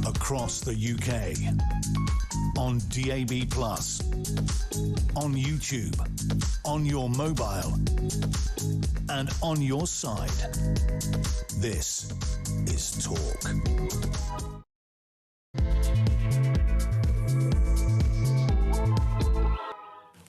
across the UK, on DAB+, on YouTube, on your mobile, and on your side. This is Talk.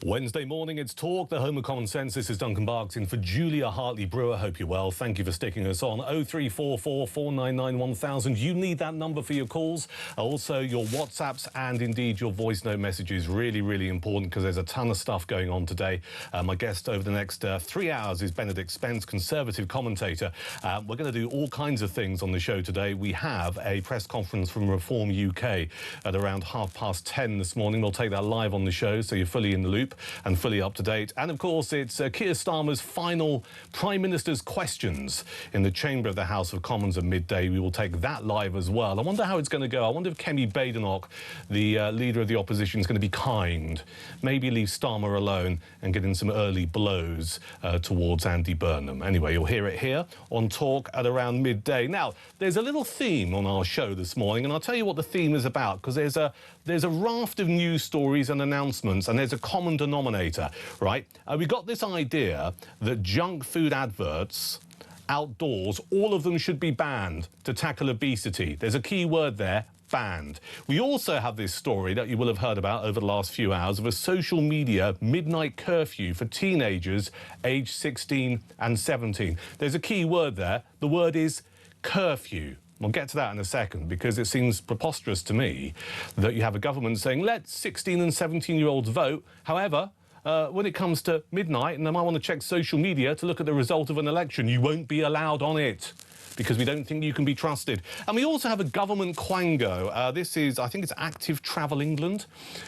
Wednesday morning, it's Talk, the home of common sense. This is Duncan in for Julia Hartley-Brewer. Hope you're well. Thank you for sticking us on. 0344 499 1000. You need that number for your calls. Also, your WhatsApps and indeed your voice note messages. Really, really important because there's a ton of stuff going on today. My guest over the next 3 hours is Benedict Spence, Conservative commentator. We're going to do all kinds of things on the show today. We have a press conference from Reform UK at around 10:30 this morning. We'll take that live on the show, so you're fully in the loop and fully up to date. And of course, it's Keir Starmer's final Prime Minister's questions in the chamber of the House of Commons at midday. We will take that live as well. I wonder how it's going to go. I wonder if Kemi Badenoch, the leader of the opposition, is going to be kind, maybe leave Starmer alone and get in some early blows towards Andy Burnham. Anyway, you'll hear it here on Talk at around midday. Now, there's a little theme on our show this morning, and I'll tell you what the theme is about, because there's a raft of news stories and announcements, and there's a common denominator, right? We got this idea that junk food adverts outdoors, all of them should be banned to tackle obesity. There's a key word there, banned. We also have this story that you will have heard about over the last few hours of a social media midnight curfew for teenagers aged 16 and 17. There's a key word there. The word is curfew. We'll get to that in a second, because it seems preposterous to me that you have a government saying, let 16 and 17-year-olds vote. However, when it comes to midnight and they might want to check social media to look at the result of an election, you won't be allowed on it, because we don't think you can be trusted. And we also have a government quango. This is, I think it's Active Travel England,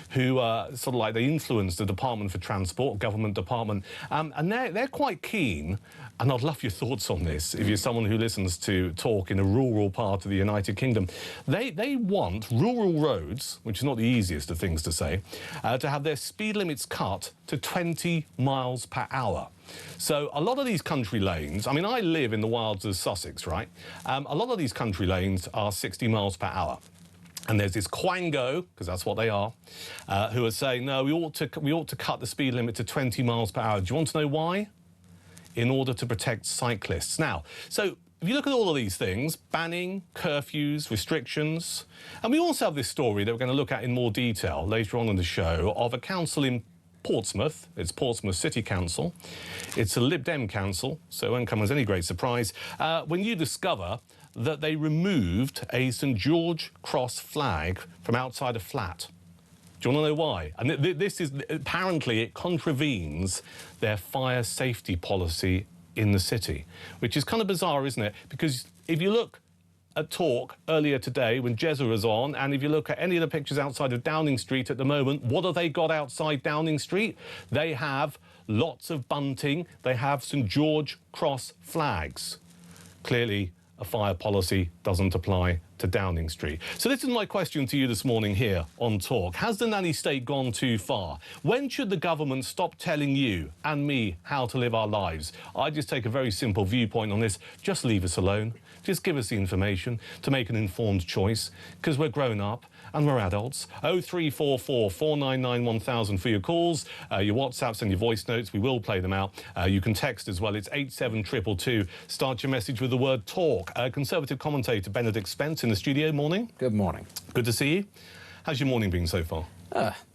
who sort of like, they influence the Department for Transport, government department, and they're quite keen, and I'd love your thoughts on this, if you're someone who listens to Talk in a rural part of the United Kingdom. They want rural roads, which is not the easiest of things to say, to have their speed limits cut to 20 miles per hour. So a lot of these country lanes, I mean, I live in the wilds of Sussex, right? A lot of these country lanes are 60 miles per hour. And there's this quango, because that's what they are, who are saying, no, we ought to cut the speed limit to 20 miles per hour. Do you want to know why? In order to protect cyclists. Now, so if you look at all of these things, banning, curfews, restrictions, and we also have this story that we're going to look at in more detail later on in the show of a council in Portsmouth. It's Portsmouth City Council. It's a Lib Dem council, so it won't come as any great surprise when you discover that they removed a St George Cross flag from outside a flat. Do you want to know why? And this is, apparently, it contravenes their fire safety policy in the city, which is kind of bizarre, isn't it? Because if you look at Talk earlier today when Jezza was on, and if you look at any of the pictures outside of Downing Street at the moment, what have they got outside Downing Street? They have lots of bunting. They have St George Cross flags. Clearly, a fire policy doesn't apply to Downing Street. So this is my question to you this morning here on Talk. Has the nanny state gone too far? When should the government stop telling you and me how to live our lives? I just take a very simple viewpoint on this. Just leave us alone. Just give us the information to make an informed choice, because we're grown up and we're adults. 0344 499 1000 for your calls, your WhatsApps and your voice notes. We will play them out. You can text as well. It's 87222. Start your message with the word Talk. Conservative commentator Benedict Spence in the studio. Morning. Good morning. Good to see you. How's your morning been so far?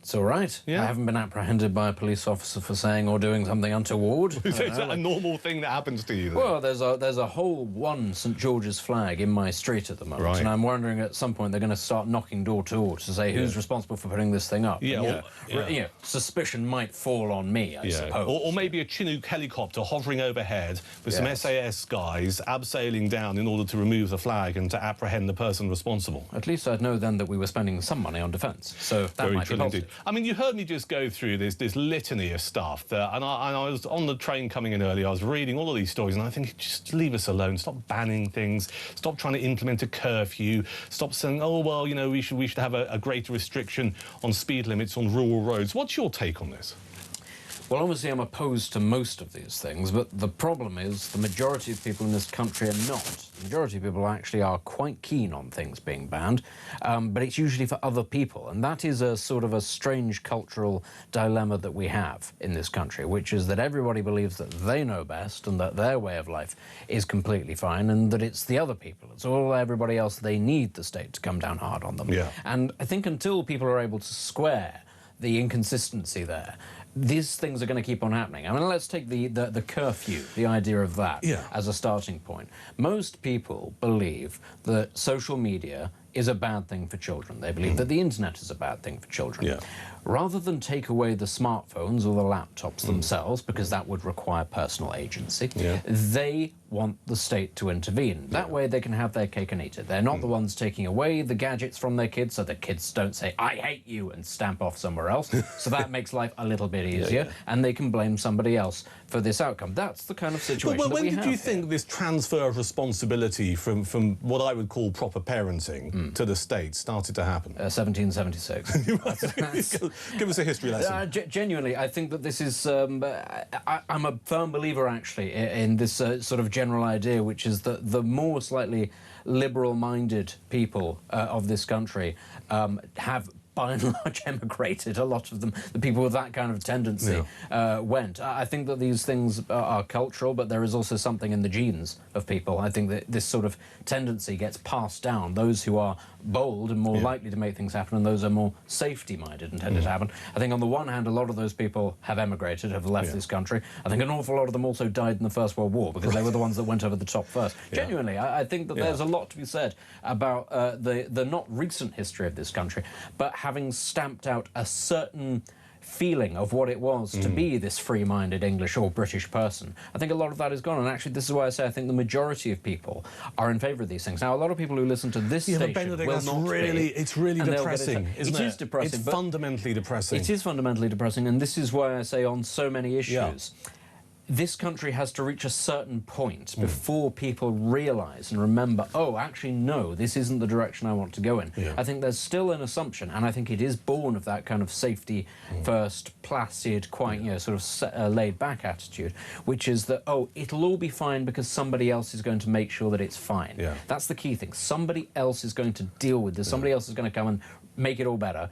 It's all right. Yeah? I haven't been apprehended by a police officer for saying or doing something untoward. Is that a normal thing that happens to you then? Well, there's a whole one St George's flag in my street at the moment, right. And I'm wondering at some point they're going to start knocking door to door to say who's responsible for putting this thing up. Yeah, and, you know, suspicion might fall on me, I suppose. Or maybe a Chinook helicopter hovering overhead with some SAS guys abseiling down in order to remove the flag and to apprehend the person responsible. At least I'd know then that we were spending some money on defence, so that might be positive. I mean, you heard me just go through this litany of stuff, and I was on the train coming in early, I was reading all of these stories, and I think, just leave us alone, stop banning things, stop trying to implement a curfew, stop saying, oh, well, you know, we should have a greater restriction on speed limits on rural roads. What's your take on this? Well, obviously I'm opposed to most of these things, but the problem is the majority of people in this country are not. The majority of people actually are quite keen on things being banned, but it's usually for other people, and that is a sort of a strange cultural dilemma that we have in this country, which is that everybody believes that they know best and that their way of life is completely fine, and that it's the other people, it's all everybody else, they need the state to come down hard on them. Yeah. And I think until people are able to square the inconsistency there, these things are going to keep on happening. I mean, let's take the curfew, the idea of that, as a starting point. Most people believe that social media is a bad thing for children. They believe that the internet is a bad thing for children. Yeah. Rather than take away the smartphones or the laptops themselves, because that would require personal agency, they want the state to intervene. That way they can have their cake and eat it. They're not the ones taking away the gadgets from their kids so the kids don't say, I hate you, and stamp off somewhere else. So that makes life a little bit easier, and they can blame somebody else for this outcome. That's the kind of situation that we have. When did you think this transfer of responsibility from what I would call proper parenting to the state started to happen? 1776. Give us a history lesson. Genuinely, I think that this is... I'm a firm believer, actually, in this sort of general idea, which is that the more slightly liberal-minded people of this country have by and large emigrated. A lot of them, the people with that kind of tendency, went. I think that these things are cultural, but there is also something in the genes of people. I think that this sort of tendency gets passed down. Those who are bold and more likely to make things happen, and those are more safety-minded and tend to happen. I think on the one hand, a lot of those people have emigrated, have left this country. I think an awful lot of them also died in the First World War because they were the ones that went over the top first. Genuinely, I think that there's a lot to be said about the not recent history of this country, but having stamped out a certain feeling of what it was to be this free-minded English or British person. I think a lot of that is gone, and actually this is why I say I think the majority of people are in favour of these things. Now, a lot of people who listen to this station Benedict, will not be. It's really depressing, isn't it? It is depressing. It's fundamentally depressing. It is fundamentally depressing, and this is why I say on so many issues, this country has to reach a certain point before people realise and remember, oh, actually, no, this isn't the direction I want to go in. I think there's still an assumption, and I think it is born of that kind of safety-first, placid, quite, sort of laid-back attitude, which is that, oh, it'll all be fine because somebody else is going to make sure that it's fine. That's the key thing. Somebody else is going to deal with this. Somebody else is going to come and make it all better.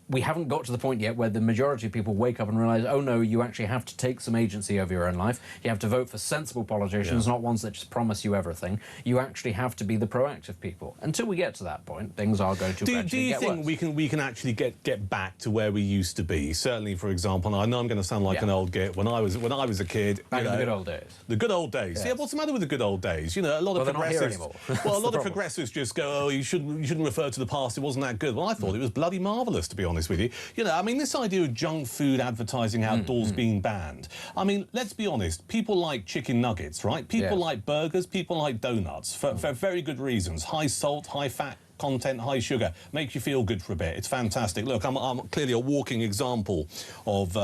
We haven't got to the point yet where the majority of people wake up and realise, oh no, you actually have to take some agency over your own life. You have to vote for sensible politicians, not ones that just promise you everything. You actually have to be the proactive people. Until we get to that point, things are going to gradually Do you get think worse. we can actually get back to where we used to be? Certainly, for example, I know I'm going to sound like an old git. When I was a kid, back in the good old days. The good old days. Yes. Yeah, what's the matter with the good old days? You know, a lot of progressives. They're not here anymore. Well, a lot of progressives just go, oh, you shouldn't refer to the past. It wasn't that good. Well, I thought it was bloody marvellous, to be honest with you. You know, I mean, this idea of junk food advertising outdoors being banned. I mean, let's be honest. People like chicken nuggets, right? People like burgers. People like donuts for very good reasons. High salt, high fat content, high sugar, makes you feel good for a bit. It's fantastic. Look, I'm clearly a walking example of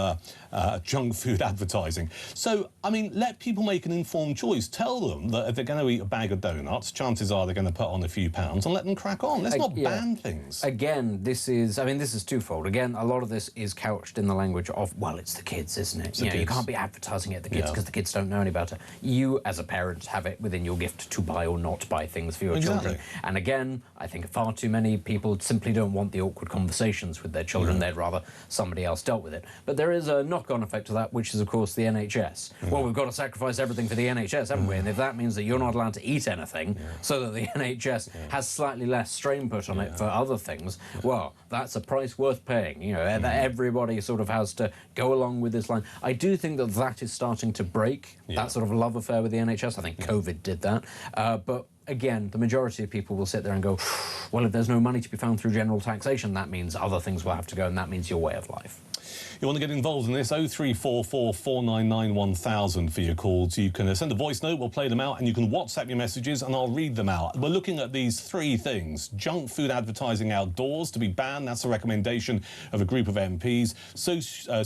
junk food advertising. So, I mean, let people make an informed choice. Tell them that if they're going to eat a bag of donuts, chances are they're going to put on a few pounds, and let them crack on. Let's not ban things. Again, this is twofold. Again, a lot of this is couched in the language of, well, it's the kids, isn't it? You can't be advertising it to the kids because the kids don't know any better. You, as a parent, have it within your gift to buy or not buy things for your children. And again, I think far too many people simply don't want the awkward conversations with their children. They'd rather somebody else dealt with it. But there is a knock-on effect to that, which is, of course, the NHS. Well, we've got to sacrifice everything for the NHS, haven't we? And if that means that you're not allowed to eat anything so that the NHS has slightly less strain put on it for other things, well, that's a price worth paying. You know, everybody sort of has to go along with this line. I do think that that is starting to break, that sort of love affair with the NHS. I think COVID did that. But again, the majority of people will sit there and go, well, if there's no money to be found through general taxation, that means other things will have to go, and that means your way of life. You want to get involved in this? 0344 499 1000 for your calls. You can send a voice note, we'll play them out, and you can WhatsApp your messages and I'll read them out. We're looking at these three things. Junk food advertising outdoors to be banned. That's a recommendation of a group of MPs.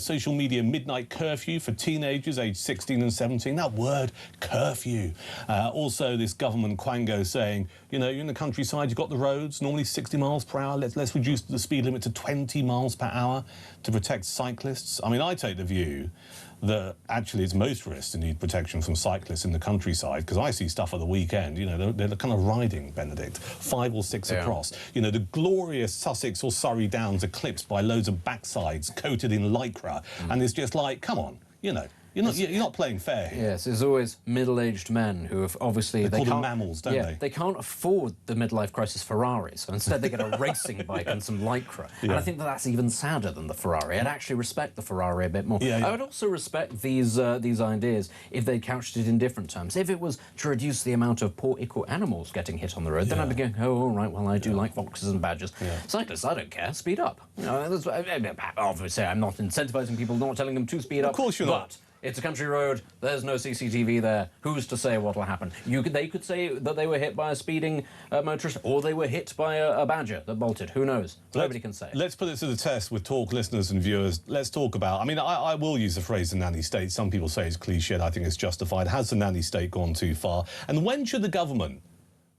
Social media midnight curfew for teenagers aged 16 and 17. That word, curfew. Also, this government quango saying, you know, you're in the countryside, you've got the roads, normally 60 miles per hour. Let's reduce the speed limit to 20 miles per hour to protect cyclists? I mean, I take the view that actually it's motorists who need protection from cyclists in the countryside, because I see stuff at the weekend, you know, they're kind of riding, Benedict, 5 or 6 across. You know, the glorious Sussex or Surrey Downs eclipsed by loads of backsides coated in lycra, and it's just like, come on, you know. You're not playing fair here. Yes, there's always middle-aged men who have obviously... They call them mammals, don't they? They can't afford the midlife crisis Ferrari, so instead they get a racing bike and some lycra. And I think that's even sadder than the Ferrari. I'd actually respect the Ferrari a bit more. I would also respect these ideas if they couched it in different terms. If it was to reduce the amount of poor equal animals getting hit on the road, then I'd be going, oh, all right, well, I do like foxes and badgers. Cyclists, I don't care, speed up. You know, obviously, I'm not incentivising people, not telling them to speed up. Of course you're not. It's a country road, there's no CCTV there, who's to say what will happen? They could say that they were hit by a speeding motorist, or they were hit by a badger that bolted, who knows? Nobody can say. Let's put it to the test with talk listeners and viewers. Let's talk about, I mean, I will use the phrase the nanny state. Some people say it's cliched, I think it's justified. Has the nanny state gone too far? And when should the government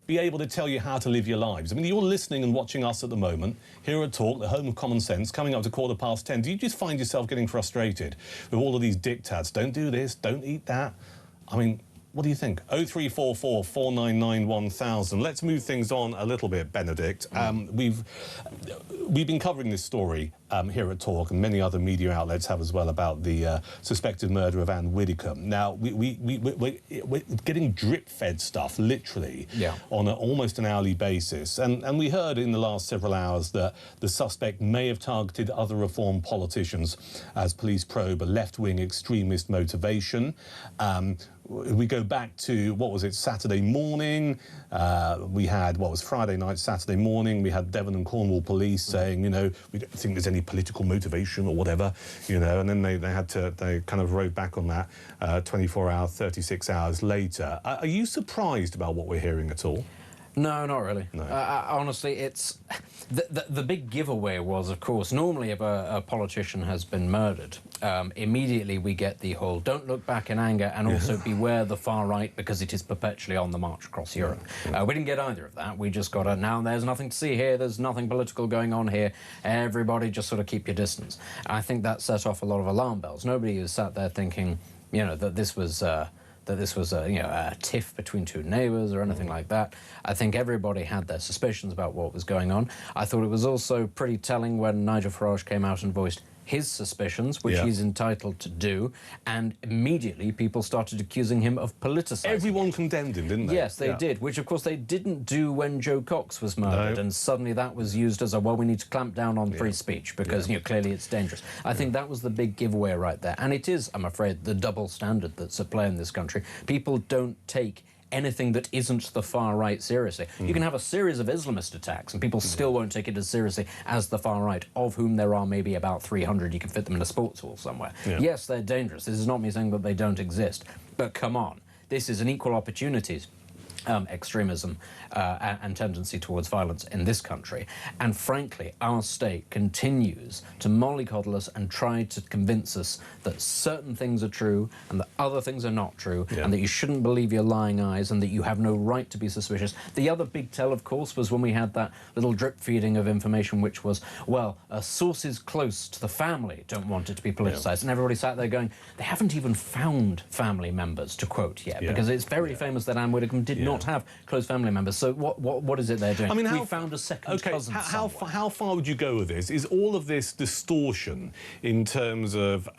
be able to tell you how to live your lives? I mean, you're listening and watching us at the moment, here at Talk, the home of common sense, coming up to 10:15. Do you just find yourself getting frustrated with all of these diktats? Don't do this, don't eat that. I mean, what do you think? 0344 499 1000. Let's move things on a little bit, Benedict. We've been covering this story here at Talk, and many other media outlets have as well, about the suspected murder of Anne Widdecombe. Now, we're getting drip-fed stuff, literally, on almost an hourly basis. And we heard in the last several hours that the suspect may have targeted other Reform politicians as police probe a left-wing extremist motivation. We go back to, what was it, Saturday morning. We had, what was Friday night, Saturday morning, we had Devon and Cornwall police saying, you know, we don't think there's any political motivation or whatever, you know, and then they kind of rode back on that 24 hours, 36 hours later. Are you surprised about what we're hearing at all? No, not really. No. Honestly, it's... The big giveaway was, of course, normally if a politician has been murdered, immediately we get the whole don't look back in anger and also beware the far right because it is perpetually on the march across Europe. We didn't get either of that. We just got a, now there's nothing to see here, there's nothing political going on here, everybody just sort of keep your distance. And I think that set off a lot of alarm bells. Nobody was sat there thinking, you know, that this was a tiff between two neighbours or anything like that. I think everybody had their suspicions about what was going on. I thought it was also pretty telling when Nigel Farage came out and voiced his suspicions, which he's entitled to do, and immediately people started accusing him of politicising. Everyone condemned him, didn't they? Yes, they did, which of course they didn't do when Joe Cox was murdered, and suddenly that was used as a, well, we need to clamp down on free speech because, you know, clearly it's dangerous. I think that was the big giveaway right there, and it is, I'm afraid, the double standard that's at play in this country. People don't take anything that isn't the far right seriously. You can have a series of Islamist attacks and people still won't take it as seriously as the far right, of whom there are maybe about 300. You can fit them in a sports hall somewhere. Yes, they're dangerous. This is not me saying that they don't exist, but come on. This is an equal opportunities extremism and tendency towards violence in this country. And frankly, our state continues to mollycoddle us and try to convince us that certain things are true and that other things are not true, and that you shouldn't believe your lying eyes and that you have no right to be suspicious. The other big tell, of course, was when we had that little drip feeding of information, which was, well, sources close to the family don't want it to be politicised. And everybody sat there going, they haven't even found family members to quote yet, because it's very famous that Anne Widdecombe did not have close family members. So what is it they're doing? I mean, we found a second cousin somewhere. How far would you go with this? Is all of this distortion in terms of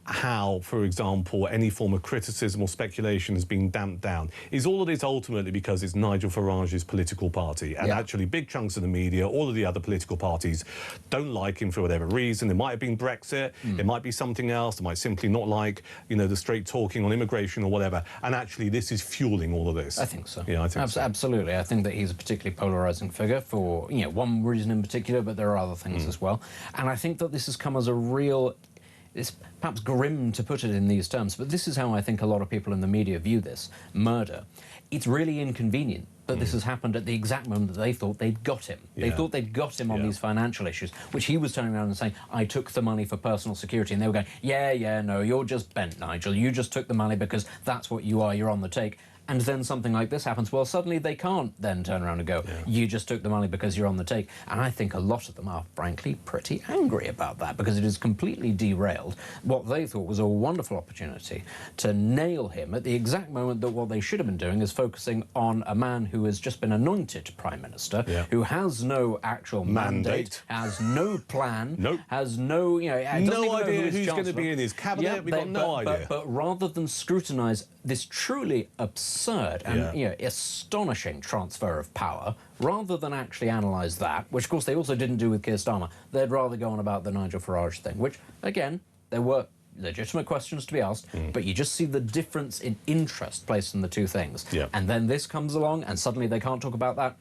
how, for example, any form of criticism or speculation has been damped down? Is all of this ultimately because it's Nigel Farage's political party, and actually big chunks of the media, all of the other political parties, don't like him for whatever reason? It might have been Brexit, it might be something else, they might simply not like, you know, the straight talking on immigration or whatever, and actually this is fueling all of this. I think so. Yeah, I think so. Absolutely. I think that he's a particularly polarising figure for, you know, one reason in particular, but there are other things as well. And I think that this has come as a real... It's perhaps grim to put it in these terms, but this is how I think a lot of people in the media view this murder. It's really inconvenient that this has happened at the exact moment that they thought they'd got him. They thought they'd got him on these financial issues, which he was turning around and saying, I took the money for personal security. And they were going, no, you're just bent, Nigel. You just took the money because that's what you are. You're on the take. and then something like this happens, well, suddenly they can't then turn around and go, you just took the money because you're on the take. And I think a lot of them are, frankly, pretty angry about that, because it has completely derailed what they thought was a wonderful opportunity to nail him at the exact moment that what they should have been doing is focusing on a man who has just been anointed Prime Minister, who has no actual mandate, has no plan, has no, no idea who's going to be in his cabinet. We've got no idea. But rather than scrutinise this truly absurd and astonishing transfer of power, rather than actually analyse that, which of course they also didn't do with Keir Starmer, they'd rather go on about the Nigel Farage thing, which, again, there were legitimate questions to be asked, but you just see the difference in interest placed in the two things. And then this comes along and suddenly they can't talk about that.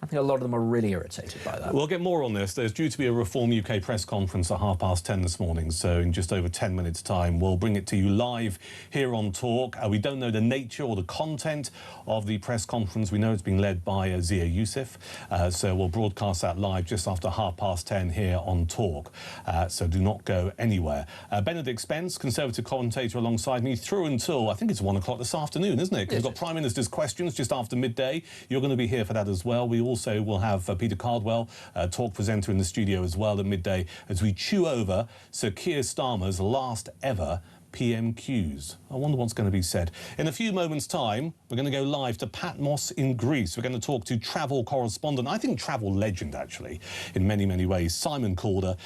I think a lot of them are really irritated by that. We'll get more on this. There's due to be a Reform UK press conference at 10:30 this morning, so in just over 10 minutes' time, we'll bring it to you live here on Talk. We don't know the nature or the content of the press conference. We know it's being led by Zia Youssef, so we'll broadcast that live just after 10:30 here on Talk, so do not go anywhere. Benedict Spence, Conservative commentator, alongside me through until, I think it's 1 o'clock this afternoon, isn't it? Because we've got Prime Minister's questions just after midday. You're going to be here for that as well. We also will have Peter Cardwell, Talk presenter, in the studio as well at midday as we chew over Sir Keir Starmer's last ever PMQs. I wonder what's going to be said. In a few moments' time, we're going to go live to Patmos in Greece. We're going to talk to travel correspondent, I think travel legend, actually, in many, many ways, Simon Calder.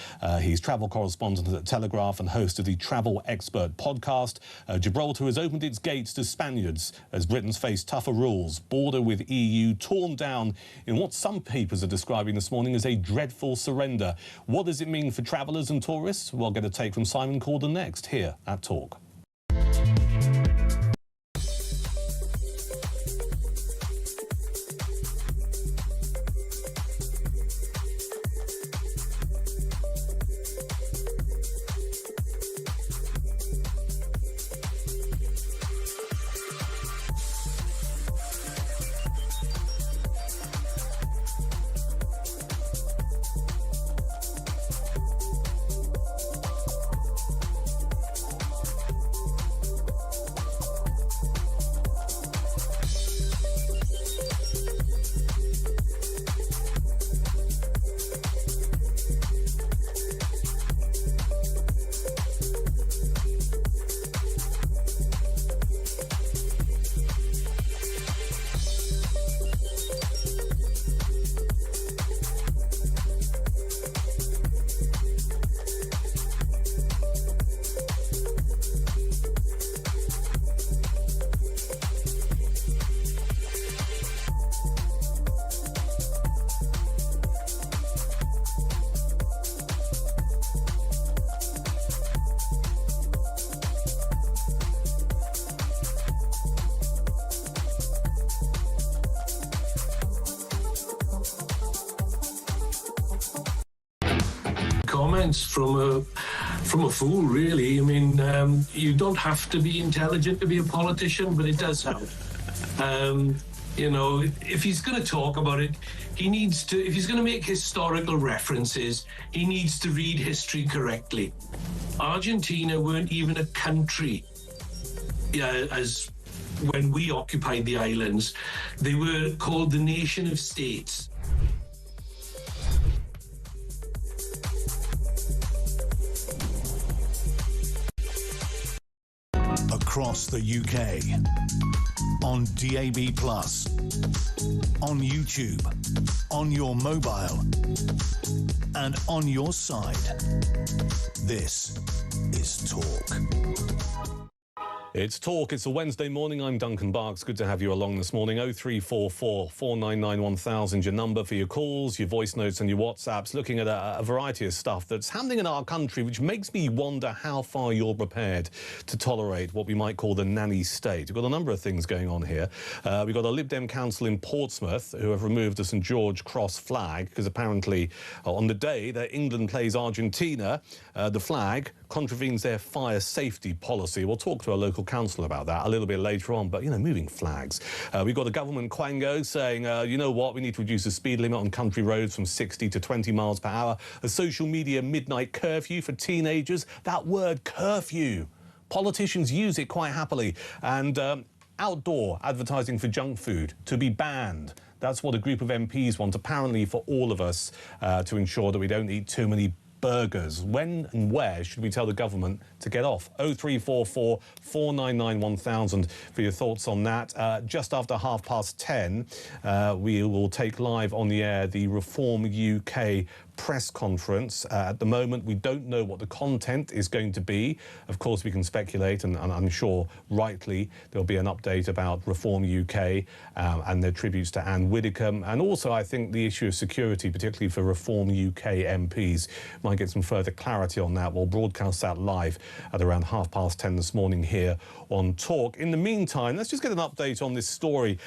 He's travel correspondent at Telegraph and host of the Travel Expert podcast. Gibraltar has opened its gates to Spaniards as Britons face tougher rules. Border with EU torn down in what some papers are describing this morning as a dreadful surrender. What does it mean for travellers and tourists? We'll get a take from Simon Calder next, here at Talk. Comments from a fool, really. I mean, you don't have to be intelligent to be a politician, but it does help. You know, if he's going to talk about it, he needs to, if he's going to make historical references, he needs to read history correctly. Argentina weren't even a country as when we occupied the islands. They were called the Nation of States. Across the UK, on DAB+, on YouTube, on your mobile, and on your side. This is Talk. It's Talk. It's a Wednesday morning. I'm Duncan Barks. Good to have you along this morning. 0344 499 1000, your number for your calls, your voice notes and your WhatsApps, looking at a variety of stuff that's happening in our country, which makes me wonder how far you're prepared to tolerate what we might call the nanny state. We've got a number of things going on here. We've got a Lib Dem council in Portsmouth who have removed the St George Cross flag because apparently on the day that England plays Argentina, the flag contravenes their fire safety policy. We'll talk to a local council about that a little bit later on, but, you know, moving flags. We've got a government quango saying, you know what, we need to reduce the speed limit on country roads from 60 to 20 miles per hour. A social media midnight curfew for teenagers. That word curfew. Politicians use it quite happily. And outdoor advertising for junk food to be banned. That's what a group of MPs want, apparently for all of us, to ensure that we don't eat too many burgers. When and where should we tell the government to get off? 0344 499 1000 for your thoughts on that. Just after 10:30, we will take live on the air the Reform UK press conference. At the moment, we don't know what the content is going to be. Of course, we can speculate, and I'm sure rightly there'll be an update about Reform UK and their tributes to Anne Widdecombe. And also, I think the issue of security, particularly for Reform UK MPs, might get some further clarity on that. We'll broadcast that live at around 10:30 this morning here on Talk. In the meantime, let's just get an update on this story.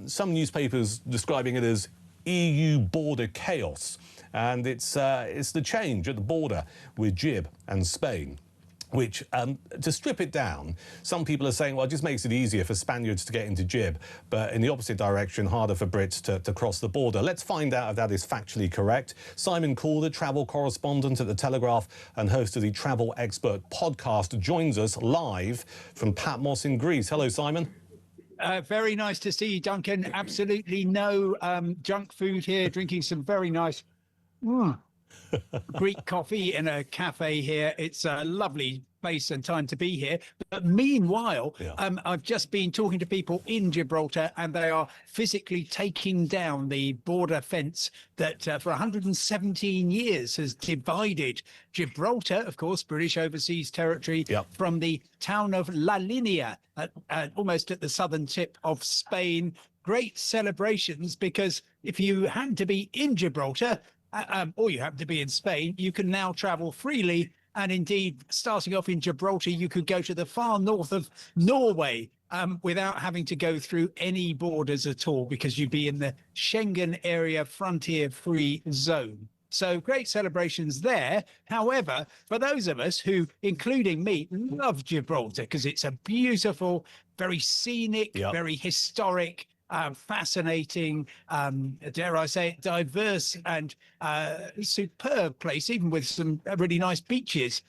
Some newspapers describing it as EU border chaos. And it's the change at the border with Gib and Spain, which, to strip it down, some people are saying, well, it just makes it easier for Spaniards to get into Gib, but in the opposite direction, harder for Brits to cross the border. Let's find out if that is factually correct. Simon Calder, travel correspondent at The Telegraph and host of the Travel Expert podcast, joins us live from Patmos in Greece. Hello, Simon. Very nice to see you, Duncan. Absolutely no junk food here, drinking some very nice Greek coffee in a cafe here. It's a lovely place and time to be here. But meanwhile, I've just been talking to people in Gibraltar, and they are physically taking down the border fence that for 117 years has divided Gibraltar, of course, British overseas territory, from the town of La Linea, almost at the southern tip of Spain. Great celebrations, because if you happen to be in Gibraltar, or you happen to be in Spain, you can now travel freely. And indeed, starting off in Gibraltar, you could go to the far north of Norway without having to go through any borders at all, because you'd be in the Schengen area frontier-free zone. So great celebrations there. However, for those of us who, including me, love Gibraltar because it's a beautiful, very scenic, very historic, fascinating, dare I say it, diverse and superb place, even with some really nice beaches.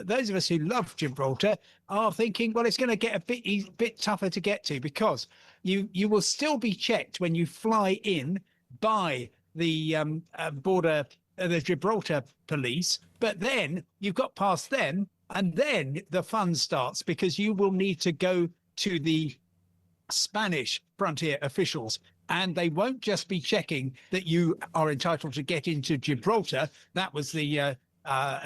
Those of us who love Gibraltar are thinking, well, it's going to get a bit tougher to get to, because you will still be checked when you fly in by the border, the Gibraltar police, but then you've got past them, and then the fun starts, because you will need to go to the Spanish frontier officials, and they won't just be checking that you are entitled to get into Gibraltar. That was the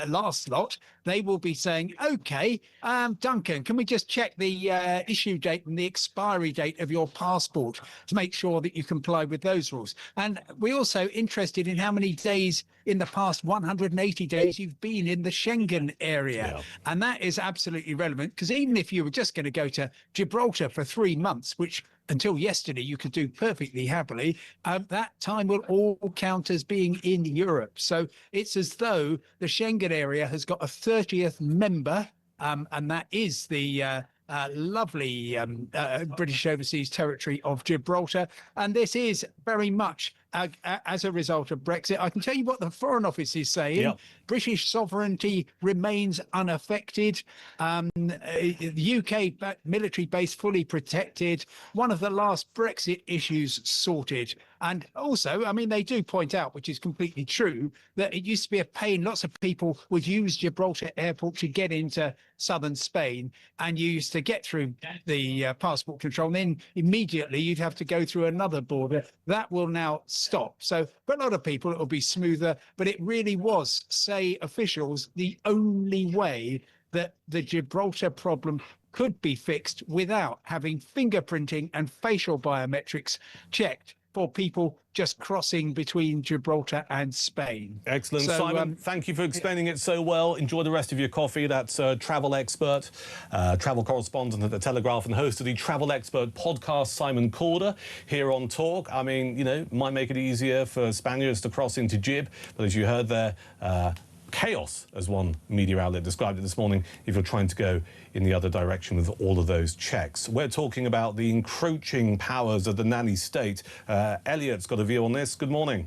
last lot. They will be saying, okay, Duncan, can we just check the issue date and the expiry date of your passport to make sure that you comply with those rules? And we're also interested in how many days in the past 180 days you've been in the Schengen area. And that is absolutely relevant, because even if you were just going to go to Gibraltar for 3 months, which until yesterday you could do perfectly happily, that time will all count as being in Europe. So it's as though the Schengen area has got a 30th member, and that is the lovely British overseas territory of Gibraltar. And this is very much as a result of Brexit. I can tell you what the Foreign Office is saying. British sovereignty remains unaffected. The UK military base fully protected. One of the last Brexit issues sorted. And also, I mean, they do point out, which is completely true, that it used to be a pain. Lots of people would use Gibraltar Airport to get into southern Spain, and you used to get through the passport control, and then immediately you'd have to go through another border. That will now stop. So for a lot of people, it will be smoother, but it really was, say officials, the only way that the Gibraltar problem could be fixed without having fingerprinting and facial biometrics checked for people just crossing between Gibraltar and Spain. Excellent. So, Simon, thank you for explaining it so well. Enjoy the rest of your coffee. That's travel expert, travel correspondent at The Telegraph and host of the Travel Expert podcast, Simon Calder, here on Talk. I mean, you know, might make it easier for Spaniards to cross into Gib, but as you heard there, chaos, as one media outlet described it this morning, if you're trying to go in the other direction with all of those checks. We're talking about the encroaching powers of the nanny state. Elliot's got a view on this. Good morning.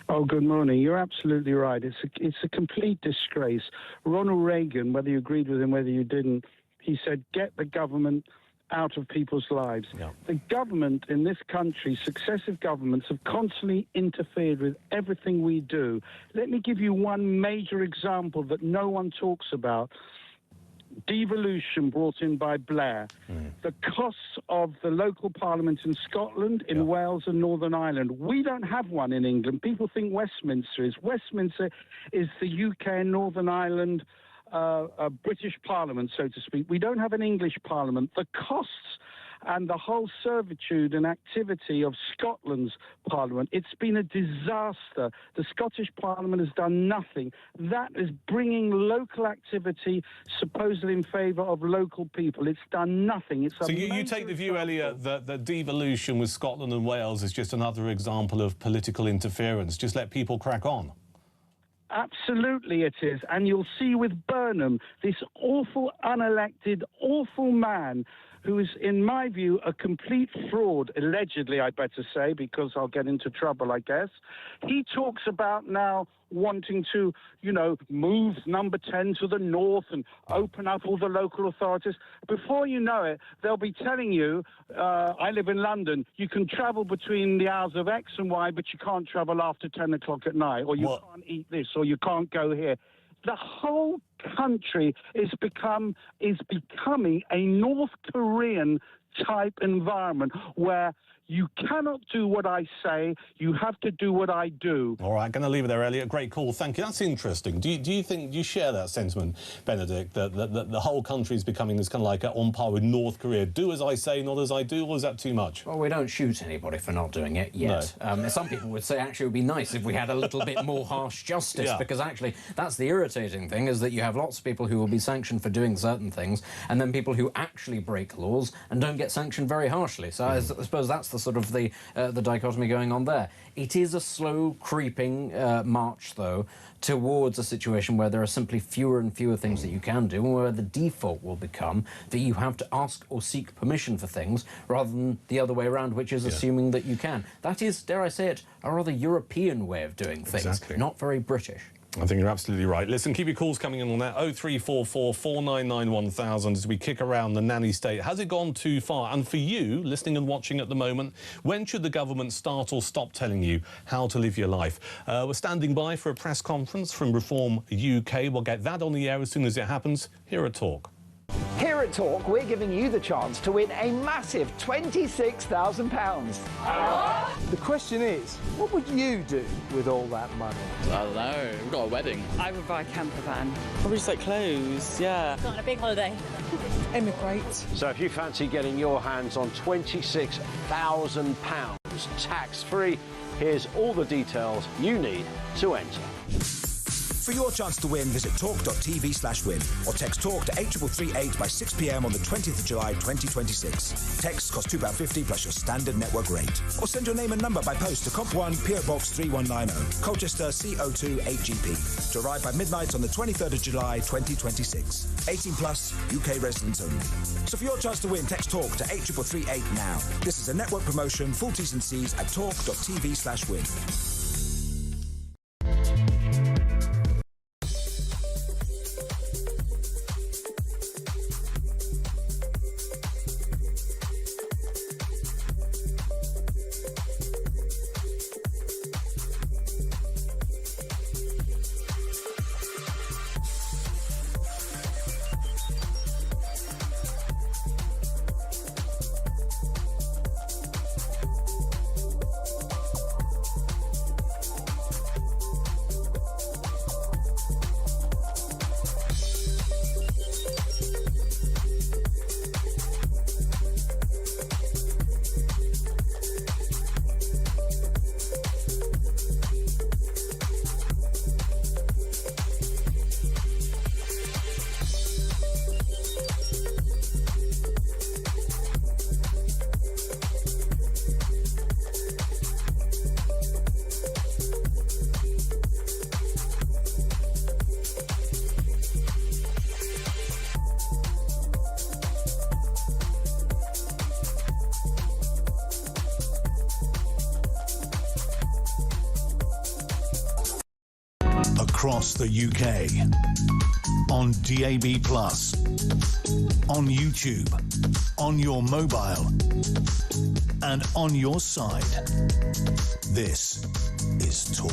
Oh, good morning. You're absolutely right. It's a complete disgrace. Ronald Reagan, whether you agreed with him, whether you didn't, he said, get the government out of people's lives. Yeah. The government in this country, successive governments, have constantly interfered with everything we do. Let me give you one major example that no one talks about. Devolution brought in by Blair. The costs of the local parliament in Scotland, in Wales and Northern Ireland. We don't have one in England. People think Westminster is. Westminster is the UK and Northern Ireland British Parliament, so to speak. We don't have an English Parliament. The costs and the whole servitude and activity of Scotland's Parliament, it's been a disaster. The Scottish Parliament has done nothing. That is bringing local activity supposedly in favour of local people. It's done nothing. So you take the view, Elliot, that devolution with Scotland and Wales is just another example of political interference. Just let people crack on. Absolutely it is. And you'll see with Burnham, this awful, unelected, awful man who is, in my view, a complete fraud, allegedly, I better say, because I'll get into trouble, I guess. He talks about now wanting to, you know, move number 10 to the north and open up all the local authorities. Before you know it, they'll be telling you, I live in London, you can travel between the hours of X and Y, but you can't travel after 10 o'clock at night, or you can't eat this, or you can't go here. The whole country is becoming a North Korean type environment where you cannot do what I say, you have to do what I do. All right, going to leave it there, Elliot. Great call, thank you. That's interesting. Do you think, do you share that sentiment, Benedict, that the whole country is becoming this kind of like on par with North Korea? Do as I say, not as I do, or is that too much? Well, we don't shoot anybody for not doing it yet. No. Some people would say actually it would be nice if we had a little bit more harsh justice, because actually that's the irritating thing, is that you have lots of people who will be sanctioned for doing certain things, and then people who actually break laws and don't get sanctioned very harshly. So I suppose that's the sort of the dichotomy going on there. It is a slow creeping march, though, towards a situation where there are simply fewer and fewer things that you can do, and where the default will become that you have to ask or seek permission for things rather than the other way around, which is assuming that you can. That is, dare I say it, a rather European way of doing things, not very British. I think you're absolutely right. Listen, keep your calls coming in on that. 0344 499 1000 as we kick around the nanny state. Has it gone too far? And for you, listening and watching at the moment, when should the government start or stop telling you how to live your life? We're standing by for a press conference from Reform UK. We'll get that on the air as soon as it happens. Here at Talk. Here at Talk, we're giving you the chance to win a massive £26,000. The question is, what would you do with all that money? I don't know. We've got a wedding. I would buy a camper van. Probably just like clothes, yeah. Not on a big holiday. Immigrate. So if you fancy getting your hands on £26,000 tax-free, here's all the details you need to enter. For your chance to win, visit talk.tv/win or text TALK to 8338 by 6 p.m. on the 20th of July 2026. Texts cost £2.50 plus your standard network rate. Or send your name and number by post to Comp 1 PO Box 3190, Colchester CO2 8GP, to arrive by midnight on the 23rd of July 2026. 18 plus, UK residents only. So for your chance to win, text TALK to 8338 now. This is a network promotion. Full T's and C's at talk.tv/win. across the UK. On DAB+, on YouTube, on your mobile, and on your side. This is Talk.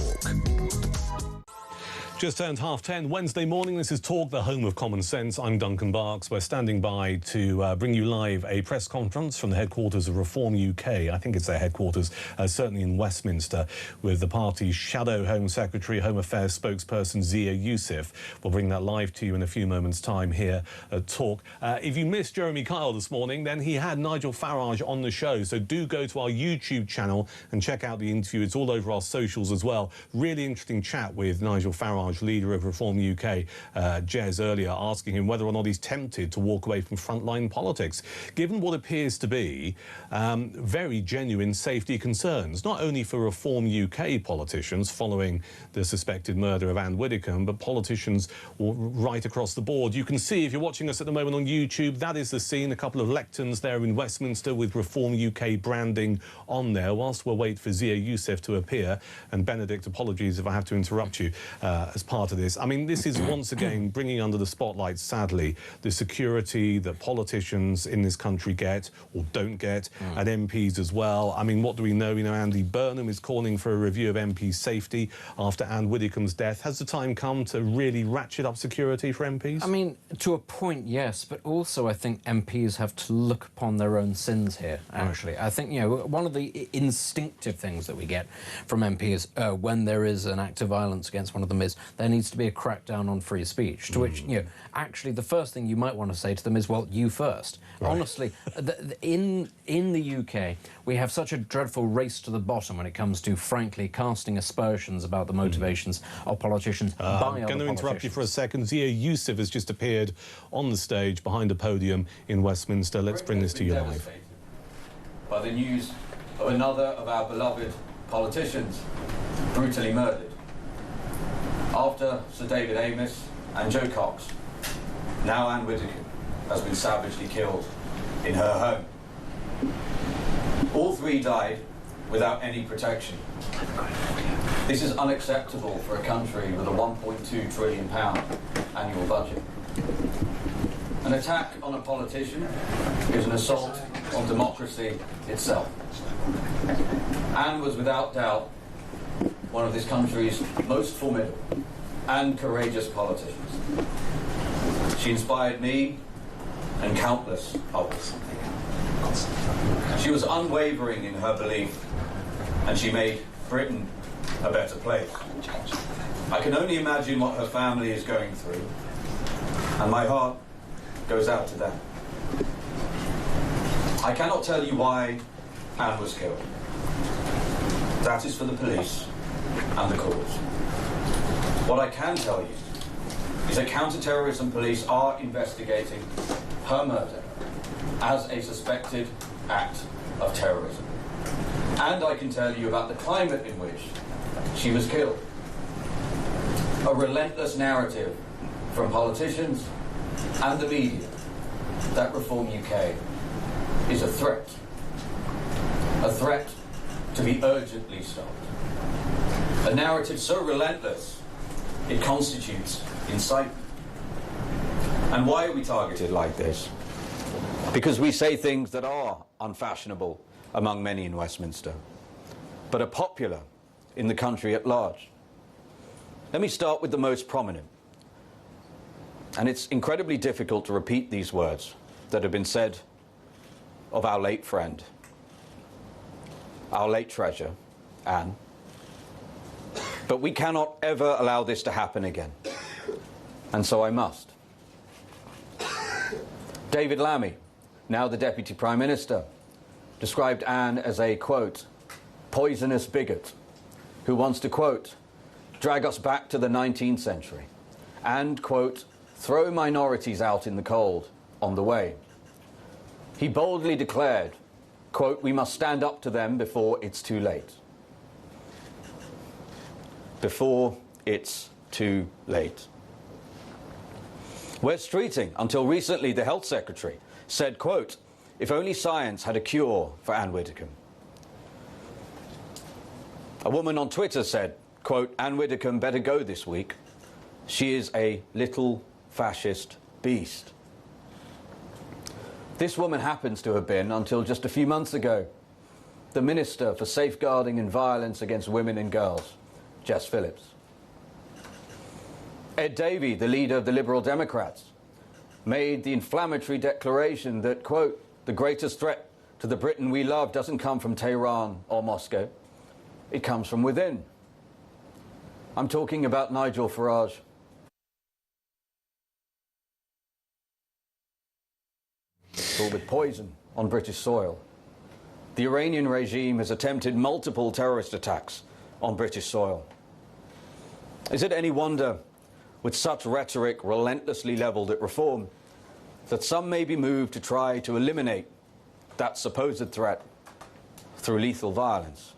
Just turned 10:30 Wednesday morning. This is Talk, the home of common sense. I'm Duncan Barks. We're standing by to bring you live a press conference from the headquarters of Reform UK. I think it's their headquarters, certainly in Westminster, with the party's shadow Home Secretary, Home Affairs spokesperson Zia Youssef. We'll bring that live to you in a few moments' time here at Talk. If you missed Jeremy Kyle this morning, then he had Nigel Farage on the show. So do go to our YouTube channel and check out the interview. It's all over our socials as well. Really interesting chat with Nigel Farage, leader of Reform UK, Jez earlier, asking him whether or not he's tempted to walk away from frontline politics, given what appears to be very genuine safety concerns, not only for Reform UK politicians following the suspected murder of Anne Widdecombe, but politicians right across the board. You can see, if you're watching us at the moment on YouTube, that is the scene, a couple of lecterns there in Westminster with Reform UK branding on there, whilst we'll wait for Zia Youssef to appear. And Benedict, apologies if I have to interrupt you as part of this. I mean, this is once again bringing under the spotlight, sadly, the security that politicians in this country get or don't get, and MPs as well. I mean, what do we know? You know, Andy Burnham is calling for a review of MP safety after Anne Widdecombe's death. Has the time come to really ratchet up security for MPs? I mean, to a point, yes, but also I think MPs have to look upon their own sins here, actually. Right. I think, you know, one of the instinctive things that we get from MPs when there is an act of violence against one of them is there needs to be a crackdown on free speech, to which, you know, actually the first thing you might want to say to them is, well, you first. Right. Honestly, in the UK, we have such a dreadful race to the bottom when it comes to, frankly, casting aspersions about the motivations of politicians by other politicians. I'm going to interrupt you for a second. Zia Youssef has just appeared on the stage behind a podium in Westminster. Let's bring this to you live. By the news of another of our beloved politicians brutally murdered. After Sir David Amess and Joe Cox, now Anne Widdecombe has been savagely killed in her home. All three died without any protection. This is unacceptable for a country with a £1.2 trillion annual budget. An attack on a politician is an assault on democracy itself. Anne was without doubt one of this country's most formidable and courageous politicians. She inspired me and countless others. She was unwavering in her belief, and she made Britain a better place. I can only imagine what her family is going through, and my heart goes out to them. I cannot tell you why Anne was killed. That is for the police and the courts. What I can tell you is that counter-terrorism police are investigating her murder as a suspected act of terrorism. And I can tell you about the climate in which she was killed. A relentless narrative from politicians and the media that Reform UK is a threat to be urgently stopped. A narrative so relentless it constitutes incitement. And why are we targeted like this? Because we say things that are unfashionable among many in Westminster, but are popular in the country at large. Let me start with the most prominent. And it's incredibly difficult to repeat these words that have been said of our late friend, our late treasure, Anne. But we cannot ever allow this to happen again. And so I must. David Lammy, now the Deputy Prime Minister, described Anne as a, quote, poisonous bigot who wants to, quote, drag us back to the 19th century and, quote, throw minorities out in the cold on the way. He boldly declared, quote, we must stand up to them before it's too late. Before it's too late. Wes Streeting, until recently the Health Secretary, said, quote, if only science had a cure for Anne Widdecombe. A woman on Twitter said, quote, Anne Widdecombe better go this week. She is a little fascist beast. This woman happens to have been, until just a few months ago, the Minister for Safeguarding and Violence Against Women and Girls, Jess Phillips. Ed Davey, the leader of the Liberal Democrats, made the inflammatory declaration that, quote, the greatest threat to the Britain we love doesn't come from Tehran or Moscow. It comes from within. I'm talking about Nigel Farage. Filled with poison on British soil. The Iranian regime has attempted multiple terrorist attacks on British soil. Is it any wonder, with such rhetoric relentlessly levelled at reform, that some may be moved to try to eliminate that supposed threat through lethal violence?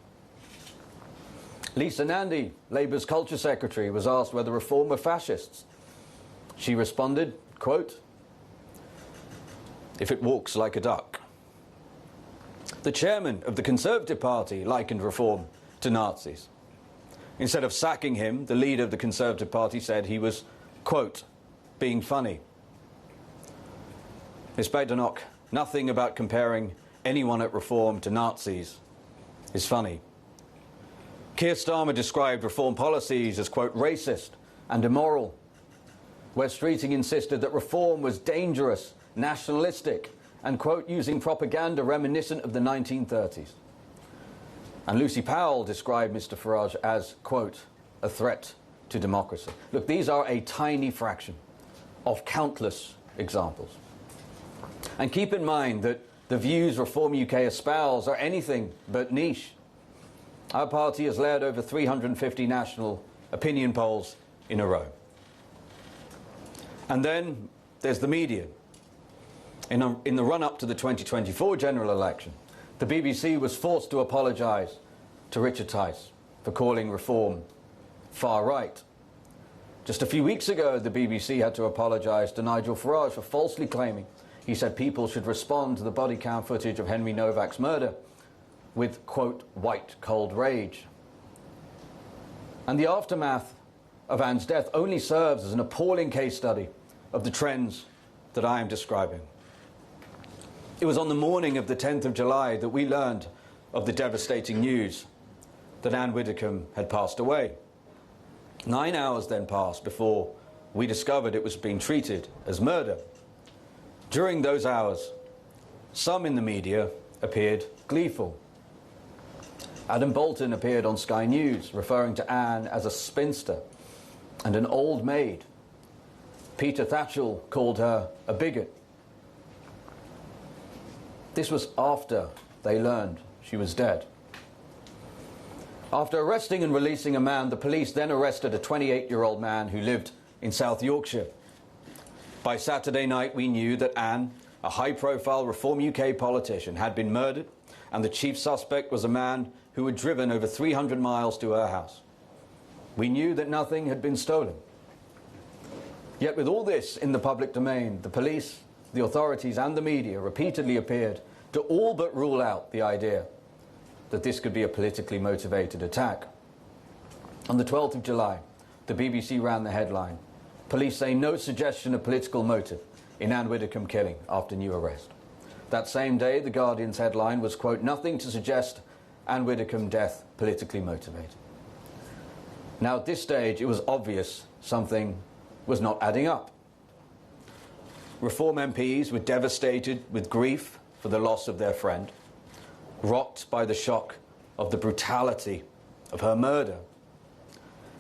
Lisa Nandy, Labour's Culture Secretary, was asked whether Reform were fascists. She responded, quote, if it walks like a duck. The chairman of the Conservative Party likened Reform to Nazis. Instead of sacking him, the leader of the Conservative Party said he was, quote, being funny. Ms. Badenoch, nothing about comparing anyone at Reform to Nazis is funny. Keir Starmer described Reform policies as, quote, racist and immoral. Wes Streeting insisted that Reform was dangerous, nationalistic, and, quote, using propaganda reminiscent of the 1930s. And Lucy Powell described Mr. Farage as, quote, a threat to democracy. Look, these are a tiny fraction of countless examples. And keep in mind that the views Reform UK espouse are anything but niche. Our party has led over 350 national opinion polls in a row. And then there's the media. In the run-up to the 2024 general election, the BBC was forced to apologise to Richard Tice for calling Reform far-right. Just a few weeks ago, the BBC had to apologise to Nigel Farage for falsely claiming he said people should respond to the body cam footage of Henry Novak's murder with, quote, white cold rage. And the aftermath of Anne's death only serves as an appalling case study of the trends that I am describing. It was on the morning of the 10th of July that we learned of the devastating news that Anne Widdecombe had passed away. 9 hours then passed before we discovered it was being treated as murder. During those hours, some in the media appeared gleeful. Adam Bolton appeared on Sky News, referring to Anne as a spinster and an old maid. Peter Tatchell called her a bigot. This was after they learned she was dead. After arresting and releasing a man, the police then arrested a 28-year-old man who lived in South Yorkshire. By Saturday night, we knew that Anne, a high-profile Reform UK politician, had been murdered, and the chief suspect was a man who had driven over 300 miles to her house. We knew that nothing had been stolen. Yet with all this in the public domain, the police, the authorities and the media repeatedly appeared to all but rule out the idea that this could be a politically motivated attack. On the 12th of July, the BBC ran the headline, "Police say no suggestion of political motive in Anne Widdecombe killing after new arrest." That same day, The Guardian's headline was, quote, "Nothing to suggest Anne Widdecombe death politically motivated." Now, at this stage, it was obvious something was not adding up. Reform MPs were devastated with grief for the loss of their friend, rocked by the shock of the brutality of her murder.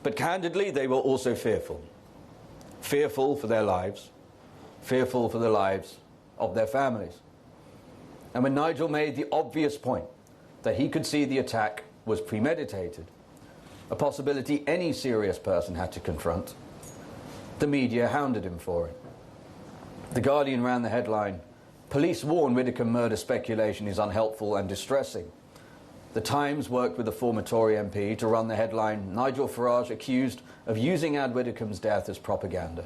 But candidly, they were also fearful. Fearful for their lives, fearful for the lives of their families. And when Nigel made the obvious point that he could see the attack was premeditated, a possibility any serious person had to confront, the media hounded him for it. The Guardian ran the headline, "Police warn Widdecombe murder speculation is unhelpful and distressing." The Times worked with a former Tory MP to run the headline, "Nigel Farage accused of using Anne Widdecombe's death as propaganda."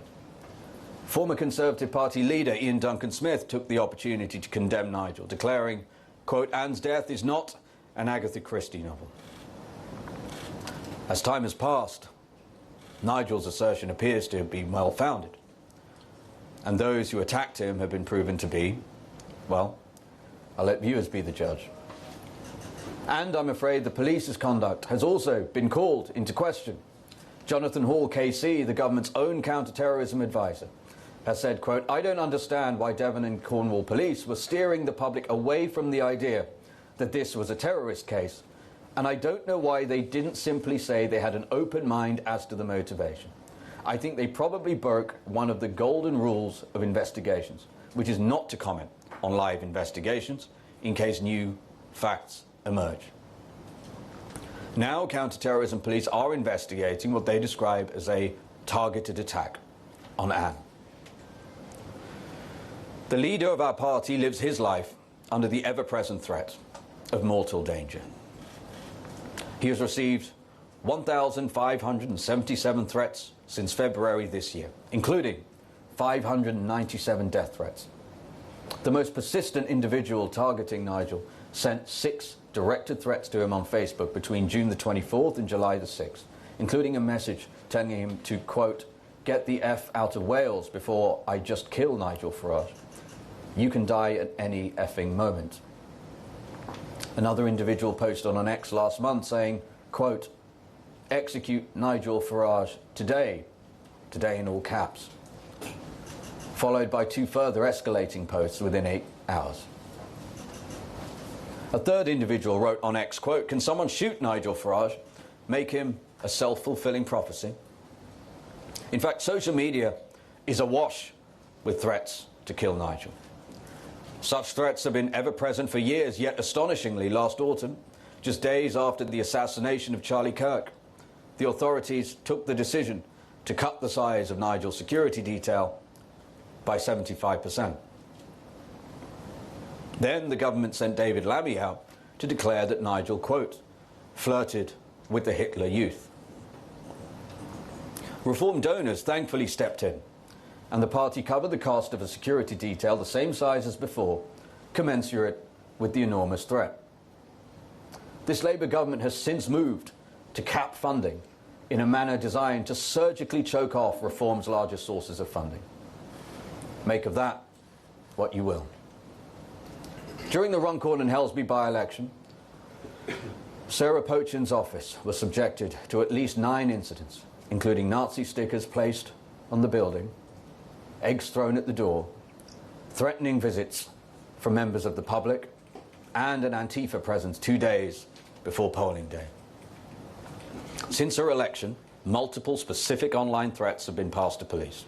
Former Conservative Party leader Ian Duncan Smith took the opportunity to condemn Nigel, declaring, quote, "Anne's death is not an Agatha Christie novel." As time has passed, Nigel's assertion appears to have been well-founded, and those who attacked him have been proven to be, well, I'll let viewers be the judge. And I'm afraid the police's conduct has also been called into question. Jonathan Hall, KC, the government's own counter-terrorism advisor, has said, quote, "I don't understand why Devon and Cornwall police were steering the public away from the idea that this was a terrorist case, and I don't know why they didn't simply say they had an open mind as to the motivation. I think they probably broke one of the golden rules of investigations, which is not to comment on live investigations in case new facts emerge." Now, counter-terrorism police are investigating what they describe as a targeted attack on Anne. The leader of our party lives his life under the ever-present threat of mortal danger. He has received 1,577 threats since February this year, including 597 death threats. The most persistent individual targeting Nigel sent 6 directed threats to him on Facebook between June the 24th and July the 6th, including a message telling him to, quote, "Get the F out of Wales before I just kill Nigel Farage. You can die at any effing moment." Another individual posted on X last month saying, quote, "Execute Nigel Farage today," today in all caps, followed by 2 further escalating posts within 8 hours. A third individual wrote on X, quote, "Can someone shoot Nigel Farage? Make him a self-fulfilling prophecy." In fact, social media is awash with threats to kill Nigel. Such threats have been ever present for years, yet astonishingly, last autumn, just days after the assassination of Charlie Kirk, the authorities took the decision to cut the size of Nigel's security detail by 75%. Then the government sent David Lammy out to declare that Nigel, quote, "flirted with the Hitler Youth." Reform donors thankfully stepped in, and the party covered the cost of a security detail the same size as before, commensurate with the enormous threat. This Labour government has since moved to cap funding in a manner designed to surgically choke off Reform's largest sources of funding. Make of that what you will. During the Runcorn and Helsby by-election, Sarah Pochin's office was subjected to at least 9 incidents, including Nazi stickers placed on the building, eggs thrown at the door, threatening visits from members of the public, and an Antifa presence 2 days before polling day. Since her election, multiple specific online threats have been passed to police.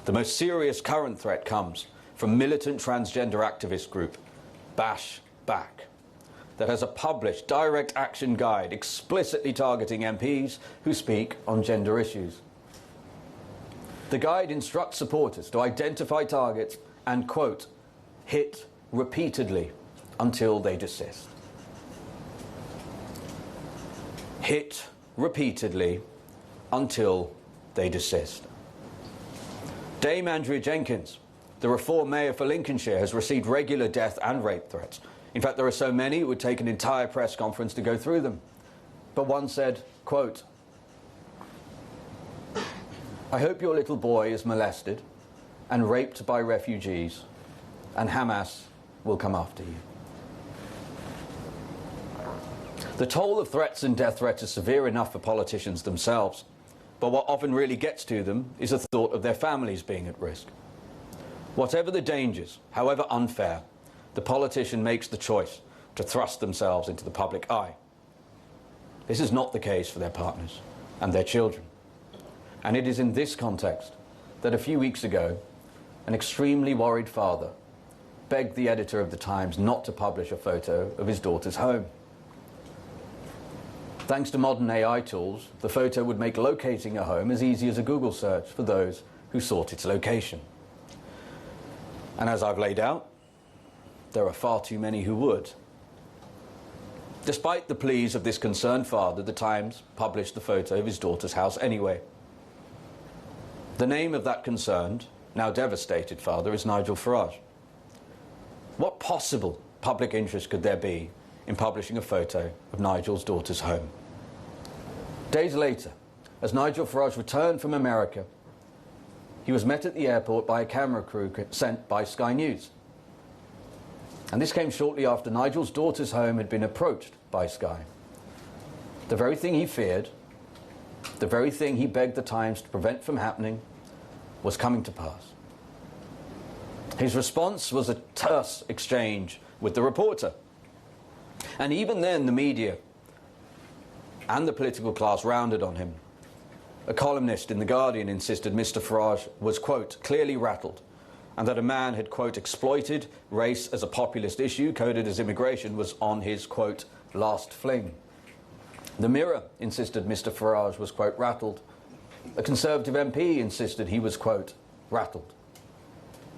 The most serious current threat comes from militant transgender activist group Bash Back, that has a published direct action guide explicitly targeting MPs who speak on gender issues. The guide instructs supporters to identify targets and, quote, "hit repeatedly until they desist." Hit repeatedly until they desist. Dame Andrea Jenkins, the Reform Mayor for Lincolnshire, has received regular death and rape threats. In fact, there are so many it would take an entire press conference to go through them. But one said, quote, "I hope your little boy is molested and raped by refugees, and Hamas will come after you." The toll of threats and death threats is severe enough for politicians themselves, but what often really gets to them is the thought of their families being at risk. Whatever the dangers, however unfair, the politician makes the choice to thrust themselves into the public eye. This is not the case for their partners and their children. And it is in this context that a few weeks ago, an extremely worried father begged the editor of The Times not to publish a photo of his daughter's home. Thanks to modern AI tools, the photo would make locating a home as easy as a Google search for those who sought its location. And as I've laid out, there are far too many who would. Despite the pleas of this concerned father, The Times published the photo of his daughter's house anyway. The name of that concerned, now devastated father is Nigel Farage. What possible public interest could there be in publishing a photo of Nigel's daughter's home? Days later, as Nigel Farage returned from America, he was met at the airport by a camera crew sent by Sky News. And this came shortly after Nigel's daughter's home had been approached by Sky. The very thing he feared, the very thing he begged the Times to prevent from happening, was coming to pass. His response was a terse exchange with the reporter. And even then, the media and the political class rounded on him. A columnist in The Guardian insisted Mr. Farage was, quote, clearly rattled, and that a man had, quote, exploited race as a populist issue coded as immigration was on his, quote, last fling. The Mirror insisted Mr. Farage was, quote, rattled. A Conservative MP insisted he was, quote, rattled.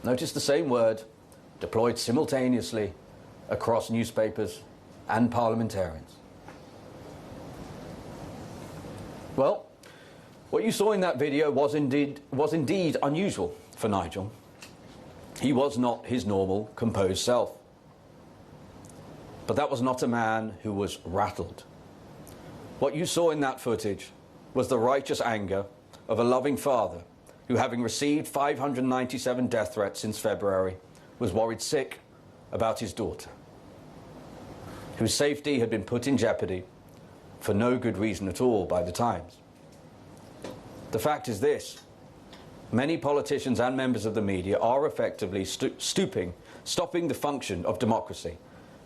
Notice the same word deployed simultaneously across newspapers and parliamentarians. Well, what you saw in that video was indeed unusual for Nigel. He was not his normal, composed self. But that was not a man who was rattled. What you saw in that footage was the righteous anger of a loving father who, having received 597 death threats since February, was worried sick about his daughter, whose safety had been put in jeopardy for no good reason at all by the Times. The fact is this: many politicians and members of the media are effectively stopping the function of democracy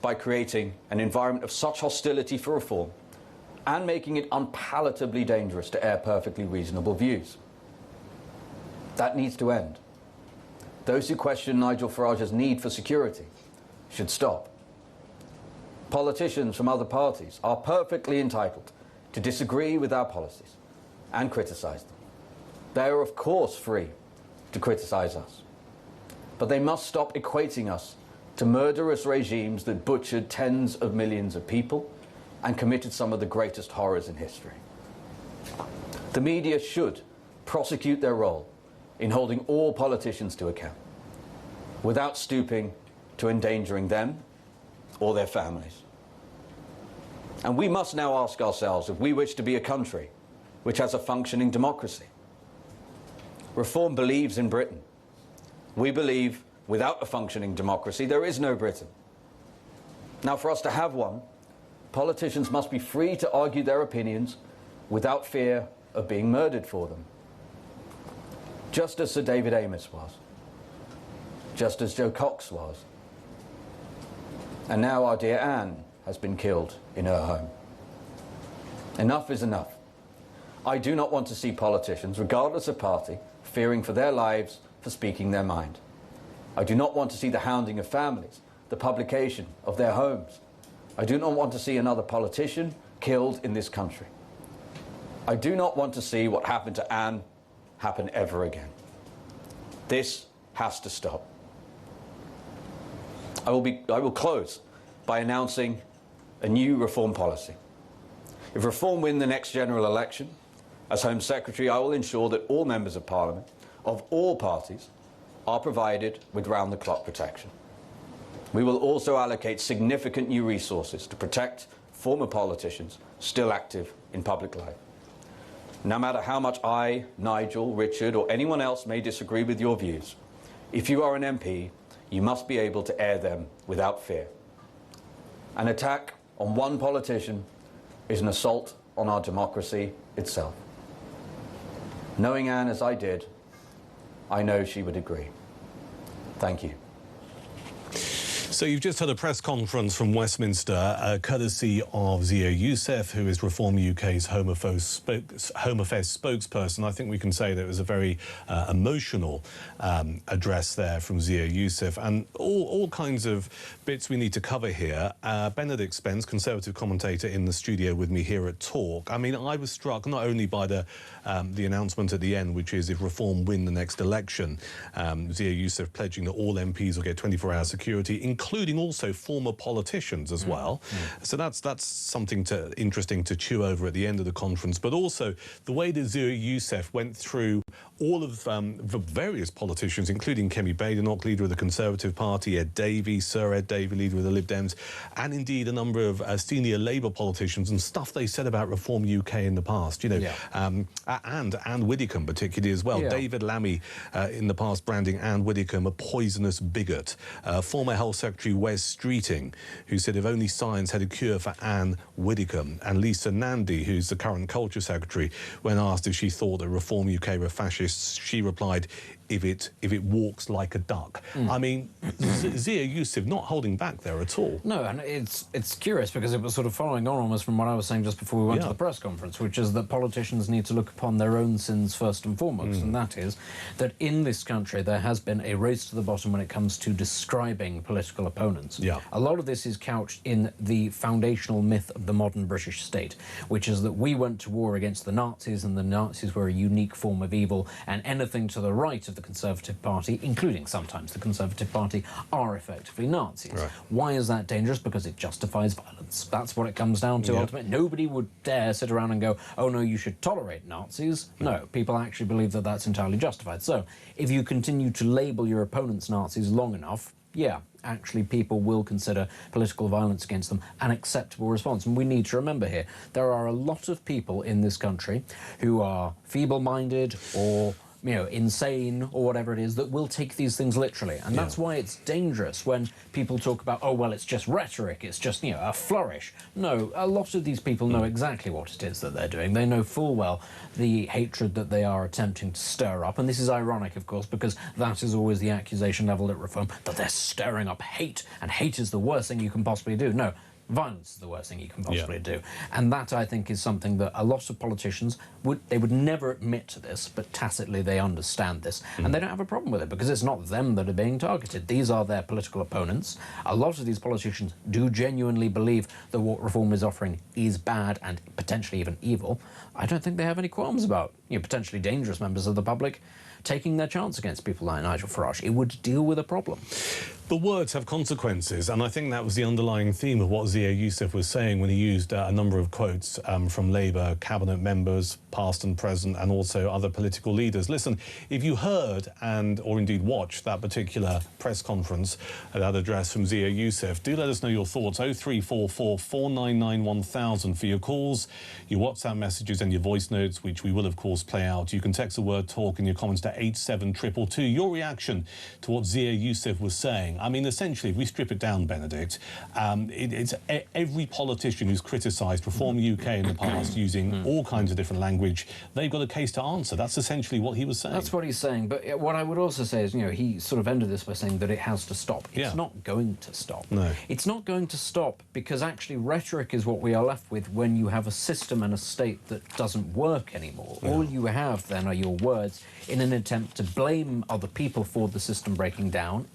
by creating an environment of such hostility for reform and making it unpalatably dangerous to air perfectly reasonable views. That needs to end. Those who question Nigel Farage's need for security should stop. Politicians from other parties are perfectly entitled to disagree with our policies and criticise them. They are, of course, free to criticise us. But they must stop equating us to murderous regimes that butchered tens of millions of people and committed some of the greatest horrors in history. The media should prosecute their role in holding all politicians to account, without stooping to endangering them or their families. And we must now ask ourselves if we wish to be a country which has a functioning democracy. Reform believes in Britain. We believe without a functioning democracy, there is no Britain. Now, for us to have one, politicians must be free to argue their opinions without fear of being murdered for them. Just as Sir David Amess was. Just as Joe Cox was. And now our dear Anne has been killed in her home. Enough is enough. I do not want to see politicians, regardless of party, fearing for their lives for speaking their mind. I do not want to see the hounding of families, the publication of their homes. I do not want to see another politician killed in this country. I do not want to see what happened to Anne happen ever again. This has to stop. I will close by announcing a new reform policy. If Reform win the next general election, as Home Secretary, I will ensure that all members of Parliament, of all parties, are provided with round-the-clock protection. We will also allocate significant new resources to protect former politicians still active in public life. No matter how much I, Nigel, Richard, or anyone else may disagree with your views, if you are an MP, you must be able to air them without fear. An attack on one politician is an assault on our democracy itself. Knowing Anne as I did, I know she would agree. Thank you. So you've just had a press conference from Westminster, courtesy of Zia Youssef, who is Reform UK's Home Affairs spokesperson. I think we can say that it was a very emotional address there from Zia Youssef, and all kinds of bits we need to cover here. Benedict Spence, Conservative commentator, in the studio with me here at Talk. I mean, I was struck not only by the announcement at the end, which is if Reform win the next election, Zia Youssef pledging that all MPs will get 24-hour security, including including also former politicians as well. So that's something interesting to chew over at the end of the conference. But also the way that Zia Youssef went through all of the various politicians, including Kemi Badenoch, leader of the Conservative Party, Sir Ed Davey, leader of the Lib Dems, and indeed a number of senior Labour politicians, and stuff they said about Reform UK in the past, and Anne Widdecombe particularly as well. David Lammy in the past branding Anne Widdecombe a poisonous bigot. Former Health Secretary Wes Streeting, who said if only science had a cure for Anne Widdecombe. And Lisa Nandy, who's the current Culture Secretary, when asked if she thought that Reform UK were fascists, she replied, if it walks like a duck. I mean, Zia Youssef not holding back there at all. No, and it's curious because it was sort of following on almost from what I was saying just before we went to the press conference, which is that politicians need to look upon their own sins first and foremost, and that is that in this country there has been a race to the bottom when it comes to describing political opponents. A lot of this is couched in the foundational myth of the modern British state, which is that we went to war against the Nazis and the Nazis were a unique form of evil, and anything to the right of the Conservative Party, including sometimes the Conservative Party, are effectively Nazis. Why is that dangerous? Because it justifies violence. That's what it comes down to ultimately. Nobody would dare sit around and go, oh no, you should tolerate Nazis. No, people actually believe that that's entirely justified. So if you continue to label your opponents Nazis long enough, actually people will consider political violence against them an acceptable response. And we need to remember here, there are a lot of people in this country who are feeble-minded or insane or whatever it is, that will take these things literally. And that's why it's dangerous when people talk about, oh, well, it's just rhetoric, it's just, a flourish. No, a lot of these people know exactly what it is that they're doing. They know full well the hatred that they are attempting to stir up. And this is ironic, of course, because that is always the accusation levelled at Reform, that they're stirring up hate, and hate is the worst thing you can possibly do. No. Violence is the worst thing you can possibly do. And that, I think, is something that a lot of politicians would never admit to this, but tacitly they understand this. And they don't have a problem with it, because it's not them that are being targeted. These are their political opponents. A lot of these politicians do genuinely believe that what Reform is offering is bad and potentially even evil. I don't think they have any qualms about potentially dangerous members of the public taking their chance against people like Nigel Farage. It would deal with a problem. But words have consequences, and I think that was the underlying theme of what Zia Youssef was saying when he used a number of quotes from Labour cabinet members, past and present, and also other political leaders. Listen, if you heard or indeed watched that particular press conference, that address from Zia Youssef, do let us know your thoughts. 0344 499 1000 for your calls, your WhatsApp messages and your voice notes, which we will, of course, play out. You can text the word talk in your comments to 87222. Your reaction to what Zia Youssef was saying. I mean, essentially, if we strip it down, Benedict, it's every politician who's criticised Reform UK in the past using all kinds of different language, they've got a case to answer. That's essentially what he was saying. That's what he's saying. But what I would also say is, he sort of ended this by saying that it has to stop. It's not going to stop. No. It's not going to stop because actually rhetoric is what we are left with when you have a system and a state that doesn't work anymore. All you have then are your words in an attempt to blame other people for the system breaking down,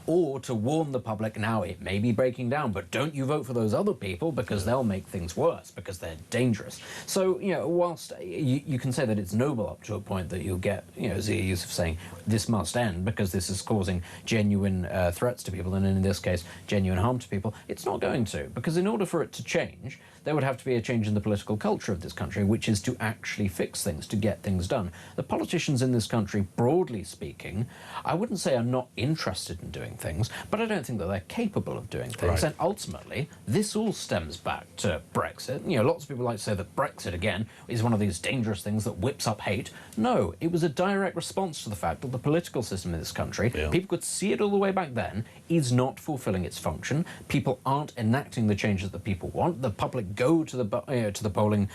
or to warn the public, now it may be breaking down, but don't you vote for those other people because they'll make things worse, because they're dangerous. So, whilst you can say that it's noble up to a point that you'll get, Zia Youssef saying this must end because this is causing genuine threats to people, and in this case, genuine harm to people, it's not going to, because in order for it to change, there would have to be a change in the political culture of this country, which is to actually fix things, to get things done. The politicians in this country, broadly speaking, I wouldn't say are not interested in doing things, but I don't think that they're capable of doing things. And ultimately, this all stems back to Brexit. Lots of people like to say that Brexit, again, is one of these dangerous things that whips up hate. No, it was a direct response to the fact that the political system in this country, people could see it all the way back then, is not fulfilling its function. People aren't enacting the changes that people want. The public go to the polling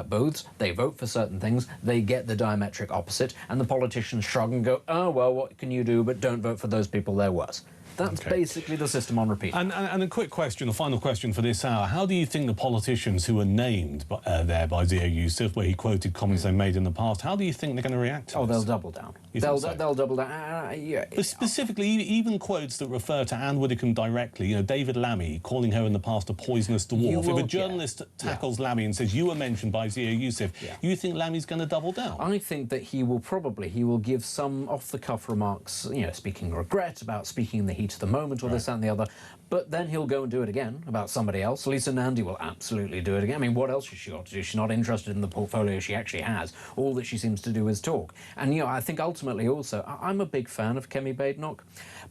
booths, they vote for certain things, they get the diametric opposite, and the politicians shrug and go, oh, well, what can you do, but don't vote for those people, they're worse. That's basically the system on repeat. And a quick question, a final question for this hour. How do you think the politicians who were named there by Zia Youssef, where he quoted comments they made in the past, how do you think they're going to react to this? They'll double down. They'll double down. But specifically, even quotes that refer to Anne Widdecombe directly, David Lammy calling her in the past a poisonous dwarf. If a journalist tackles Lammy and says, you were mentioned by Zia Youssef, you think Lammy's going to double down? I think that he will give some off-the-cuff remarks, speaking regret about speaking in the heat heat of the moment or this, that and the other. But then he'll go and do it again about somebody else. Lisa Nandy will absolutely do it again. I mean, what else has she got to do? She's not interested in the portfolio she actually has. All that she seems to do is talk. And, I think ultimately also, I'm a big fan of Kemi Badenoch,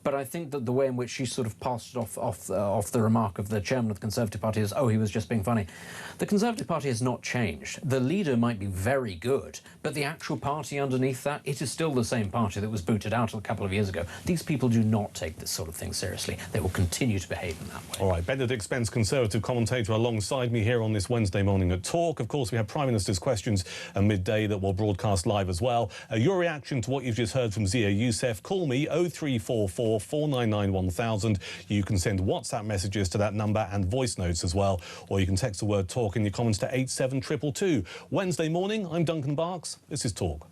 but I think that the way in which she sort of passed off the remark of the chairman of the Conservative Party is, oh, he was just being funny. The Conservative Party has not changed. The leader might be very good, but the actual party underneath that, it is still the same party that was booted out a couple of years ago. These people do not take this sort of thing seriously. They will continue to behave in that way. All right, Benedict Spence, Conservative commentator, alongside me here on this Wednesday morning at Talk. Of course, we have Prime Minister's questions at midday that will broadcast live as well. Your reaction to what you've just heard from Zia Youssef, call me 0344 499 1000. You can send WhatsApp messages to that number and voice notes as well, or you can text the word Talk in your comments to 87222. Wednesday morning, I'm Duncan Barks. This is Talk.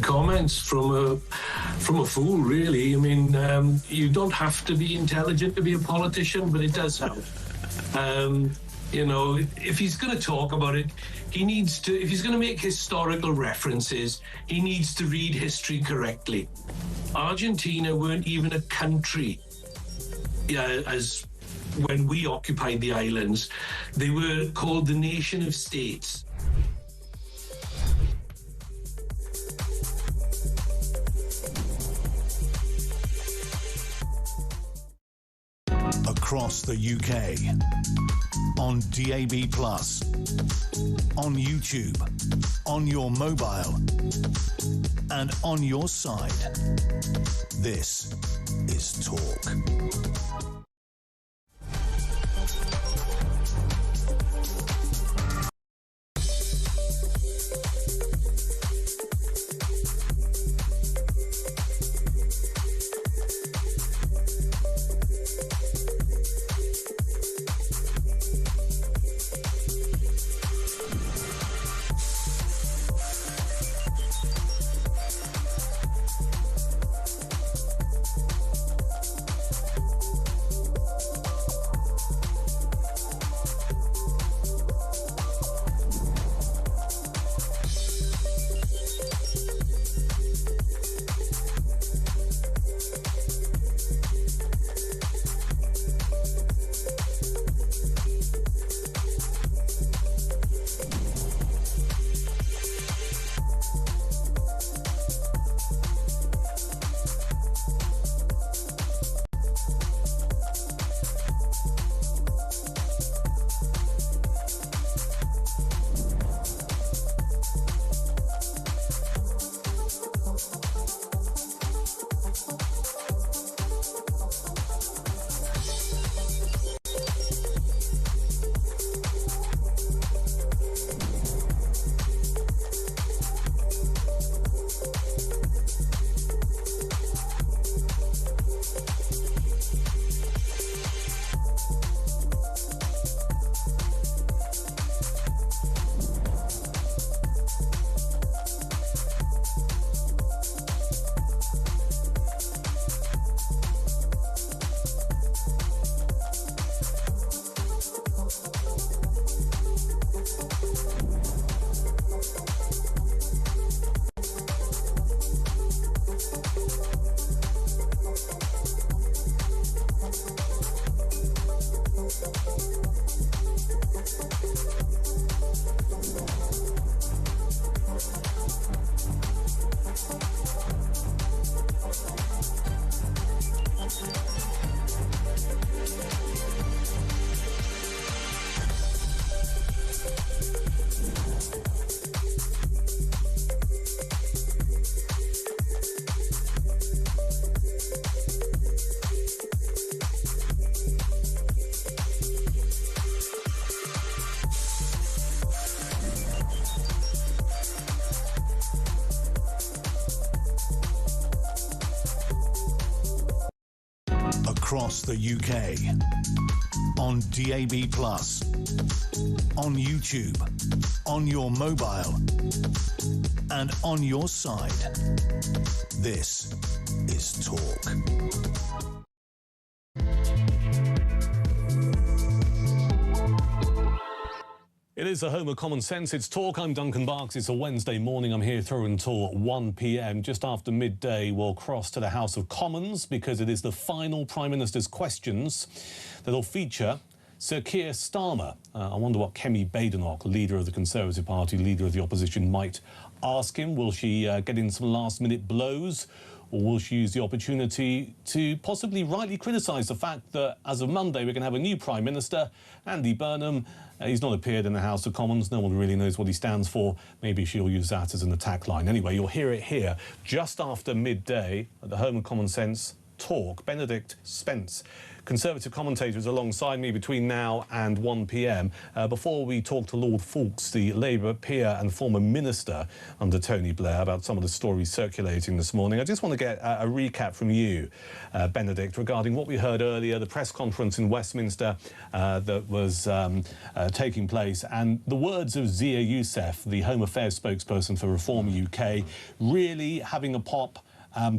Comments from a fool, really. I mean, you don't have to be intelligent to be a politician, but it does help. If he's going to talk about it, he needs to. If he's going to make historical references, he needs to read history correctly. Argentina weren't even a country, as when we occupied the islands. They were called the nation of states. Across the UK, on DAB+, on YouTube, on your mobile, and on your side. This is Talk. across the UK. On DAB+, on YouTube, on your mobile, and on your side. This is Talk. It is the home of common sense. It's Talk. I'm Duncan Barks. It's a Wednesday morning. I'm here through until 1 p.m. Just after midday, we'll cross to the House of Commons because it is the final Prime Minister's questions that'll feature Sir Keir Starmer. I wonder what Kemi Badenoch, leader of the Conservative Party, leader of the opposition, might ask him. Will she get in some last-minute blows? Or will she use the opportunity to possibly rightly criticise the fact that as of Monday we're going to have a new Prime Minister, Andy Burnham. He's not appeared in the House of Commons. No one really knows what he stands for. Maybe she'll use that as an attack line. Anyway, you'll hear it here just after midday at the home of common sense Talk. Benedict Spence, Conservative commentators alongside me between now and 1 p.m. Before we talk to Lord Foulkes, the Labour peer and former minister under Tony Blair, about some of the stories circulating this morning, I just want to get a recap from you, Benedict, regarding what we heard earlier, the press conference in Westminster that was taking place, and the words of Zia Youssef, the Home Affairs spokesperson for Reform UK, really having a pop.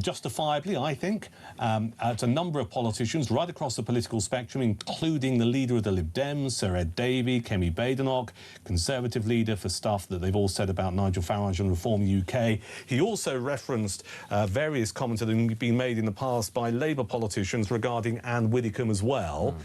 Justifiably, I think, at a number of politicians right across the political spectrum, including the leader of the Lib Dems, Sir Ed Davey, Kemi Badenoch, Conservative leader, for stuff that they've all said about Nigel Farage and Reform UK. He also referenced various comments that have been made in the past by Labour politicians regarding Anne Widdecombe as well.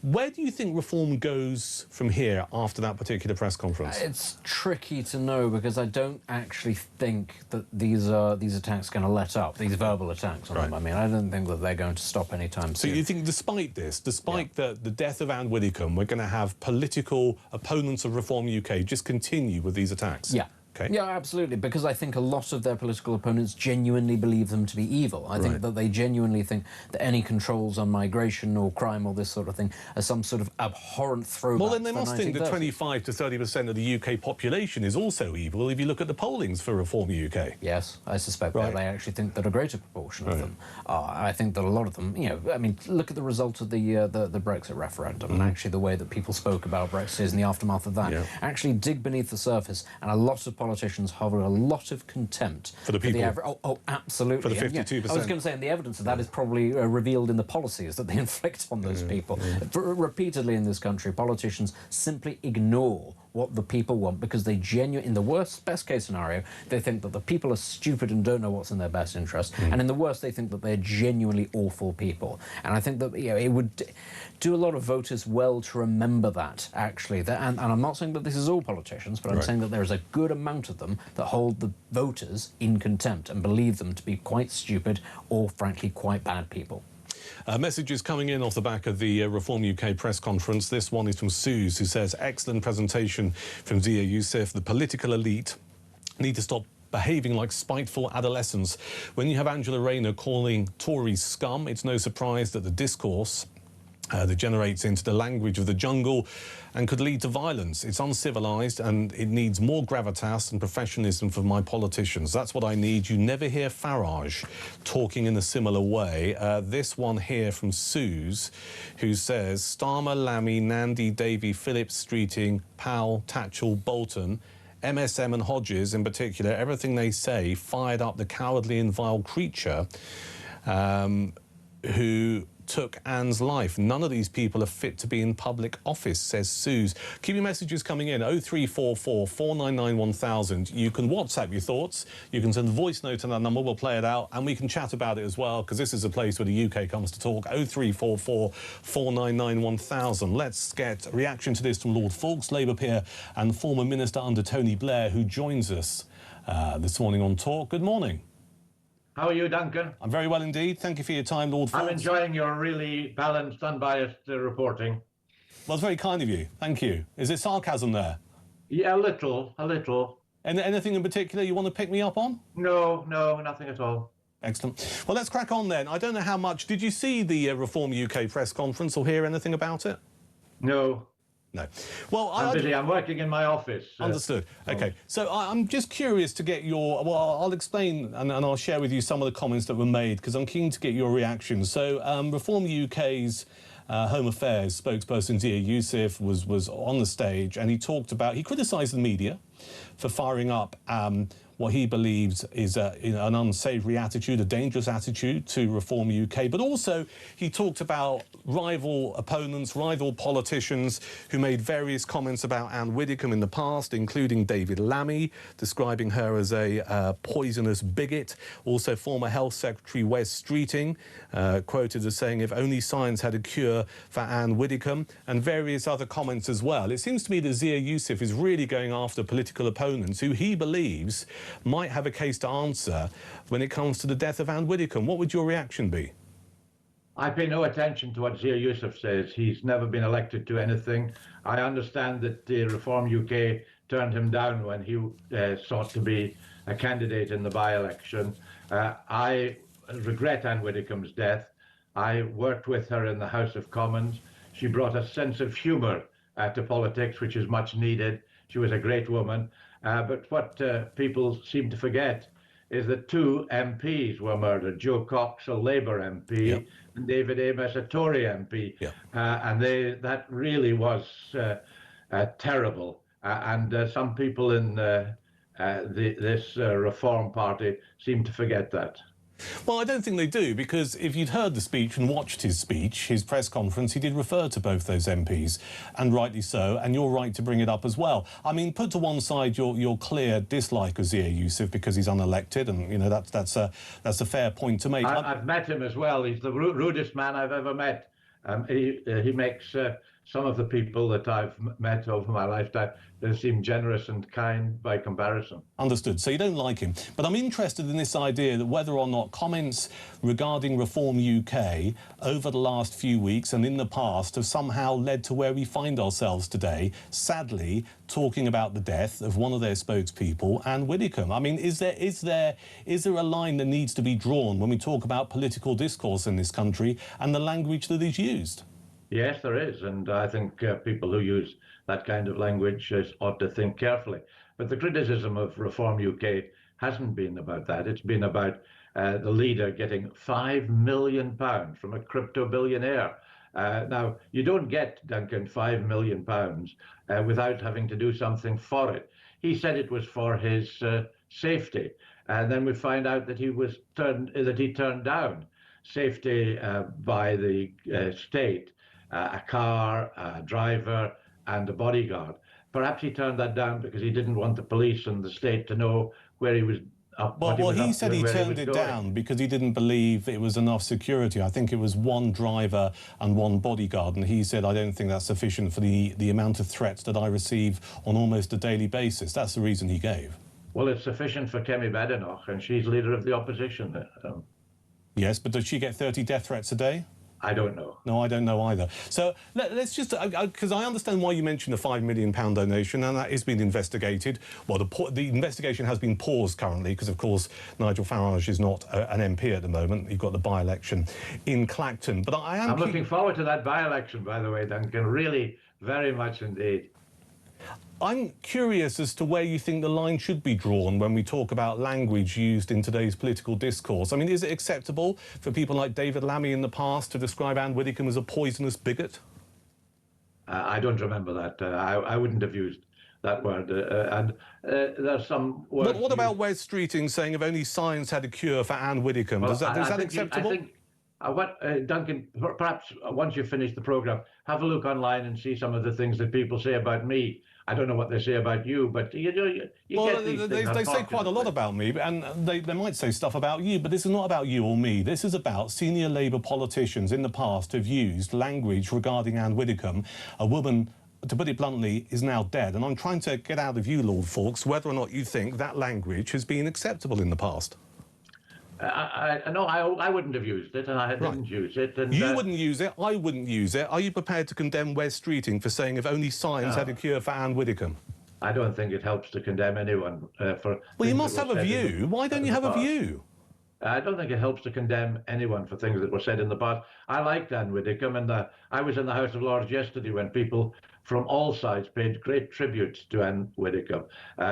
Where do you think reform goes from here after that particular press conference? It's tricky to know because I don't actually think that these attacks are going to let up, these verbal attacks on them. I mean, I don't think that they're going to stop anytime soon. So you think despite this, despite the death of Anne Widdecombe, we're going to have political opponents of Reform UK just continue with these attacks? Yeah. Okay. Yeah, absolutely, because I think a lot of their political opponents genuinely believe them to be evil. I think that they genuinely think that any controls on migration or crime or this sort of thing are some sort of abhorrent throwback. Well, then they must think that 25 to 30% of the UK population is also evil if you look at the pollings for Reform UK. Yes, I suspect that they actually think that a greater proportion of them are. I think that a lot of them, you know, I mean, look at the result of the Brexit referendum and actually the way that people spoke about Brexit in the aftermath of that. Actually dig beneath the surface, and a lot of politicians hover a lot of contempt for the people. Oh, absolutely. For the 52%. I was going to say, and the evidence of that is probably revealed in the policies that they inflict on those people. Repeatedly in this country, politicians simply ignore what the people want because they in the best case scenario, they think that the people are stupid and don't know what's in their best interest, and in the worst, they think that they're genuinely awful people. And I think that it would do a lot of voters well to remember that, actually. And I'm not saying that this is all politicians, but I'm saying that there is a good amount of them that hold the voters in contempt and believe them to be quite stupid or, frankly, quite bad people. Messages coming in off the back of the Reform UK press conference. This one is from Suze, who says, excellent presentation from Zia Youssef. The political elite need to stop behaving like spiteful adolescents. When you have Angela Rayner calling Tories scum, it's no surprise that the discourse degenerates into the language of the jungle and could lead to violence. It's uncivilised and it needs more gravitas and professionalism from my politicians. That's what I need. You never hear Farage talking in a similar way. This one here from Suze, who says, Starmer, Lammy, Nandy, Davey, Phillips, Streeting, Powell, Tatchell, Bolton, MSM and Hodges in particular, everything they say fired up the cowardly and vile creature who took Anne's life. None of these people are fit to be in public office, says Suze. Keep your messages coming in, 0344 499 1000. You can WhatsApp your thoughts. You can send a voice note to that number. We'll play it out, and we can chat about it as well, because this is a place where the UK comes to talk. 0344 499 1000. Let's get a reaction to this from Lord Foulkes, Labour peer and former minister under Tony Blair, who joins us this morning on Talk. Good morning. How are you, Duncan? I'm very well indeed. Thank you for your time, Lord Foulkes. I'm enjoying your really balanced, unbiased reporting. Well, it's very kind of you. Thank you. Is there sarcasm there? Yeah, a little. And anything in particular you want to pick me up on? No, nothing at all. Excellent. Well, let's crack on then. I don't know how much... Did you see the Reform UK press conference or hear anything about it? No. No. Well, I'm busy. I'm working in my office. Understood. Okay. So I'm just curious to get your... Well, I'll explain and I'll share with you some of the comments that were made because I'm keen to get your reaction. So Reform UK's Home Affairs spokesperson Zia Youssef was on the stage and he talked about... He criticised the media for firing up what he believes is an unsavoury attitude, a dangerous attitude to Reform UK. But also he talked about rival opponents, rival politicians who made various comments about Anne Widdecombe in the past, including David Lammy, describing her as a poisonous bigot. Also former Health Secretary Wes Streeting, quoted as saying, if only science had a cure for Anne Widdecombe, and various other comments as well. It seems to me that Zia Youssef is really going after political opponents who he believes might have a case to answer when it comes to the death of Anne Widdecombe. What would your reaction be? I pay no attention to what Zia Youssef says. He's never been elected to anything. I understand that the Reform UK turned him down when he sought to be a candidate in the by-election. I regret Anne Widdecombe's death. I worked with her in the House of Commons. She brought a sense of humour to politics, which is much needed. She was a great woman. But what people seem to forget is that 2 MPs were murdered, Joe Cox, a Labour MP, and David Amos, a Tory MP. And that really was terrible. And some people in this Reform Party seem to forget that. Well, I don't think they do, because if you'd heard the speech and watched his speech, his press conference, he did refer to both those MPs, and rightly so, and you're right to bring it up as well. I mean, put to one side your clear dislike of Zia Youssef because he's unelected, and, you know, that's a fair point to make. I've met him as well. He's the rudest man I've ever met. He makes some of the people that I've met over my lifetime seem generous and kind by comparison. Understood. So you don't like him. But I'm interested in this idea that whether or not comments regarding Reform UK over the last few weeks and in the past have somehow led to where we find ourselves today, sadly, talking about the death of one of their spokespeople, Anne Widdecombe. I mean, is there a line that needs to be drawn when we talk about political discourse in this country and the language that is used? Yes, there is, and I think people who use that kind of language ought to think carefully. But the criticism of Reform UK hasn't been about that. It's been about the leader getting £5 million from a crypto billionaire. Now, you don't get, Duncan, £5 million without having to do something for it. He said it was for his safety, and then we find out that he turned down safety by the state. A car, a driver, and a bodyguard. Perhaps he turned that down because he didn't want the police and the state to know where he was up. Well, he said he turned it down because he didn't believe it was enough security. I think it was 1 driver and 1 bodyguard, and he said, I don't think that's sufficient for the amount of threats that I receive on almost a daily basis. That's the reason he gave. Well, it's sufficient for Kemi Badenoch, and she's leader of the opposition. Yes, but does she get 30 death threats a day? I don't know. No, I don't know either. So let's just, because I understand why you mentioned the £5 million donation, and that is being investigated. Well, the investigation has been paused currently because, of course, Nigel Farage is not an MP at the moment. You've got the by-election in Clacton. But I'm looking forward to that by-election, by the way, Duncan, really very much indeed. I'm curious as to where you think the line should be drawn when we talk about language used in today's political discourse. I mean, is it acceptable for people like David Lammy in the past to describe Anne Widdecombe as a poisonous bigot? I don't remember that. I wouldn't have used that word. And there's some words... But what about Wes Streeting saying if only science had a cure for Anne Widdecombe? Well, is that acceptable? Duncan, perhaps once you finish the programme, have a look online and see some of the things that people say about me. I don't know what they say about you, but you get these things. They say quite a lot about me, and they might say stuff about you, but this is not about you or me. This is about senior Labour politicians in the past who've used language regarding Anne Widdecombe, a woman, to put it bluntly, is now dead. And I'm trying to get out of you, Lord Fawkes, whether or not you think that language has been acceptable in the past. No, I wouldn't have used it, and I didn't use it. And, you wouldn't use it, I wouldn't use it. Are you prepared to condemn Wes Streeting for saying if only science had a cure for Anne Widdecombe? I don't think it helps to condemn anyone for... Well, you must have a view. Why don't you have a view? I don't think it helps to condemn anyone for things that were said in the past. I liked Anne Widdecombe, and I was in the House of Lords yesterday when people from all sides paid great tribute to Anne Widdecombe,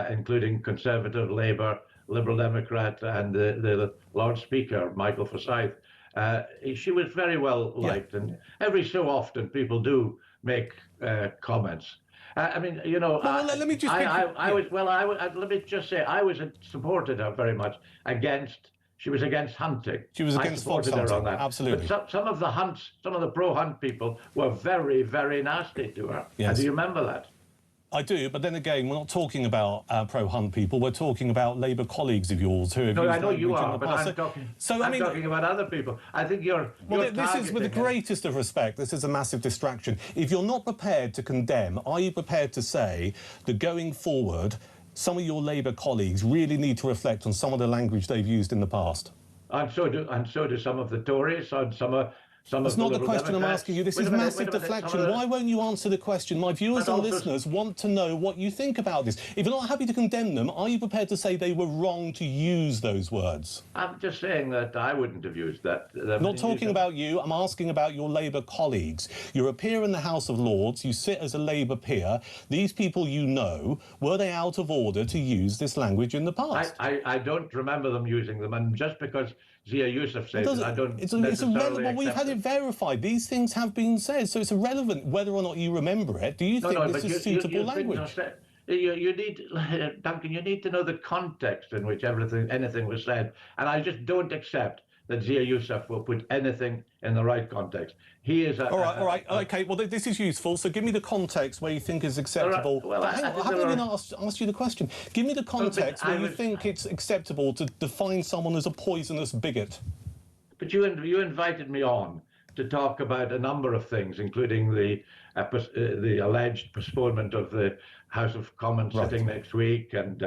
including Conservative, Labour, Liberal Democrat, and the Lord Speaker, Michael Forsyth. She was very well liked, and every so often people do make comments. I mean, you know, let me just let me just say, I supported her very much against. She was against hunting. She was against fox her hunting, on that. absolutely. But some of the pro-hunt people were very, very nasty to her. Yes. Do you remember that? I do, but then again, we're not talking about pro-hunt people. We're talking about Labour colleagues of yours who have used I know you language in are, the but past. I'm talking about other people. I think you're this is with the greatest of respect. This is a massive distraction. If you're not prepared to condemn, are you prepared to say that going forward, some of your Labour colleagues really need to reflect on some of the language they've used in the past? And so do some of the Tories, and That's not the question I'm asking you. This is massive deflection. Why won't you answer the question? My viewers and listeners want to know what you think about this. If you're not happy to condemn them, are you prepared to say they were wrong to use those words? I'm just saying that I wouldn't have used that. I'm not talking about you. I'm asking about your Labour colleagues. You're a peer in the House of Lords. You sit as a Labour peer. These people you know, were they out of order to use this language in the past? I don't remember them using them, and just because Zia Youssef says it, I don't it's irrelevant. We've had it it verified. These things have been said, so it's irrelevant whether or not you remember it. Do you think this is suitable language? You need, Duncan, you need to know the context in which anything was said, and I just don't accept that Zia Youssef will put anything in the right context. He is a... All right, OK, well, this is useful, so give me the context where you think is acceptable. Well, I haven't even asked you the question. Give me the context where you think it's acceptable to define someone as a poisonous bigot. But you invited me on to talk about a number of things, including the alleged postponement of the House of Commons sitting next week, and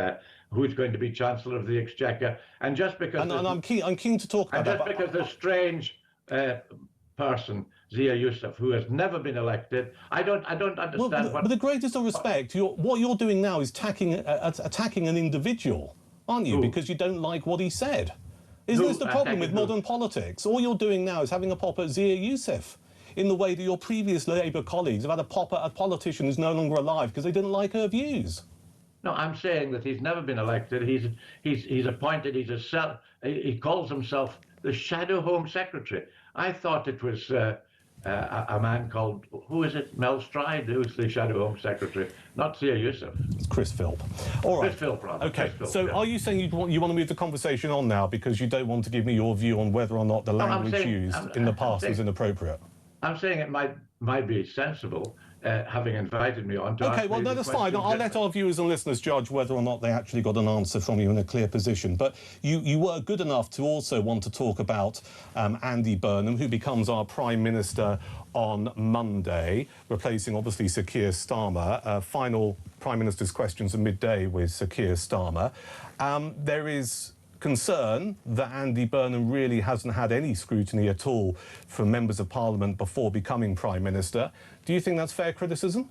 who's going to be Chancellor of the Exchequer. And just because... And I'm keen to talk about that. And just because this strange person, Zia Youssef, who has never been elected, I don't understand But the greatest of respect, what you're doing now is attacking an individual, aren't you? Because you don't like what he said. Isn't this the problem with modern politics? All you're doing now is having a pop at Zia Youssef, in the way that your previous Labour colleagues have had a pop at a politician who's no longer alive because they didn't like her views. No, I'm saying that he's never been elected. He's appointed. He calls himself the Shadow Home Secretary. I thought it was a man called, who is it? Mel Stride, who's the Shadow Home Secretary, not Zia Youssef. It's Chris Philp. All right. Chris Philp, rather. OK, Philp, so are you saying you want to move the conversation on now because you don't want to give me your view on whether or not the language used in the past was inappropriate? I'm saying it might be sensible, having invited me on to OK, well, no, that's fine. I'll let our viewers and listeners judge whether or not they actually got an answer from you in a clear position. But you were good enough to also want to talk about Andy Burnham, who becomes our Prime Minister on Monday, replacing, obviously, Sir Keir Starmer. Final Prime Minister's questions at midday with Sir Keir Starmer. There is concern that Andy Burnham really hasn't had any scrutiny at all from members of Parliament before becoming Prime Minister. Do you think that's fair criticism?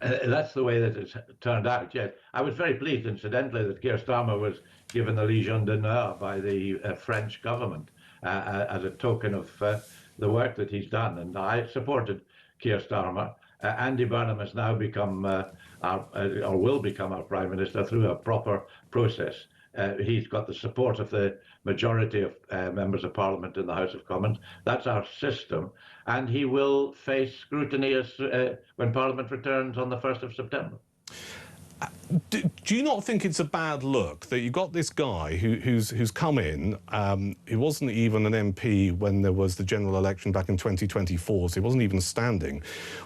That's the way that it's turned out, yes. I was very pleased, incidentally, that Keir Starmer was given the Légion d'honneur by the French government as a token of the work that he's done, and I supported Keir Starmer. Andy Burnham has now become, or will become our Prime Minister through a proper process. He's got the support of the majority of members of Parliament in the House of Commons. That's our system. And he will face scrutiny when Parliament returns on the 1st of September. Do you not think it's a bad look that you got this guy who's come in, who wasn't even an MP when there was the general election back in 2024, so he wasn't even standing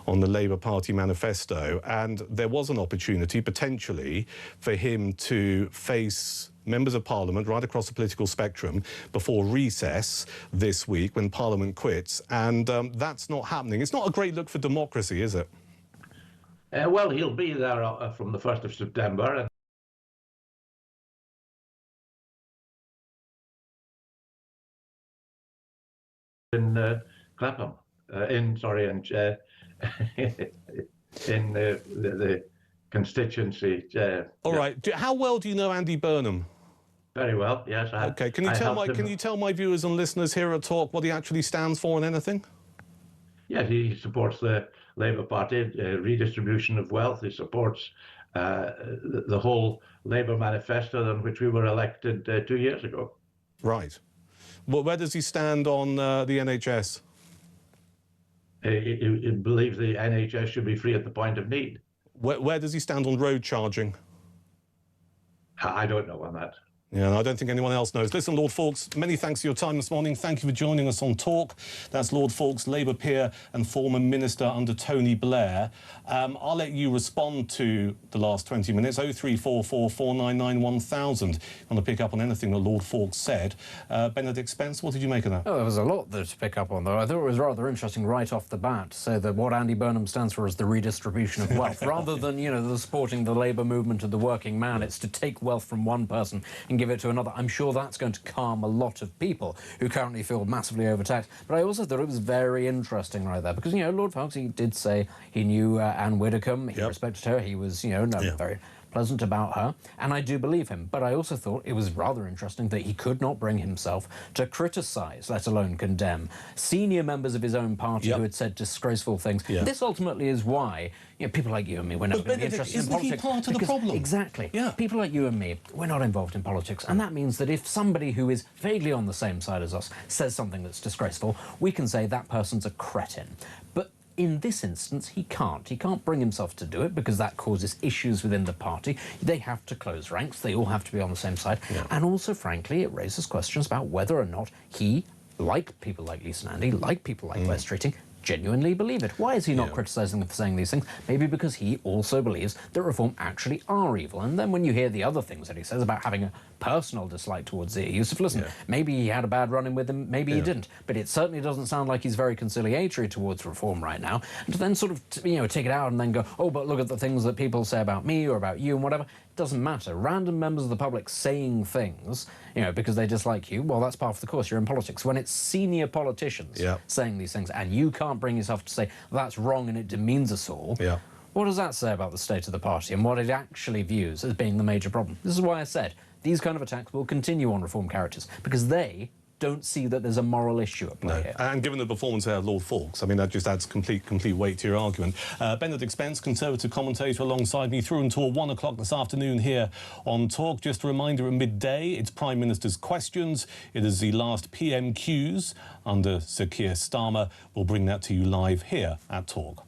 on the Labour Party manifesto, and there was an opportunity, potentially, for him to face members of Parliament right across the political spectrum before recess this week when Parliament quits, and that's not happening. It's not a great look for democracy, is it? Well, he'll be there from the 1st of September. In Clapham, in the constituency. All right. How well do you know Andy Burnham? Very well, yes. Okay, can you tell my viewers and listeners here at Talk what he actually stands for and anything? Yes, he supports the Labour Party, redistribution of wealth. He supports the whole Labour manifesto on which we were elected 2 years ago. Right. Well, where does he stand on the NHS? He believes the NHS should be free at the point of need. Where does he stand on road charging? I don't know on that. Yeah, I don't think anyone else knows. Listen, Lord Fawkes, many thanks for your time this morning. Thank you for joining us on Talk. That's Lord Fawkes, Labour peer and former minister under Tony Blair. I'll let you respond to the last 20 minutes. 0344 499 1000. If you want to pick up on anything that Lord Fawkes said. Benedict Spence, what did you make of that? Oh, there was a lot there to pick up on, though. I thought it was rather interesting right off the bat to say that what Andy Burnham stands for is the redistribution of wealth. Rather than, you know, the supporting the Labour movement of the working man, it's to take wealth from one person and give it to another. I'm sure that's going to calm a lot of people who currently feel massively overtaxed. But I also thought it was very interesting right there because, you know, Lord Fawkes, he did say he knew Anne Widdecombe, he respected her, he was, you know, very pleasant about her, and I do believe him. But I also thought it was rather interesting that he could not bring himself to criticise, let alone condemn, senior members of his own party who had said disgraceful things. This ultimately is why, you know, people like you and me, we're never going to be interested in politics. Isn't he part of the problem? Exactly. Yeah. People like you and me, we're not involved in politics, and that means that if somebody who is vaguely on the same side as us says something that's disgraceful, we can say that person's a cretin. But in this instance, he can't. He can't bring himself to do it because that causes issues within the party. They have to close ranks. They all have to be on the same side. And also, frankly, it raises questions about whether or not he, like people like Lisa and Andy, like people like Wes Streeting, genuinely believe it. Why is he not criticising them for saying these things? Maybe because he also believes that reform actually are evil. And then when you hear the other things that he says about having a personal dislike towards Zia Yusuf, listen, maybe he had a bad run-in with him, maybe he didn't. But it certainly doesn't sound like he's very conciliatory towards reform right now. And to then sort of, you know, take it out and then go, oh, but look at the things that people say about me or about you and whatever. It doesn't matter. Random members of the public saying things, you know, because they dislike you, well, that's part of the course. You're in politics. When it's senior politicians saying these things and you can't bring yourself to say that's wrong and it demeans us all, what does that say about the state of the party and what it actually views as being the major problem? This is why I said these kind of attacks will continue on reform characters because they don't see that there's a moral issue at play here. And given the performance there of Lord Fawkes, I mean, that just adds complete weight to your argument. Benedict Spence, Conservative commentator alongside me through until 1 o'clock this afternoon here on Talk. Just a reminder, at midday, it's Prime Minister's Questions. It is the last PMQs under Sir Keir Starmer. We'll bring that to you live here at Talk.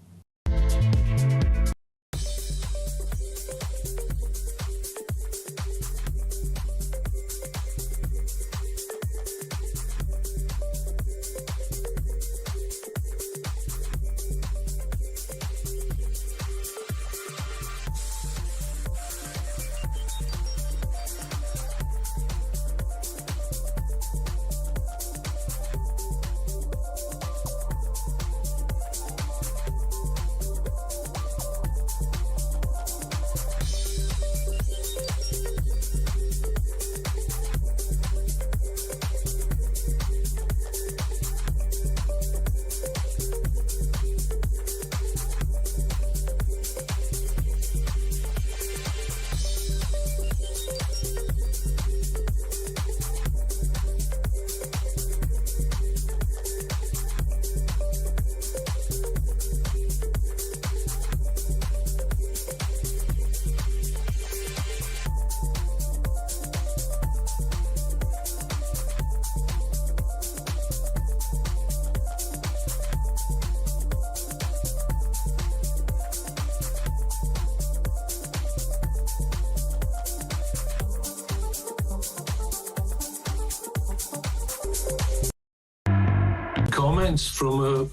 Comments from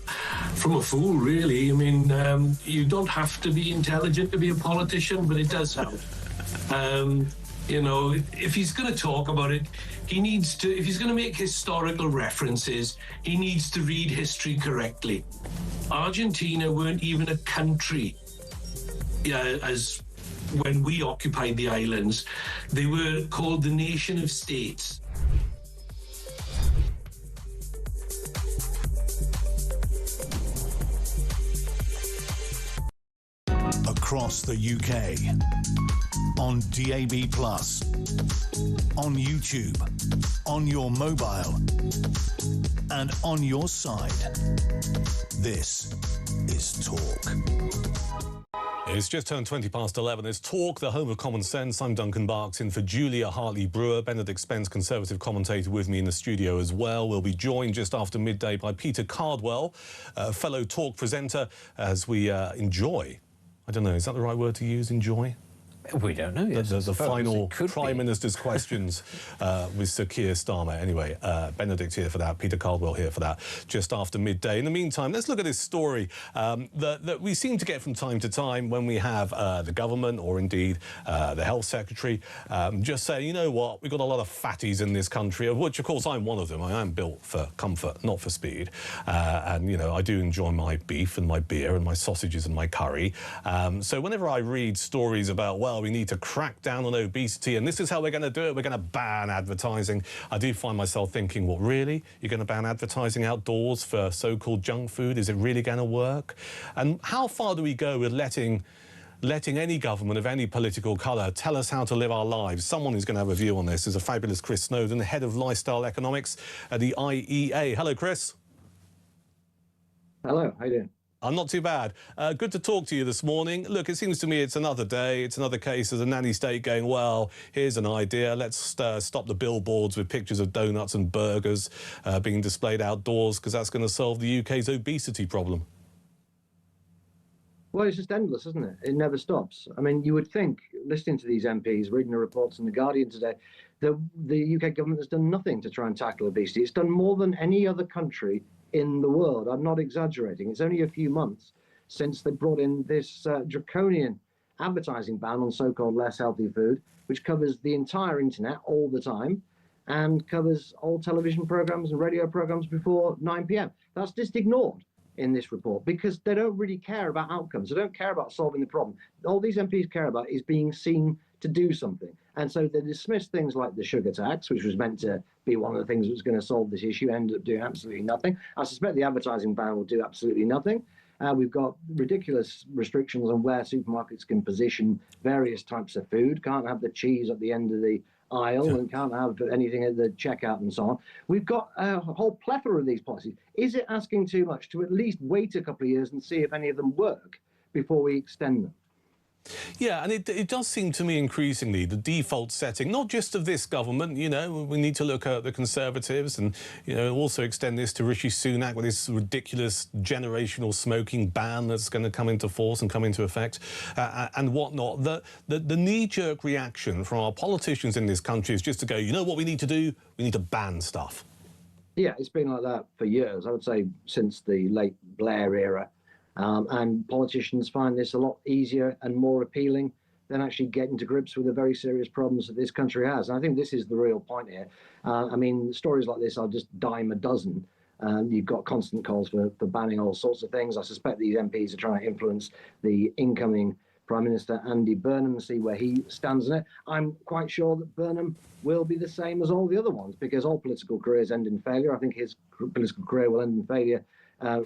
a fool, really. I mean, you don't have to be intelligent to be a politician, but it does help. You know, if he's going to talk about it, he needs to, if he's going to make historical references, he needs to read history correctly. Argentina weren't even a country as when we occupied the islands. They were called the Nation of States. across the UK, on DAB+, on YouTube, on your mobile, and on your side. This is Talk. It's just turned 20 past 11. It's Talk, the home of common sense. I'm Duncan Barks, in for Julia Hartley-Brewer, Benedict Spence, Conservative commentator, with me in the studio as well. We'll be joined just after midday by Peter Cardwell, fellow Talk presenter, as we enjoy. I don't know, is that the right word to use, enjoy? We don't know yet. The final Prime Minister's questions with Sir Keir Starmer. Anyway, Benedict here for that, Peter Caldwell here for that, just after midday. In the meantime, let's look at this story that we seem to get from time to time when we have the government, or indeed the Health Secretary, just saying, you know what, we've got a lot of fatties in this country, of which, of course, I'm one of them. I am built for comfort, not for speed. And, you know, I do enjoy my beef and my beer and my sausages and my curry. So whenever I read stories about, well, we need to crack down on obesity, and this is how we're going to do it, we're going to ban advertising, I do find myself thinking, what, really? You're going to ban advertising outdoors for so-called junk food? Is it really going to work? And how far do we go with letting any government of any political colour tell us how to live our lives? Someone who's going to have a view on this is a fabulous Chris Snowdon, head of lifestyle economics at the IEA. Hello, Chris. Hello, how you doing? I'm not too bad. Good to talk to you this morning. Look, it seems to me it's another day, it's another case of the nanny state going, well, here's an idea, let's stop the billboards with pictures of donuts and burgers being displayed outdoors, because that's going to solve the UK's obesity problem. Well, it's just endless, isn't it? It never stops. I mean, you would think, listening to these MPs, reading the reports in The Guardian today, the UK government has done nothing to try and tackle obesity. It's done more than any other country in the world. I'm not exaggerating. It's only a few months since they brought in this draconian advertising ban on so-called less healthy food, which covers the entire internet all the time and covers all television programs and radio programs before 9 p.m. That's just ignored in this report because they don't really care about outcomes. They don't care about solving the problem. All these MPs care about is being seen to do something. And so they dismiss things like the sugar tax, which was meant to be one of the things that was going to solve this issue, ended up doing absolutely nothing. I suspect the advertising ban will do absolutely nothing. We've got ridiculous restrictions on where supermarkets can position various types of food. Can't have the cheese at the end of the aisle and can't have anything at the checkout and so on. We've got a whole plethora of these policies. Is it asking too much to at least wait a couple of years and see if any of them work before we extend them? Yeah, and it does seem to me increasingly the default setting, not just of this government, you know, we need to look at the Conservatives and, you know, also extend this to Rishi Sunak with this ridiculous generational smoking ban that's going to come into force and come into effect and whatnot. The knee-jerk reaction from our politicians in this country is just to go, you know what we need to do? We need to ban stuff. Yeah, it's been like that for years, I would say since the late Blair era. And politicians find this a lot easier and more appealing than actually getting to grips with the very serious problems that this country has. And I think this is the real point here. I mean, stories like this are just dime a dozen. You've got constant calls for banning all sorts of things. I suspect these MPs are trying to influence the incoming Prime Minister, Andy Burnham, and see where he stands on it. I'm quite sure that Burnham will be the same as all the other ones, because all political careers end in failure. I think his political career will end in failure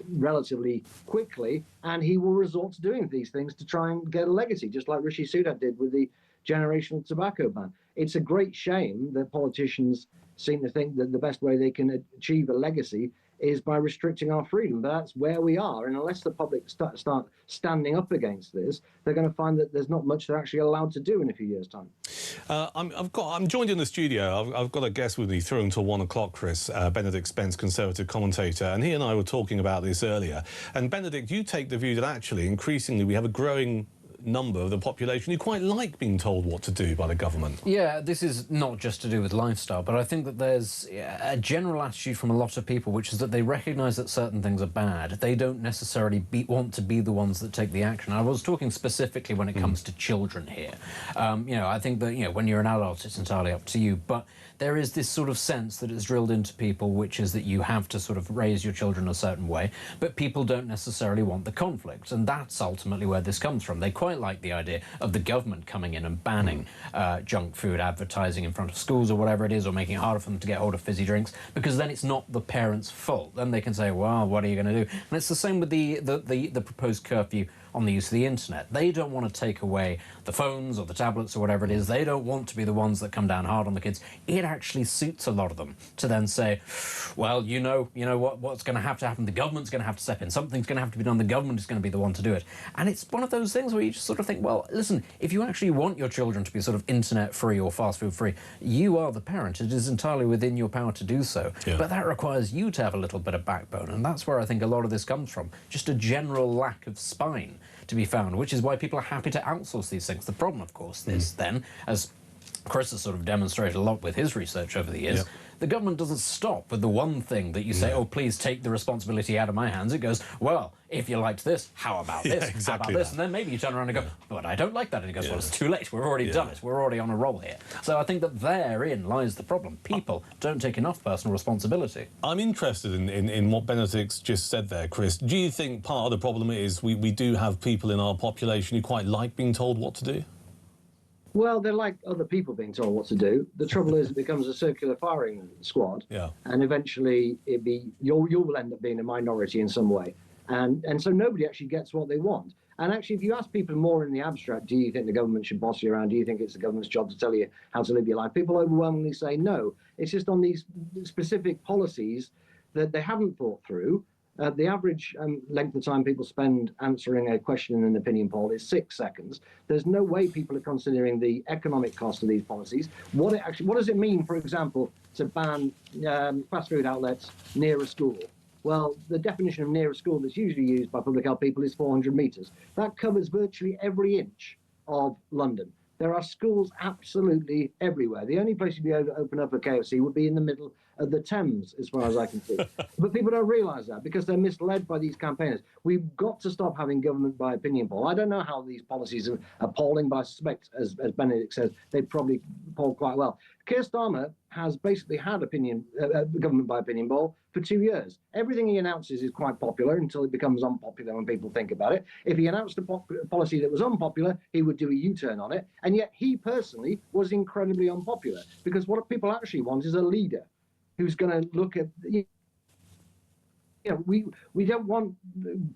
relatively quickly, and he will resort to doing these things to try and get a legacy, just like Rishi Sunak did with the generational tobacco ban. It's a great shame that politicians seem to think that the best way they can achieve a legacy is by restricting our freedom, but that's where we are. And unless the public start standing up against this, they're going to find that there's not much they're actually allowed to do in a few years' time. I'm joined in the studio. I've got a guest with me through until 1 o'clock, Chris, Benedict Spence, Conservative commentator, and he and I were talking about this earlier. And Benedict, you take the view that actually increasingly we have a growing number of the population who quite like being told what to do by the government. Yeah, this is not just to do with lifestyle, but I think that there's a general attitude from a lot of people, which is that they recognise that certain things are bad. They don't necessarily want to be the ones that take the action. I was talking specifically when it comes to children here. You know, I think that, you know, when you're an adult, it's entirely up to you, but there is this sort of sense that is drilled into people, which is that you have to sort of raise your children a certain way, but people don't necessarily want the conflict, and that's ultimately where this comes from. They quite like the idea of the government coming in and banning junk food advertising in front of schools or whatever it is, or making it harder for them to get hold of fizzy drinks, because then it's not the parents' fault. Then they can say, well, what are you going to do? And it's the same with the proposed curfew on the use of the internet. They don't want to take away the phones or the tablets or whatever it is. They don't want to be the ones that come down hard on the kids. It actually suits a lot of them to then say, well, you know what's going to happen. The government's going to have to step in. Something's going to have to be done. The government is going to be the one to do it. And it's one of those things where you just sort of think, well, listen, if you actually want your children to be sort of internet free or fast food free, you are the parent. It is entirely within your power to do so. Yeah. But that requires you to have a little bit of backbone. And that's where I think a lot of this comes from. Just a general lack of spine to be found, which is why people are happy to outsource these things. The problem, of course, is then, as Chris has sort of demonstrated a lot with his research over the years, the government doesn't stop with the one thing that you say, oh, please take the responsibility out of my hands. It goes, well, if you liked this, how about this? Exactly how about this? And then maybe you turn around and go, but I don't like that. And it goes, well, it's too late. We've already done it. We're already on a roll here. So I think that therein lies the problem. People don't take enough personal responsibility. I'm interested in what Benedict's just said there, Chris. Do you think part of the problem is we do have people in our population who quite like being told what to do? Well, they're like other people being told what to do. The trouble is it becomes a circular firing squad, and eventually you'll end up being a minority in some way. And so nobody actually gets what they want. And actually, if you ask people more in the abstract, do you think the government should boss you around? Do you think it's the government's job to tell you how to live your life? People overwhelmingly say no. It's just on these specific policies that they haven't thought through. The average length of time people spend answering a question in an opinion poll is 6 seconds. There's no way people are considering the economic cost of these policies. What does it mean, for example, to ban fast food outlets near a school? Well, the definition of near a school that's usually used by public health people is 400 metres. That covers virtually every inch of London. There are schools absolutely everywhere. The only place you'd be able to open up a KFC would be in the middle of the Thames, as far as I can see. But people don't realise that because they're misled by these campaigners. We've got to stop having government by opinion poll. I don't know how these policies are polling, but I suspect, as Benedict says, they probably poll quite well. Keir Starmer has basically had government by opinion poll for 2 years. Everything he announces is quite popular until it becomes unpopular when people think about it. If he announced a policy that was unpopular, he would do a U-turn on it. And yet he personally was incredibly unpopular because what people actually want is a leader who's going to look at, we don't want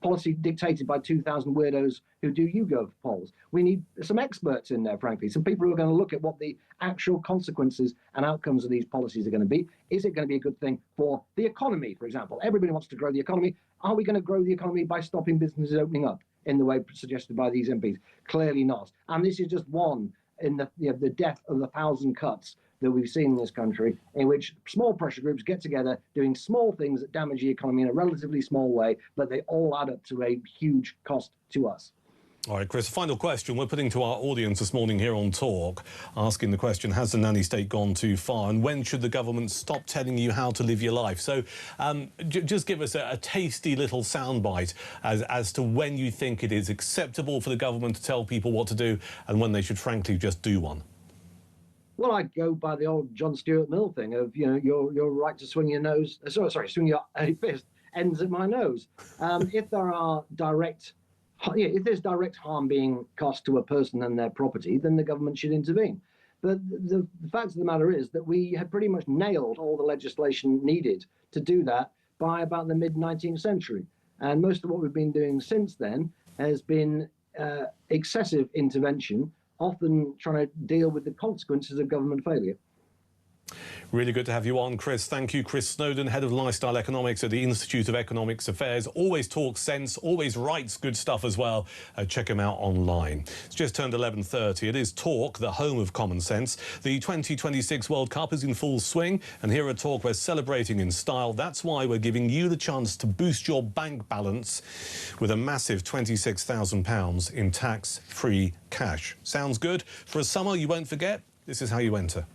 policy dictated by 2,000 weirdos who do YouGov polls. We need some experts in there, frankly, some people who are going to look at what the actual consequences and outcomes of these policies are going to be. Is it going to be a good thing for the economy, for example? Everybody wants to grow the economy. Are we going to grow the economy by stopping businesses opening up in the way suggested by these MPs? Clearly not. And this is just one in the death of 1,000 cuts that we've seen in this country, in which small pressure groups get together doing small things that damage the economy in a relatively small way, but they all add up to a huge cost to us. All right, Chris, final question we're putting to our audience this morning here on Talk, asking the question, has the nanny state gone too far, and when should the government stop telling you how to live your life? So just give us a tasty little soundbite as to when you think it is acceptable for the government to tell people what to do and when they should frankly just do one. Well, I go by the old John Stuart Mill thing of, your right to swing your nose, swing your fist ends at my nose. If there's direct harm being caused to a person and their property, then the government should intervene. But the fact of the matter is that we had pretty much nailed all the legislation needed to do that by about the mid-19th century. And most of what we've been doing since then has been excessive intervention, often trying to deal with the consequences of government failure. Really good to have you on, Chris. Thank you, Chris Snowdon, Head of Lifestyle Economics at the Institute of Economics Affairs. Always talks sense, always writes good stuff as well. Check him out online. It's just turned 11:30. It is Talk, the home of common sense. The 2026 World Cup is in full swing, and here at Talk we're celebrating in style. That's why we're giving you the chance to boost your bank balance with a massive £26,000 in tax-free cash. Sounds good? For a summer you won't forget, this is how you enter.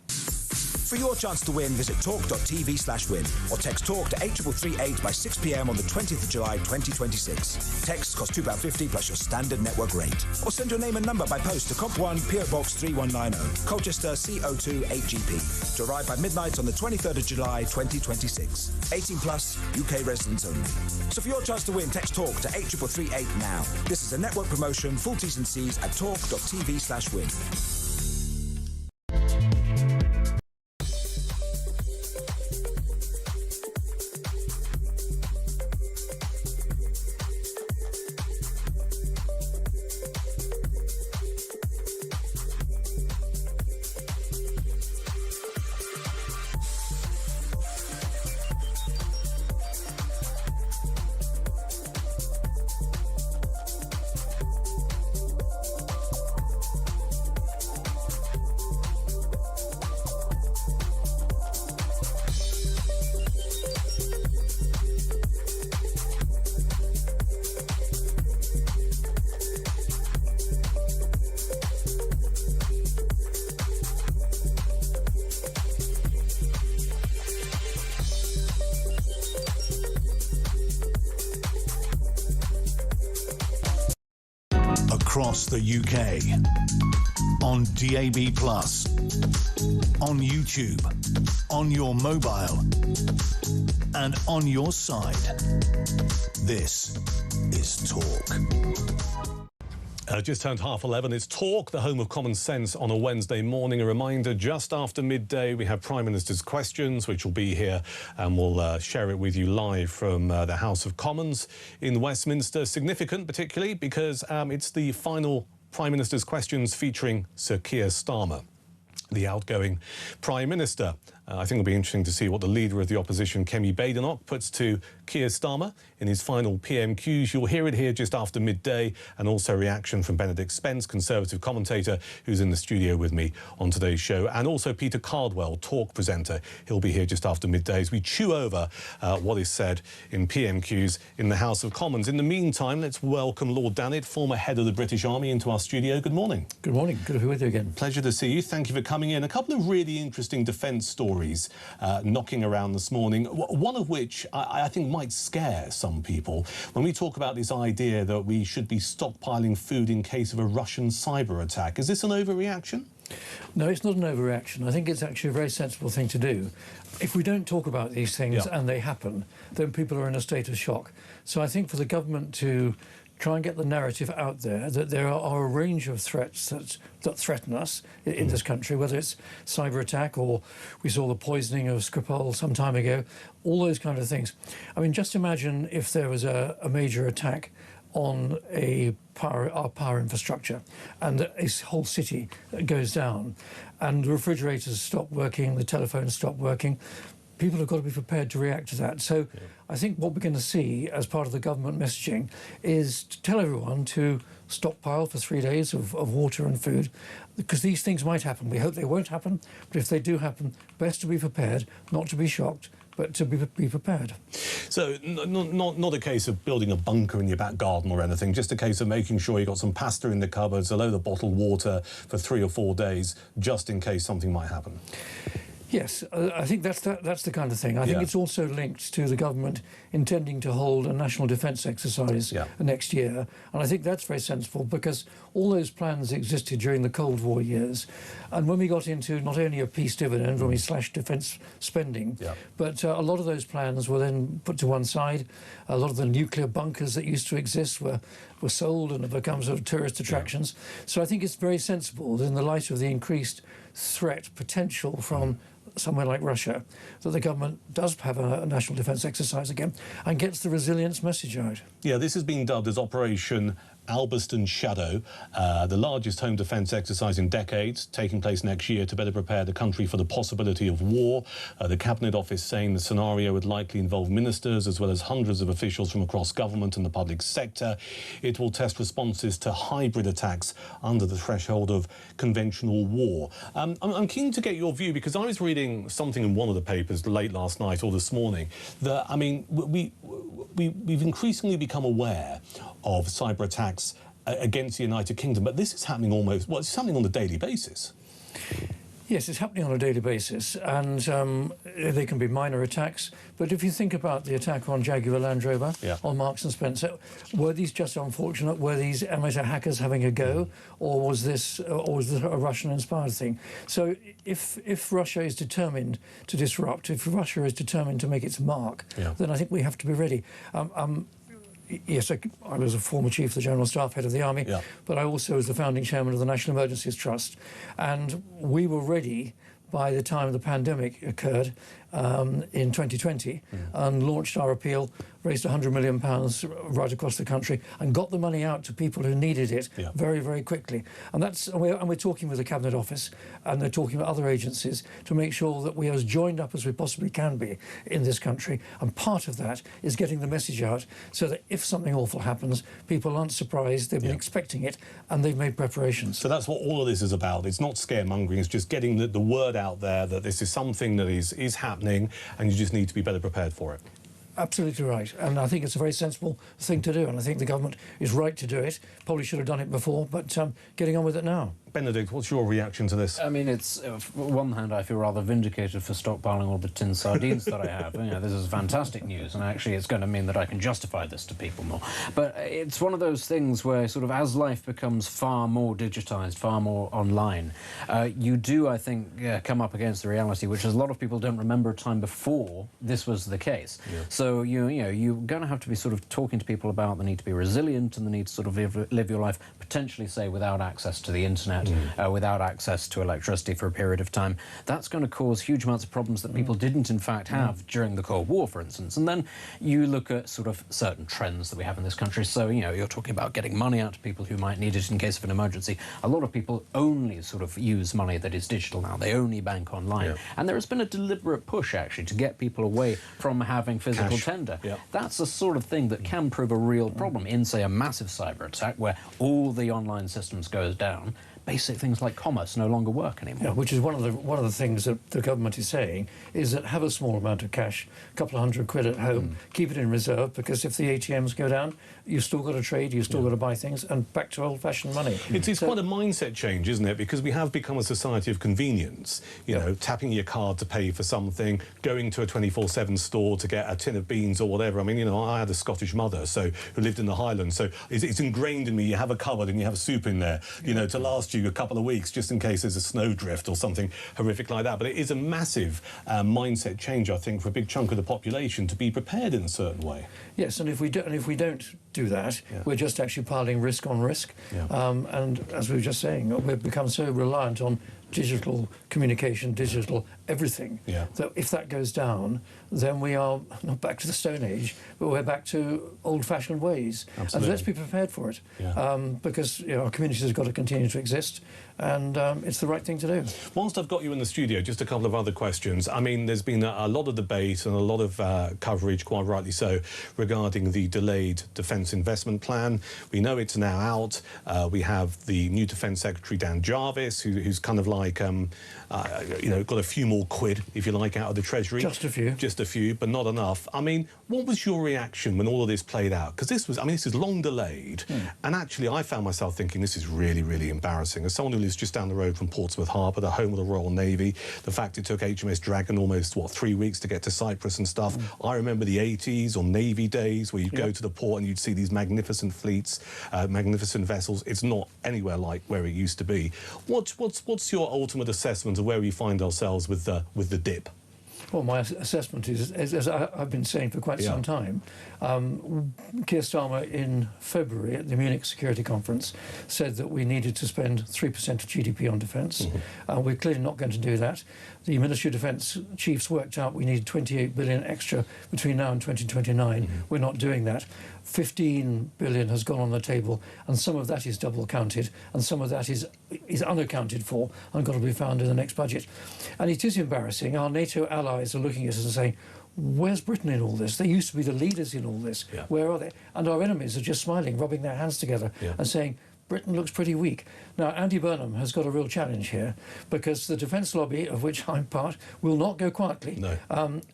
for your chance to win, visit talk.tv/win or text TALK to 8338 by 6 p.m. on the 20th of July 2026. Texts cost £2.50 plus your standard network rate. Or send your name and number by post to Comp 1 PO Box 3190, Colchester CO2 8GP, to arrive by midnight on the 23rd of July 2026. 18 plus, UK residents only. So for your chance to win, text TALK to 8338 now. This is a network promotion. Full T's and C's at talk.tv/win. Across the UK, on DAB+, on YouTube, on your mobile, and on your side. This is Talk. Just turned 11:30. It's Talk, the home of common sense on a Wednesday morning. A reminder, just after midday, we have Prime Minister's Questions, which will be here, and we'll share it with you live from the House of Commons in Westminster. Significant, particularly, because it's the final Prime Minister's Questions featuring Sir Keir Starmer, the outgoing Prime Minister. I think it'll be interesting to see what the leader of the opposition, Kemi Badenoch, puts to Keir Starmer in his final PMQs. You'll hear it here just after midday, and also reaction from Benedict Spence, Conservative commentator, who's in the studio with me on today's show, and also Peter Cardwell, Talk presenter. He'll be here just after midday as we chew over what is said in PMQs in the House of Commons. In the meantime, let's welcome Lord Dannatt, former head of the British Army, into our studio. Good morning. Good morning. Good to be with you again. Pleasure to see you. Thank you for coming in. A couple of really interesting defence stories knocking around this morning, one of which I think might scare some people when we talk about this idea that we should be stockpiling food in case of a Russian cyber attack. Is this an overreaction? No, it's not an overreaction. I think it's actually a very sensible thing to do. If we don't talk about these things and they happen, then people are in a state of shock. So I think for the government to try and get the narrative out there that there are a range of threats that threaten us in this country, whether it's cyber attack or we saw the poisoning of Skripal some time ago, all those kind of things. I mean, just imagine if there was a major attack on our power infrastructure and a whole city goes down and the refrigerators stop working, the telephones stop working. People have got to be prepared to react to that. So I think what we're going to see as part of the government messaging is to tell everyone to stockpile for 3 days of water and food, because these things might happen. We hope they won't happen, but if they do happen, best to be prepared, not to be shocked, but to be prepared. So not a case of building a bunker in your back garden or anything, just a case of making sure you've got some pasta in the cupboards, a load of bottled water for 3 or 4 days, just in case something might happen. Yes, I think that's the kind of thing. I think it's also linked to the government intending to hold a national defence exercise next year. And I think that's very sensible, because all those plans existed during the Cold War years. And when we got into not only a peace dividend, when we slashed defence spending, but a lot of those plans were then put to one side. A lot of the nuclear bunkers that used to exist were sold and have become sort of tourist attractions. So I think it's very sensible that in the light of the increased threat potential from somewhere like Russia, that the government does have a national defence exercise again and gets the resilience message out. Yeah, this has been dubbed as Operation Alberston Shadow, the largest home defence exercise in decades, taking place next year to better prepare the country for the possibility of war. The Cabinet Office saying the scenario would likely involve ministers as well as hundreds of officials from across government and the public sector. It will test responses to hybrid attacks under the threshold of conventional war. I'm keen to get your view, because I was reading something in one of the papers late last night or this morning that, I mean, we've increasingly become aware of cyber attacks against the United Kingdom, but this is happening it's happening on a daily basis. Yes, it's happening on a daily basis, and they can be minor attacks. But if you think about the attack on Jaguar Land Rover, on Marks and Spencer, were these just unfortunate? Were these amateur hackers having a go, or was this a Russian-inspired thing? So if Russia is determined to disrupt, if Russia is determined to make its mark, then I think we have to be ready. Yes, I was a former Chief of the General Staff, Head of the Army, but I also was the founding Chairman of the National Emergencies Trust. And we were ready by the time the pandemic occurred in 2020 and launched our appeal, raised £100 million right across the country and got the money out to people who needed it very, very quickly. And we're talking with the Cabinet Office, and they're talking with other agencies to make sure that we are as joined up as we possibly can be in this country. And part of that is getting the message out so that if something awful happens, people aren't surprised, they've been expecting it, and they've made preparations. So that's what all of this is about. It's not scaremongering, it's just getting the word out there that this is something that is happening, and you just need to be better prepared for it. Absolutely right, and I think it's a very sensible thing to do, and I think the government is right to do it. Probably should have done it before, but getting on with it now. Benedict, what's your reaction to this? I mean, it's on one hand, I feel rather vindicated for stockpiling all the tin sardines that I have. You know, this is fantastic news, and actually it's going to mean that I can justify this to people more. But it's one of those things where sort of as life becomes far more digitised, far more online, you do, I think, come up against the reality, which is a lot of people don't remember a time before this was the case. So, you're going to have to be sort of talking to people about the need to be resilient and the need to sort of live your life, potentially, say, without access to the internet, without access to electricity for a period of time. That's going to cause huge amounts of problems that people didn't, in fact, have during the Cold War, for instance. And then you look at sort of certain trends that we have in this country. So, you're talking about getting money out to people who might need it in case of an emergency. A lot of people only sort of use money that is digital now. They only bank online. And there has been a deliberate push, actually, to get people away from having physical tender. That's the sort of thing that can prove a real problem in, say, a massive cyber attack where all the online systems goes down. Basic things like commerce no longer work anymore. Yeah, which is one of the things that the government is saying is that have a small amount of cash, a couple of £100 at home, keep it in reserve, because if the ATMs go down, you've still got to trade, you've still got to buy things, and back to old-fashioned money. It's quite a mindset change, isn't it? Because we have become a society of convenience. You know, tapping your card to pay for something, going to a 24/7 store to get a tin of beans or whatever. I mean, I had a Scottish mother who lived in the Highlands, so it's ingrained in me. You have a cupboard and you have soup in there, to last you a couple of weeks just in case there's a snowdrift or something horrific like that. But it is a massive mindset change, I think, for a big chunk of the population to be prepared in a certain way. Yes, and if we don't do that, we're just actually piling risk on risk. And as we were just saying, we've become so reliant on digital communication, digital everything, that if that goes down, then we are not back to the Stone Age, but we're back to old-fashioned ways. Absolutely. And let's be prepared for it, because our communities have got to continue to exist, and it's the right thing to do. Whilst I've got you in the studio, just a couple of other questions. I mean, there's been a lot of debate and a lot of coverage, quite rightly so, regarding the delayed Defence Investment Plan. We know it's now out. We have the new Defence Secretary, Dan Jarvis, who's kind of like, got a few more quid, if you like, out of the Treasury. Just a few. Just a few, but not enough. I mean, what was your reaction when all of this played out? Because this is long delayed. And actually, I found myself thinking this is really, really embarrassing. As someone who lives just down the road from Portsmouth Harbour, the home of the Royal Navy, the fact it took HMS Dragon almost, 3 weeks to get to Cyprus and stuff. I remember the 80s or Navy days where you'd go to the port and you'd see these magnificent fleets, magnificent vessels. It's not anywhere like where it used to be. What's your ultimate assessment of where we find ourselves with the dip? Well, my assessment is, as I've been saying for quite some time, Keir Starmer in February at the Munich Security Conference said that we needed to spend 3% of GDP on defence. We're clearly not going to do that. The Ministry of Defence chiefs worked out we need 28 billion extra between now and 2029. We're not doing that. 15 billion has gone on the table, and some of that is double counted, and some of that is unaccounted for and got to be found in the next budget. And it is embarrassing. Our NATO allies are looking at us and saying, where's Britain in all this? They used to be the leaders in all this. Where are they? And our enemies are just smiling, rubbing their hands together and saying, Britain looks pretty weak. Now, Andy Burnham has got a real challenge here, because the defence lobby, of which I'm part, will not go quietly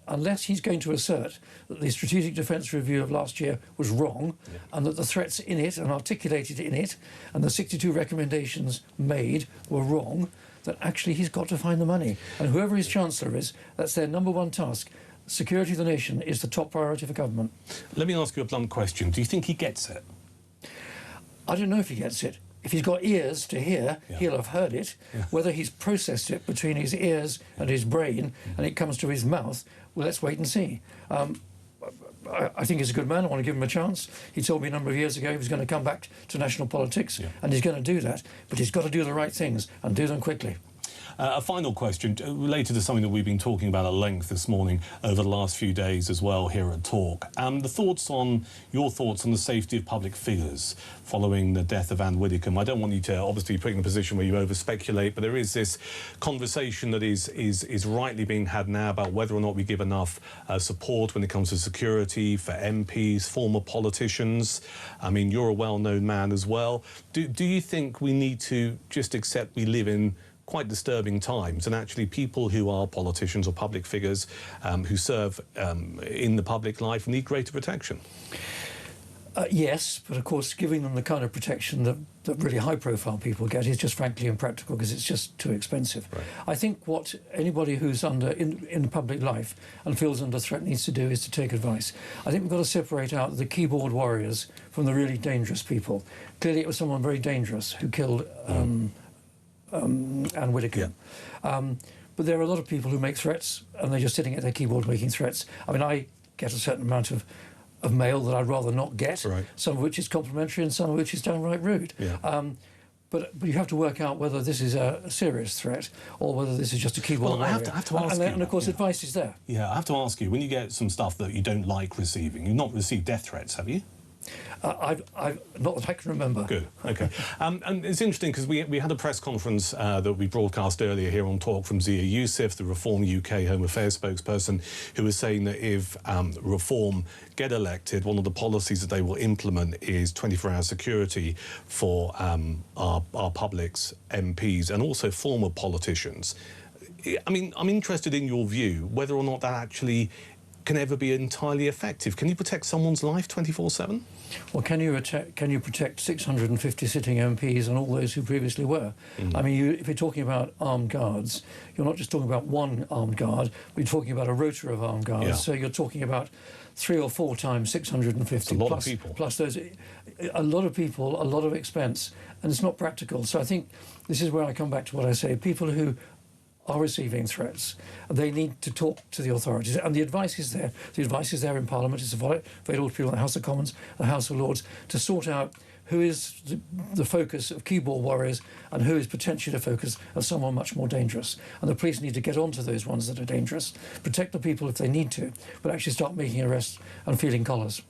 unless he's going to assert that the Strategic Defence Review of last year was wrong, and that the threats in it and articulated in it and the 62 recommendations made were wrong. that actually he's got to find the money. And whoever his Chancellor is, that's their number one task. Security of the nation is the top priority for government. Let me ask you a blunt question. Do you think he gets it? I don't know if he gets it. If he's got ears to hear, he'll have heard it. Whether he's processed it between his ears and his brain and it comes to his mouth, well, let's wait and see. I think he's a good man. I want to give him a chance. He told me a number of years ago he was going to come back to national politics, and he's going to do that. But he's got to do the right things and do them quickly. A final question related to something that we've been talking about at length this morning over the last few days as well here at Talk. Your thoughts on the safety of public figures following the death of Anne Widdecombe. I don't want you to obviously put in a position where you over-speculate, but there is this conversation that is rightly being had now about whether or not we give enough support when it comes to security for MPs, former politicians. I mean, you're a well-known man as well. Do you think we need to just accept we live in quite disturbing times, and actually people who are politicians or public figures who serve in the public life need greater protection? Yes, but of course giving them the kind of protection that really high-profile people get is just frankly impractical because it's just too expensive. Right. I think what anybody who's in public life and feels under threat needs to do is to take advice. I think we've got to separate out the keyboard warriors from the really dangerous people. Clearly it was someone very dangerous who killed Anne Widdecombe. But there are a lot of people who make threats and they're just sitting at their keyboard making threats. I mean, I get a certain amount of mail that I'd rather not get, some of which is complimentary and some of which is downright rude. But you have to work out whether this is a serious threat or whether this is just a keyboard warrior. I have to ask you. And of course, advice is there. Yeah, I have to ask you, when you get some stuff that you don't like receiving, you've not received death threats, have you? I've not that I can remember. Good, OK. And it's interesting because we had a press conference that we broadcast earlier here on Talk from Zia Youssef, the Reform UK Home Affairs spokesperson, who was saying that if Reform get elected, one of the policies that they will implement is 24-hour security for our public's MPs and also former politicians. I mean, I'm interested in your view, whether or not that actually can ever be entirely effective. Can you protect someone's life 24/7? Well, can you protect 650 sitting MPs and all those who previously were? I mean, if you're talking about armed guards, you're not just talking about one armed guard, but you're talking about a rota of armed guards. So you're talking about 3 or 4 times 650. That's a lot of people. Plus those, a lot of people, a lot of expense, and it's not practical. So I think this is where I come back to what I say. People who are receiving threats, they need to talk to the authorities, and the advice is there. The advice is there in Parliament. It's available to people in the House of Commons, the House of Lords, to sort out who is the focus of keyboard warriors and who is potentially the focus of someone much more dangerous. And the police need to get onto those ones that are dangerous, protect the people if they need to, but actually start making arrests and feeling collars.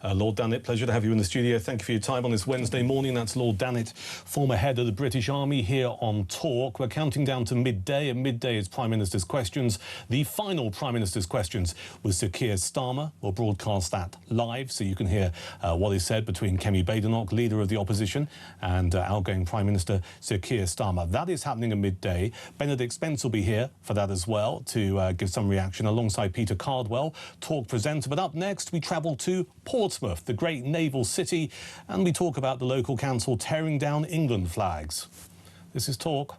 Lord Dannatt, pleasure to have you in the studio. Thank you for your time on this Wednesday morning. That's Lord Dannatt, former head of the British Army, here on Talk. We're counting down to midday, and midday is Prime Minister's Questions. The final Prime Minister's Questions with Sir Keir Starmer. We'll broadcast that live so you can hear what is said between Kemi Badenoch, leader of the opposition, and outgoing Prime Minister Sir Keir Starmer. That is happening at midday. Benedict Spence will be here for that as well to give some reaction alongside Peter Cardwell, Talk presenter. But up next, we travel to Portsmouth, the great naval city, and we talk about the local council tearing down England flags. This is Talk.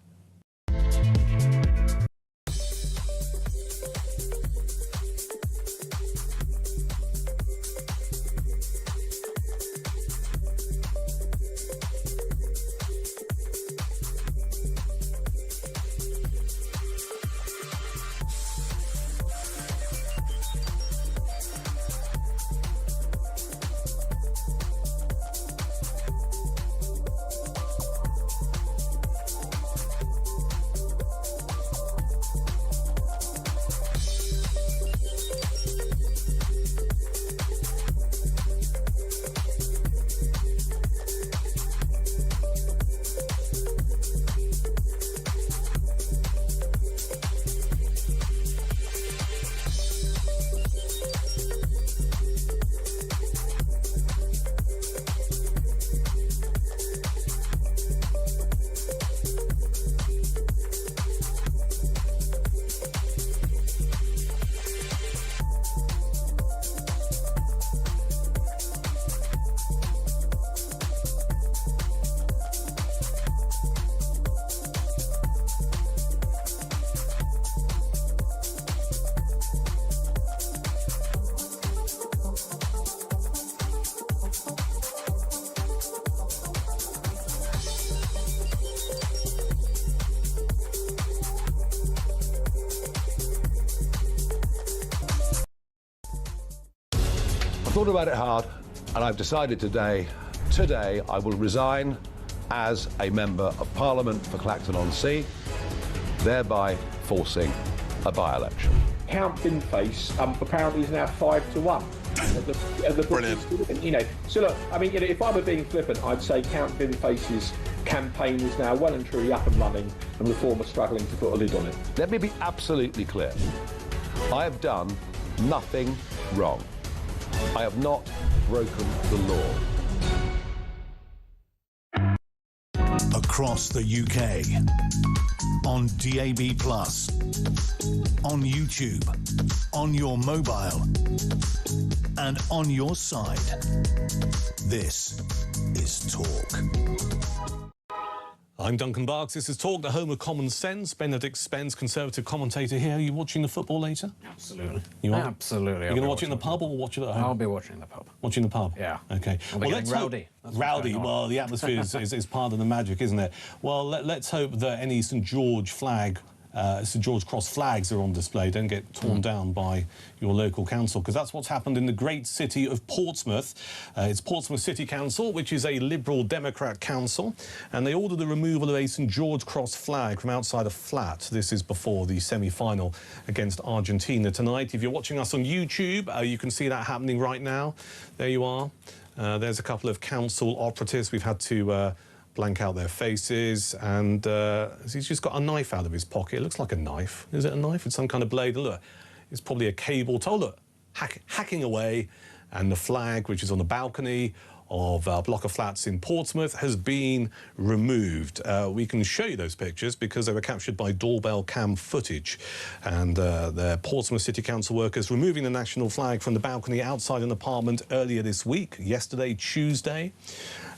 thought about it hard, and I've decided today I will resign as a Member of Parliament for Clacton-on-Sea, thereby forcing a by-election. Count Binface apparently is now 5-1. Brilliant. You know, so look, I mean, you know, if I were being flippant, I'd say Count Binface's campaign is now well and truly up and running, and Reform are struggling to put a lid on it. Let me be absolutely clear. I have done nothing wrong. I have not broken the law. Across the UK, on DAB+, on YouTube, on your mobile, and on your side. This is Talk. I'm Duncan Barks. This is Talk, the home of common sense. Benedict Spence, Conservative commentator here. Are you watching the football later? Absolutely. You are? Absolutely. You're going to watch it in the pub or watch it at home? I'll be watching the pub. Watching the pub? Yeah. OK. I'll be getting rowdy. Rowdy. Well, the atmosphere is part of the magic, isn't it? Well, let's hope that any St George Cross flags are on display don't get torn down by your local council, because that's what's happened in the great city of Portsmouth. It's Portsmouth City Council, which is a Liberal Democrat council, and they ordered the removal of a St George Cross flag from outside a flat. This is before the semi-final against Argentina tonight. If you're watching us on YouTube, you can see that happening right now. There you are. There's a couple of council operatives. We've had to blank out their faces, and he's just got a knife out of his pocket. It looks like a knife. Is it a knife? It's some kind of blade. Look, it's probably a cable. Oh, look, hacking away, and the flag, which is on the balcony of a block of flats in Portsmouth, has been removed. We can show you those pictures because they were captured by doorbell cam footage, and the Portsmouth City Council workers removing the national flag from the balcony outside an apartment earlier this week, yesterday, Tuesday.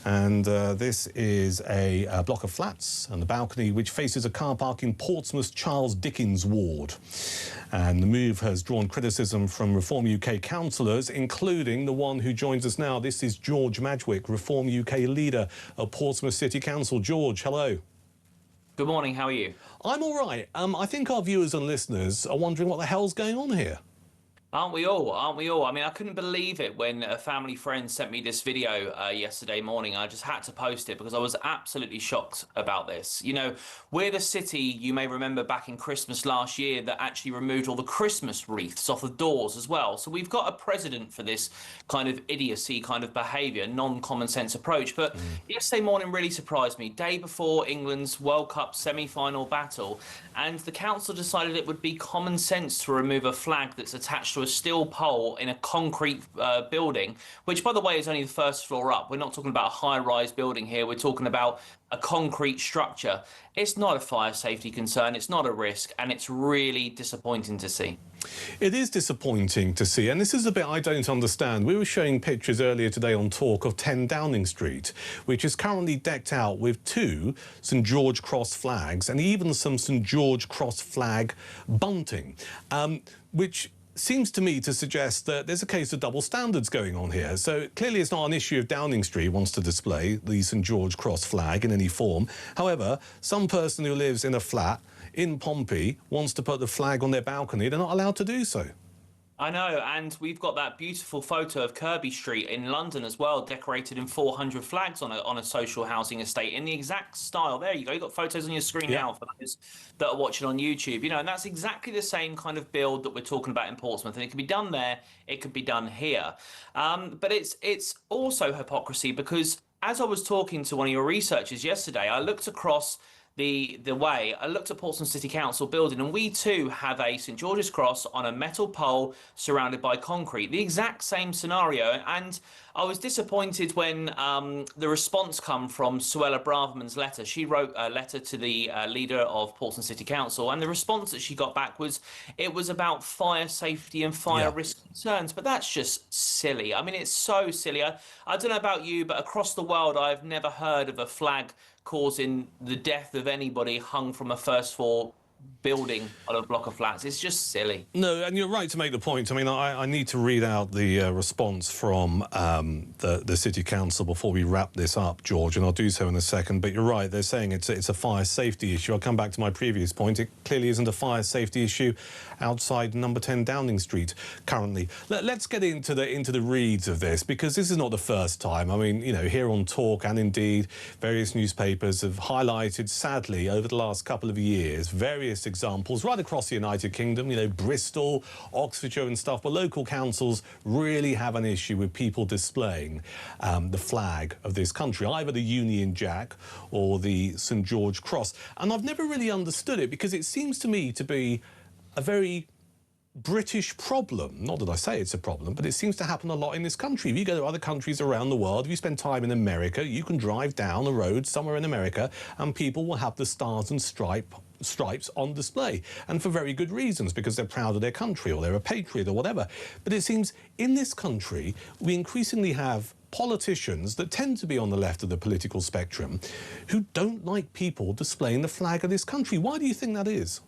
And this is a block of flats and the balcony which faces a car park in Portsmouth's Charles Dickens ward. And the move has drawn criticism from Reform UK councillors, including the one who joins us now. This is George Madgwick, Reform UK leader of Portsmouth City Council. George, hello. Good morning, how are you? I'm all right. I think our viewers and listeners are wondering what the hell's going on here. Aren't we all? Aren't we all? I mean, I couldn't believe it when a family friend sent me this video yesterday morning. I just had to post it because I was absolutely shocked about this. You know, we're the city, you may remember back in Christmas last year, that actually removed all the Christmas wreaths off the doors as well. So we've got a precedent for this kind of idiocy kind of behaviour, non-common sense approach. But yesterday morning really surprised me. Day before England's World Cup semi-final battle, and the council decided it would be common sense to remove a flag that's attached to a steel pole in a concrete building, which, by the way, is only the first floor up. We're not talking about a high-rise building here. We're talking about a concrete structure. It's not a fire safety concern. It's not a risk, and it's really disappointing to see. It is disappointing to see, and this is the bit I don't understand. We were showing pictures earlier today on Talk of 10 Downing Street, which is currently decked out with 2 St George Cross flags and even some St George Cross flag bunting, which seems to me to suggest that there's a case of double standards going on here. So clearly it's not an issue if Downing Street wants to display the St George Cross flag in any form. However, some person who lives in a flat in Pompey wants to put the flag on their balcony. They're not allowed to do so. I know, and we've got that beautiful photo of Kirby Street in London as well, decorated in 400 flags on a social housing estate in the exact style. There you go. You've got photos on your screen now for those that are watching on YouTube. You know, and that's exactly the same kind of build that we're talking about in Portsmouth, and it can be done there, it could be done here. But it's also hypocrisy, because as I was talking to one of your researchers yesterday, I looked across the way. I looked at Portsmouth City Council building, and we too have a St George's Cross on a metal pole surrounded by concrete. The exact same scenario, and I was disappointed when the response come from Suella Braverman's letter. She wrote a letter to the leader of Portsmouth City Council, and the response that she got back was it was about fire safety and fire risk concerns. But that's just silly. I mean, it's so silly. I don't know about you, but across the world, I've never heard of a flag causing the death of anybody hung from a first floor building on a block of flats. It's just silly. No, and you're right to make the point. I mean, I need to read out the response from the City Council before we wrap this up, George, and I'll do so in a second. But you're right, they're saying it's a fire safety issue. I'll come back to my previous point. It clearly isn't a fire safety issue outside number 10 Downing Street currently. Let's get into the reads of this, because this is not the first time. I mean, you know, here on Talk and indeed various newspapers have highlighted, sadly, over the last couple of years, various examples right across the United Kingdom, you know, Bristol, Oxfordshire and stuff, where local councils really have an issue with people displaying the flag of this country, either the Union Jack or the St George Cross. And I've never really understood it, because it seems to me to be a very British problem. Not that I say it's a problem, but it seems to happen a lot in this country. If you go to other countries around the world, if you spend time in America, you can drive down the road somewhere in America and people will have the stars and stripes on display, and for very good reasons, because they're proud of their country or they're a patriot or whatever. But it seems in this country we increasingly have politicians that tend to be on the left of the political spectrum who don't like people displaying the flag of this country. Why do you think that is?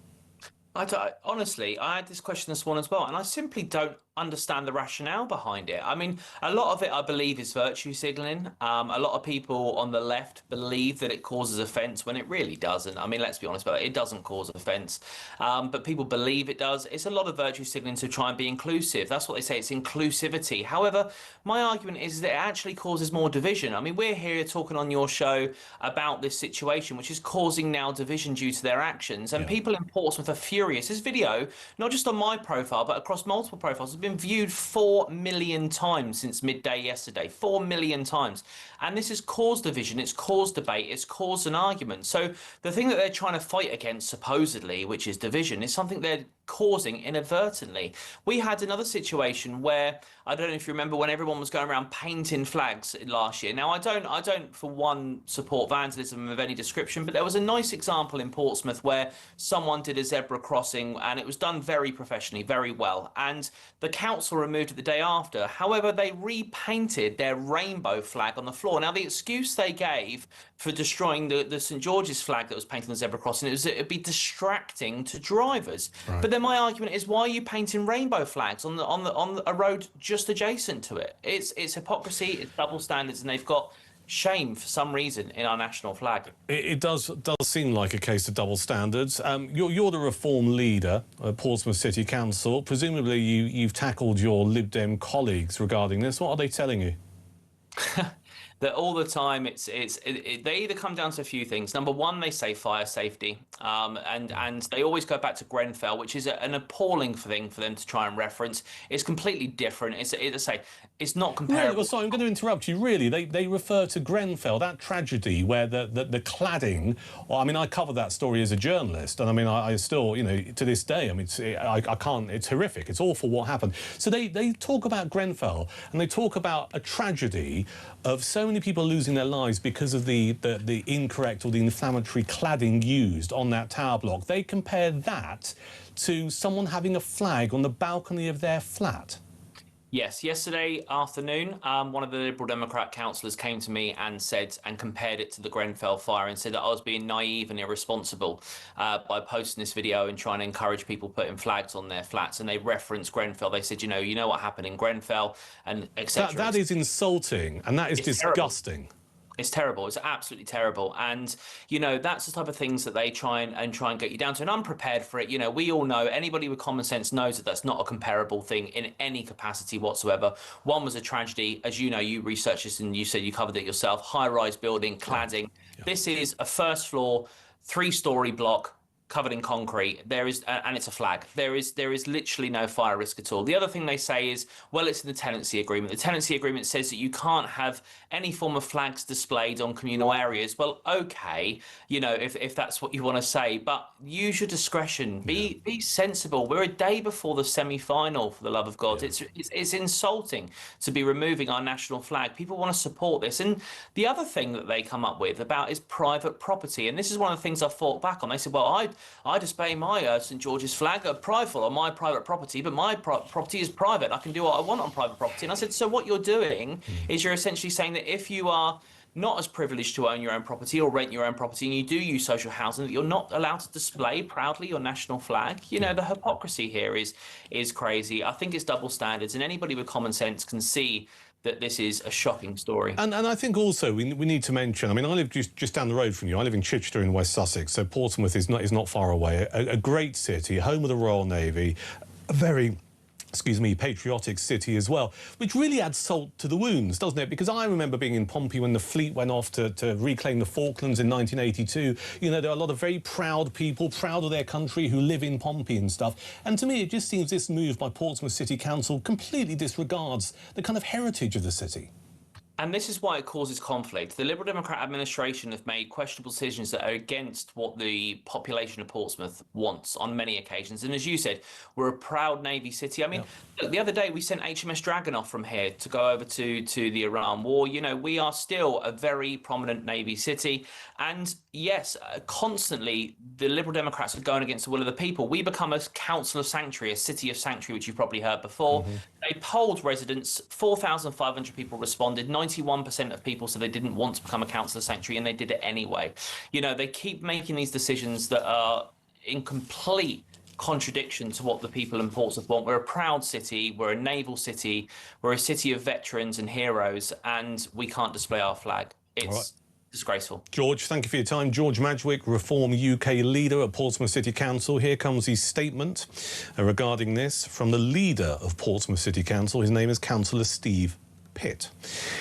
Honestly, I had this question this morning as well, and I simply don't understand the rationale behind it. I mean, a lot of it, I believe, is virtue signalling. A lot of people on the left believe that it causes offence when it really doesn't. I mean, let's be honest about it. It doesn't cause offence, but people believe it does. It's a lot of virtue signalling to try and be inclusive. That's what they say. It's inclusivity. However, my argument is that it actually causes more division. I mean, we're here talking on your show about this situation, which is causing now division due to their actions. And people in Portsmouth are furious. This video, not just on my profile, but across multiple profiles, has been viewed 4 million times since midday yesterday. 4 million times. And this has caused division, it's caused debate, it's caused an argument. So the thing that they're trying to fight against, supposedly, which is division, is something they're causing inadvertently. We had another situation where, I don't know if you remember, when everyone was going around painting flags last year. Now, I don't for one support vandalism of any description, but there was a nice example in Portsmouth where someone did a zebra crossing and it was done very professionally, very well. And the council removed it the day after. However, they repainted their rainbow flag on the floor. Now, the excuse they gave for destroying the St George's flag that was painted on the zebra crossing, it'd be distracting to drivers. Right. But then my argument is, why are you painting rainbow flags on a road just adjacent to it? It's hypocrisy, it's double standards, and they've got shame for some reason in our national flag. It does seem like a case of double standards. You're the reform leader of Portsmouth City Council. Presumably you've tackled your Lib Dem colleagues regarding this. What are they telling you? That all the time they either come down to a few things. Number one, they say fire safety, and they always go back to Grenfell, which is an appalling thing for them to try and reference. It's completely different. It's not comparable. Really? Well, sorry, I'm going to interrupt you. Really, they refer to Grenfell, that tragedy where the cladding. Well, I mean, I covered that story as a journalist, and I mean, I still, you know, to this day, I mean, I can't. It's horrific. It's awful what happened. So they talk about Grenfell, and they talk about a tragedy of so many people losing their lives because of the incorrect or the inflammatory cladding used on that tower block. They compare that to someone having a flag on the balcony of their flat. Yes, yesterday afternoon, one of the Liberal Democrat councillors came to me and compared it to the Grenfell fire and said that I was being naive and irresponsible by posting this video and trying to encourage people putting flags on their flats. And they referenced Grenfell. They said, you know what happened in Grenfell, and etc. That is insulting, and that is disgusting. Terrible. It's terrible. It's absolutely terrible. And, you know, that's the type of things that they try and get you down to. And I'm prepared for it. You know, we all know, anybody with common sense knows that that's not a comparable thing in any capacity whatsoever. One was a tragedy. As you know, you researched this and you said you covered it yourself. High-rise building, cladding. Yeah. This is a first floor, 3-story block, covered in concrete. And it's a flag. There is literally no fire risk at all. The other thing they say is, well, it's in the tenancy agreement. The tenancy agreement says that you can't have any form of flags displayed on communal areas. Well, okay, you know, if that's what you want to say, but use your discretion. Be sensible. We're a day before the semi-final, for the love of God. Yeah. It's insulting to be removing our national flag. People want to support this. And the other thing that they come up with about is private property. And this is one of the things I fought back on. They said, well, I display my St George's flag prideful on my private property, but my property is private. I can do what I want on private property. And I said, so what you're doing is you're essentially saying that if you are not as privileged to own your own property or rent your own property, and you do use social housing, that you're not allowed to display proudly your national flag. You know, the hypocrisy here is crazy. I think it's double standards, and anybody with common sense can see that this is a shocking story. And I think also we need to mention, I mean, I live just down the road from you. I live in Chichester in West Sussex, so Portsmouth is not far away. A great city, home of the Royal Navy, a very, excuse me, patriotic city as well, which really adds salt to the wounds, doesn't it? Because I remember being in Pompey when the fleet went off to reclaim the Falklands in 1982. You know, there are a lot of very proud people, proud of their country, who live in Pompey and stuff. And to me, it just seems this move by Portsmouth City Council completely disregards the kind of heritage of the city. And this is why it causes conflict. The Liberal Democrat administration have made questionable decisions that are against what the population of Portsmouth wants on many occasions. And as you said, we're a proud Navy city. I mean, look, the other day we sent HMS Dragonoff from here to go over to the Iran war. You know, we are still a very prominent Navy city. And yes, constantly the Liberal Democrats are going against the will of the people. We become a council of sanctuary, a city of sanctuary, which you've probably heard before. They polled residents, 4,500 people responded, 91% of people said they didn't want to become a council of sanctuary, and they did it anyway. You know, they keep making these decisions that are in complete contradiction to what the people in Portsmouth want. We're a proud city, we're a naval city, we're a city of veterans and heroes, and we can't display our flag. It's disgraceful. George, thank you for your time. George Madgwick, Reform UK leader at Portsmouth City Council. Here comes his statement regarding this from the leader of Portsmouth City Council. His name is Councillor Steve Pitt.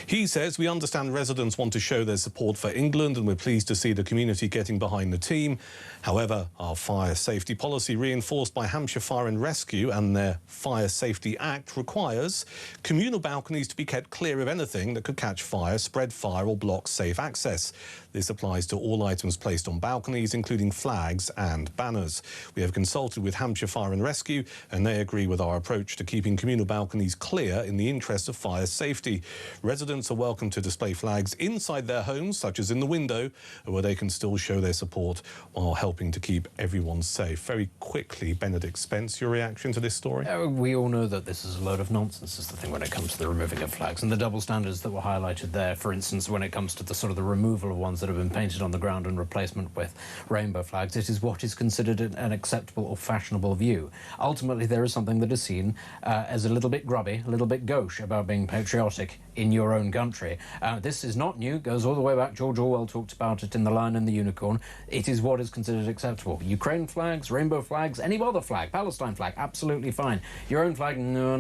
He says, we understand residents want to show their support for England and we're pleased to see the community getting behind the team. However, our fire safety policy, reinforced by Hampshire Fire and Rescue and their Fire Safety Act, requires communal balconies to be kept clear of anything that could catch fire, spread fire or block safe access. This applies to all items placed on balconies, including flags and banners. We have consulted with Hampshire Fire and Rescue and they agree with our approach to keeping communal balconies clear in the interest of fire safety. Residents are welcome to display flags inside their homes, such as in the window, where they can still show their support while helping to keep everyone safe. Very quickly, Benedict Spence, your reaction to this story? We all know that this is a load of nonsense, is the thing when it comes to the removing of flags. And the double standards that were highlighted there, for instance, when it comes to the sort of the removal of ones that have been painted on the ground and replacement with rainbow flags, it is what is considered an acceptable or fashionable view. Ultimately, there is something that is seen as a little bit grubby, a little bit gauche about being patriotic in your own country. This is not new, goes all the way back. George Orwell talked about it in The Lion and the Unicorn. It is what is considered acceptable. Ukraine flags, rainbow flags, any other flag, Palestine flag, absolutely fine. Your own flag, no,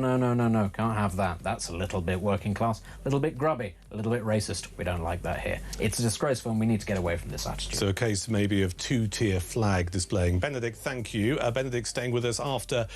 can't have that. That's a little bit working class, a little bit grubby, a little bit racist. We don't like that here. It's disgraceful and we need to get away from this attitude. So a case maybe of two-tier flag displaying. Benedict, thank you. Benedict staying with us after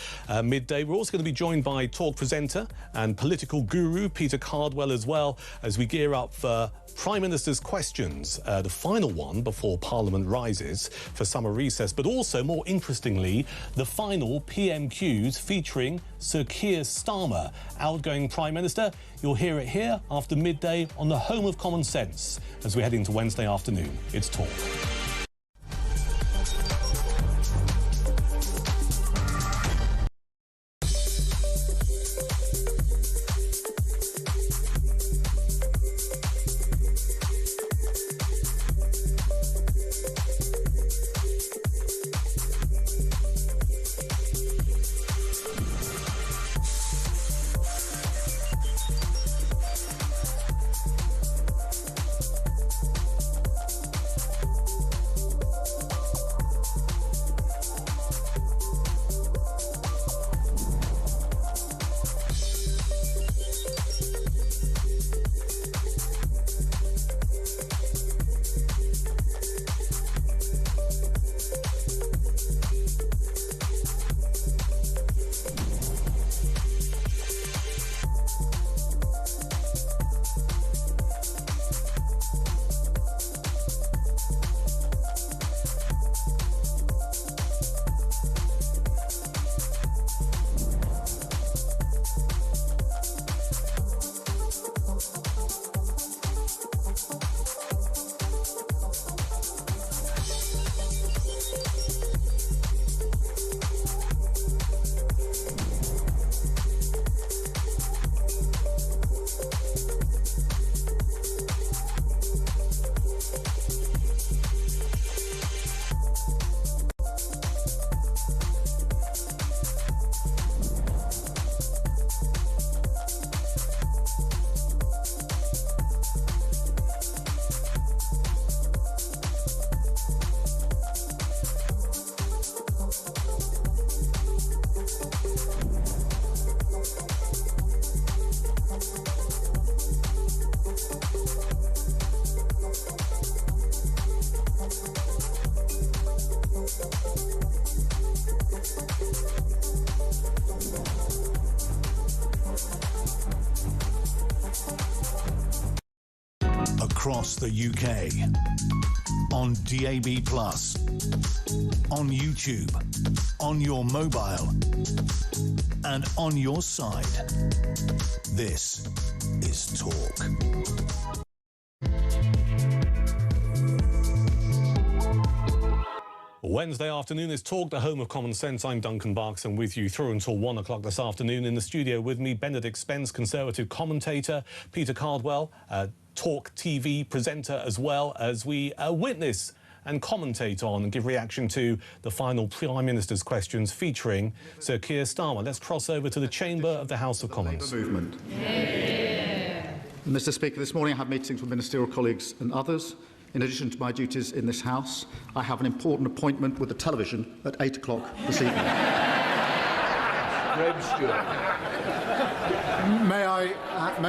midday. We're also going to be joined by talk presenter and political guru Peter Cardwell as well, as we gear up for Prime Minister's questions, the final one before Parliament rises for summer recess, but also, more interestingly, the final PMQs featuring Sir Keir Starmer, outgoing Prime Minister. You'll hear it here after midday on the home of common sense as we head into Wednesday afternoon. It's Talk. across the UK. On DAB+, on YouTube, on your mobile, and on your side. This is Talk. Wednesday afternoon is Talk, the home of common sense. I'm Duncan Barks, and with you through until 1 o'clock this afternoon. In the studio with me, Benedict Spence, Conservative commentator, Peter Cardwell, Talk TV presenter, as well as we witness and commentate on and give reaction to the final Prime Minister's questions featuring Sir Keir Starmer. Let's cross over to the chamber of the House of Commons. Labour movement. Yeah. Mr. Speaker, this morning I had meetings with ministerial colleagues and others. In addition to my duties in this House, I have an important appointment with the television at 8 o'clock this evening. Graham Stewart. May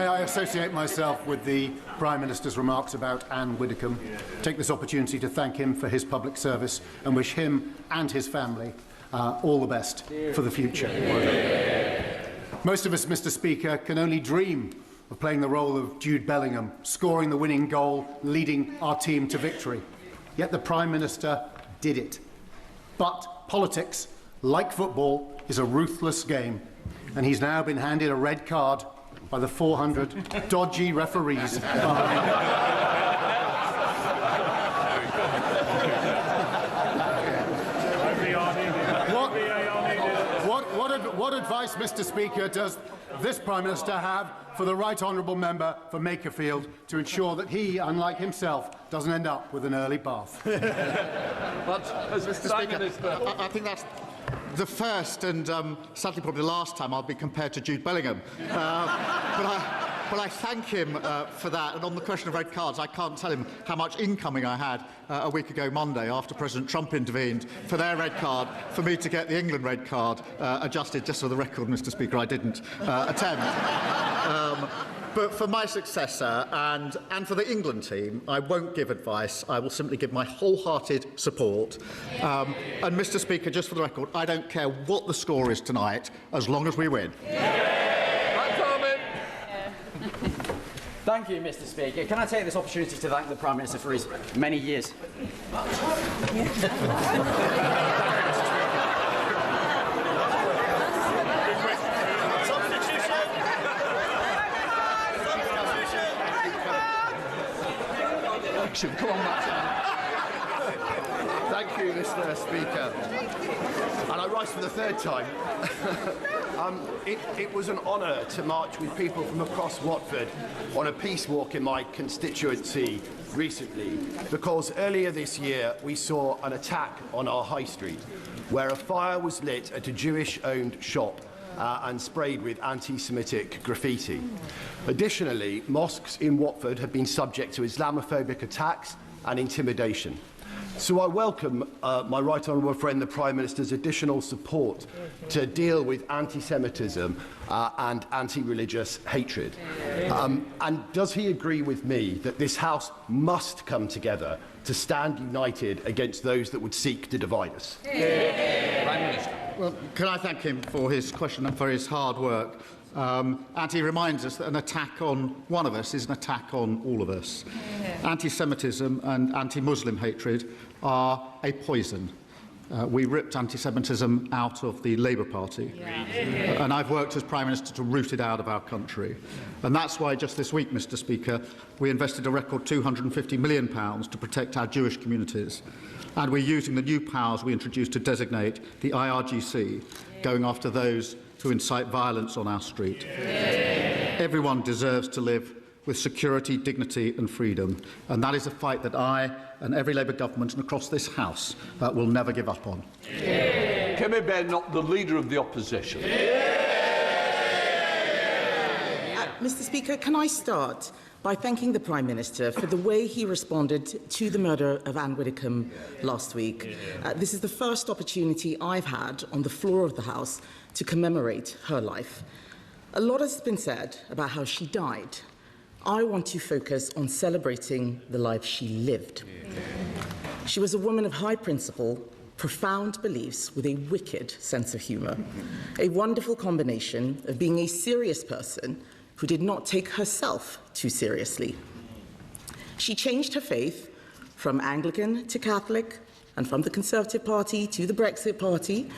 I associate myself with the Prime Minister's remarks about Anne Widdecombe, take this opportunity to thank him for his public service and wish him and his family all the best for the future. Most of us, Mr. Speaker, can only dream of playing the role of Jude Bellingham, scoring the winning goal, leading our team to victory. Yet the Prime Minister did it. But politics, like football, is a ruthless game, and he's now been handed a red card by the 400 dodgy referees. What advice, Mr. Speaker, does this Prime Minister have for the Right Honourable Member for Makerfield to ensure that he, unlike himself, doesn't end up with an early bath? But, Mr. Speaker, I think that's the first and sadly probably the last time I'll be compared to Jude Bellingham. But I thank him for that. And on the question of red cards, I can't tell him how much incoming I had a week ago Monday after President Trump intervened for their red card, for me to get the England red card adjusted. Just for the record, Mr. Speaker, I didn't attempt. But for my successor and for the England team, I won't give advice. I will simply give my wholehearted support. And, Mr. Speaker, just for the record, I don't care what the score is tonight, as long as we win. Thank you, Mr. Speaker. Can I take this opportunity to thank the Prime Minister for his many years? Come on, Matt. Thank you, Mr. Speaker. And I rise for the third time. It was an honour to march with people from across Watford on a peace walk in my constituency recently, because earlier this year we saw an attack on our high street where a fire was lit at a Jewish-owned shop and sprayed with anti-Semitic graffiti. Additionally, mosques in Watford have been subject to Islamophobic attacks and intimidation. So I welcome my right honourable friend, the Prime Minister's additional support to deal with anti-Semitism and anti-religious hatred. And does he agree with me that this House must come together to stand united against those that would seek to divide us? Prime Minister. Well, can I thank him for his question and for his hard work? And he reminds us that an attack on one of us is an attack on all of us. Anti-Semitism and anti-Muslim hatred are a poison. We ripped anti-Semitism out of the Labour Party. And I've worked as Prime Minister to root it out of our country. And that's why just this week, Mr. Speaker, we invested a record £250 million to protect our Jewish communities. And we're using the new powers we introduced to designate the IRGC, going after those who incite violence on our street. Everyone deserves to live with security, dignity and freedom, and that is a fight that I and every Labour government and across this House will never give up on. Kemi Bennott, the Leader of the Opposition. Mr. Speaker, can I start by thanking the Prime Minister for the way he responded to the murder of Anne Widdecombe last week. This is the first opportunity I've had on the floor of the House to commemorate her life. A lot has been said about how she died. I want to focus on celebrating the life she lived. She was a woman of high principle, profound beliefs with a wicked sense of humour, a wonderful combination of being a serious person who did not take herself too seriously. She changed her faith from Anglican to Catholic, and from the Conservative Party to the Brexit Party,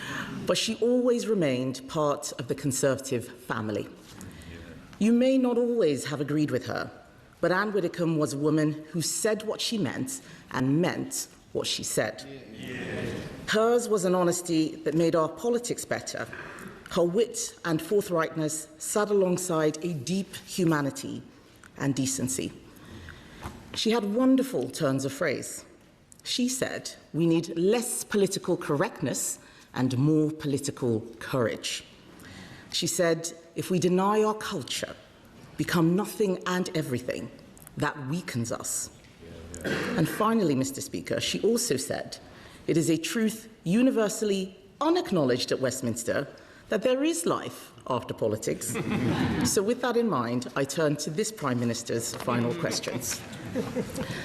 but she always remained part of the Conservative family. You may not always have agreed with her, but Anne Widdecombe was a woman who said what she meant and meant what she said. Hers was an honesty that made our politics better. Her wit and forthrightness sat alongside a deep humanity and decency. She had wonderful turns of phrase. She said, we need less political correctness and more political courage. She said, if we deny our culture, become nothing and everything, that weakens us. And finally, Mr. Speaker, she also said, it is a truth universally unacknowledged at Westminster that there is life after politics. So with that in mind, I turn to this Prime Minister's final questions.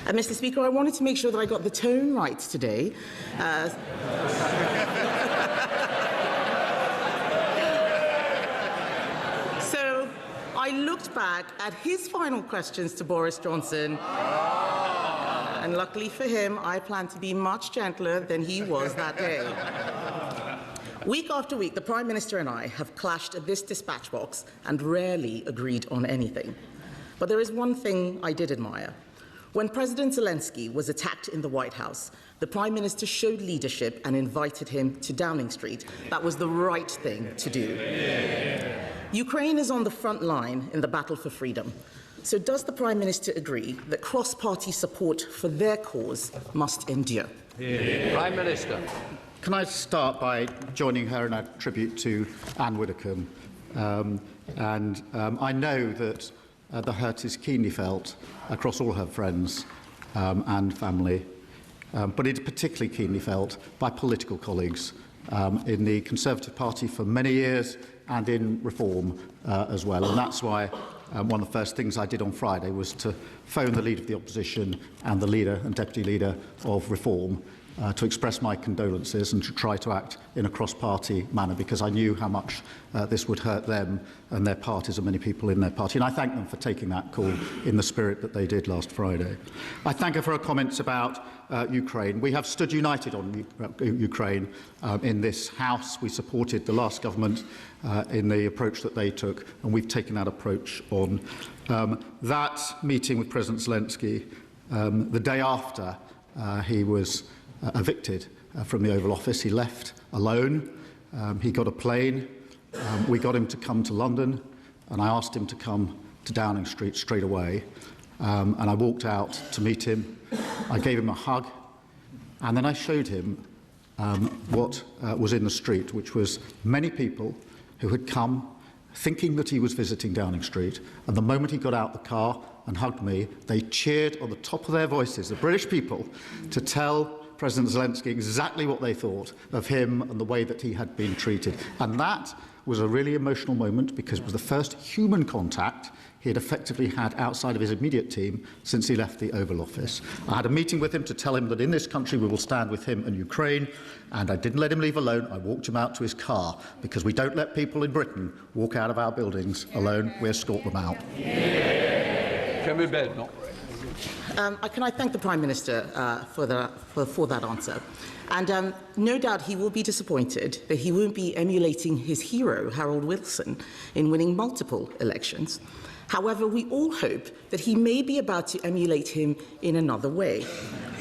And Mr. Speaker, I wanted to make sure that I got the tone right today. So I looked back at his final questions to Boris Johnson, and luckily for him, I plan to be much gentler than he was that day. Week after week, the Prime Minister and I have clashed at this dispatch box and rarely agreed on anything. But there is one thing I did admire. When President Zelensky was attacked in the White House, the Prime Minister showed leadership and invited him to Downing Street. That was the right thing to do. Ukraine is on the front line in the battle for freedom. So does the Prime Minister agree that cross-party support for their cause must endure? Prime Minister. Can I start by joining her in a tribute to Anne Widdecombe? I know that the hurt is keenly felt across all her friends and family, but it is particularly keenly felt by political colleagues in the Conservative Party for many years and in Reform as well. And that's why one of the first things I did on Friday was to phone the Leader of the Opposition and the Leader and Deputy Leader of Reform to express my condolences and to try to act in a cross-party manner, because I knew how much this would hurt them and their parties and many people in their party. And I thank them for taking that call in the spirit that they did last Friday. I thank her for her comments about Ukraine. We have stood united on Ukraine in this House. We supported the last government in the approach that they took, and we've taken that approach on. That meeting with President Zelensky, the day after he was evicted from the Oval Office, he left alone. He got a plane. We got him to come to London, and I asked him to come to Downing Street straight away. And I walked out to meet him. I gave him a hug, and then I showed him what was in the street, which was many people who had come thinking that he was visiting Downing Street, and the moment he got out the car and hugged me, they cheered on the top of their voices, the British people, to tell President Zelensky exactly what they thought of him and the way that he had been treated. And that was a really emotional moment, because it was the first human contact he had effectively had outside of his immediate team since he left the Oval Office. I had a meeting with him to tell him that in this country we will stand with him and Ukraine, and I didn't let him leave alone. I walked him out to his car, because we don't let people in Britain walk out of our buildings alone. We escort them out. Can I thank the Prime Minister for that answer? And no doubt he will be disappointed that he won't be emulating his hero, Harold Wilson, in winning multiple elections. However, we all hope that he may be about to emulate him in another way,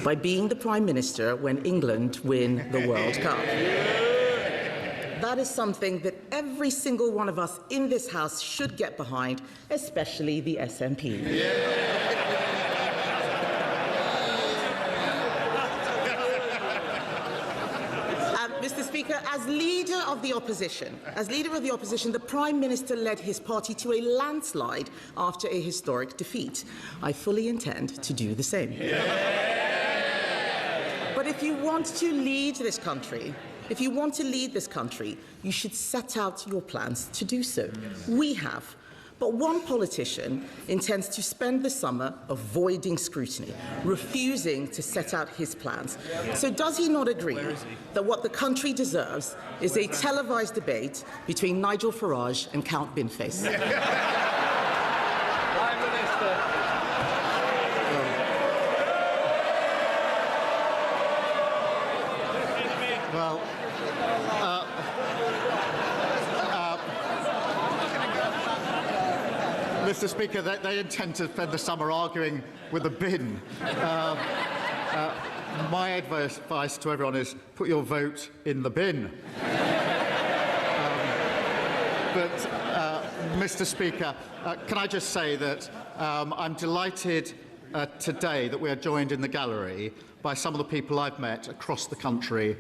by being the Prime Minister when England win the World Cup. That is something that every single one of us in this House should get behind, especially the SNP. Mr. Speaker, as leader of the opposition, the Prime Minister led his party to a landslide after a historic defeat. I fully intend to do the same. But if you want to lead this country, you should set out your plans to do so. We have. But one politician intends to spend the summer avoiding scrutiny, refusing to set out his plans. So does he not agree that what the country deserves is a televised debate between Nigel Farage and Count Binface? Mr. Speaker, they intend to spend the summer arguing with the bin. My advice to everyone is put your vote in the bin. Mr. Speaker, can I just say that I'm delighted today that we are joined in the gallery by some of the people I've met across the country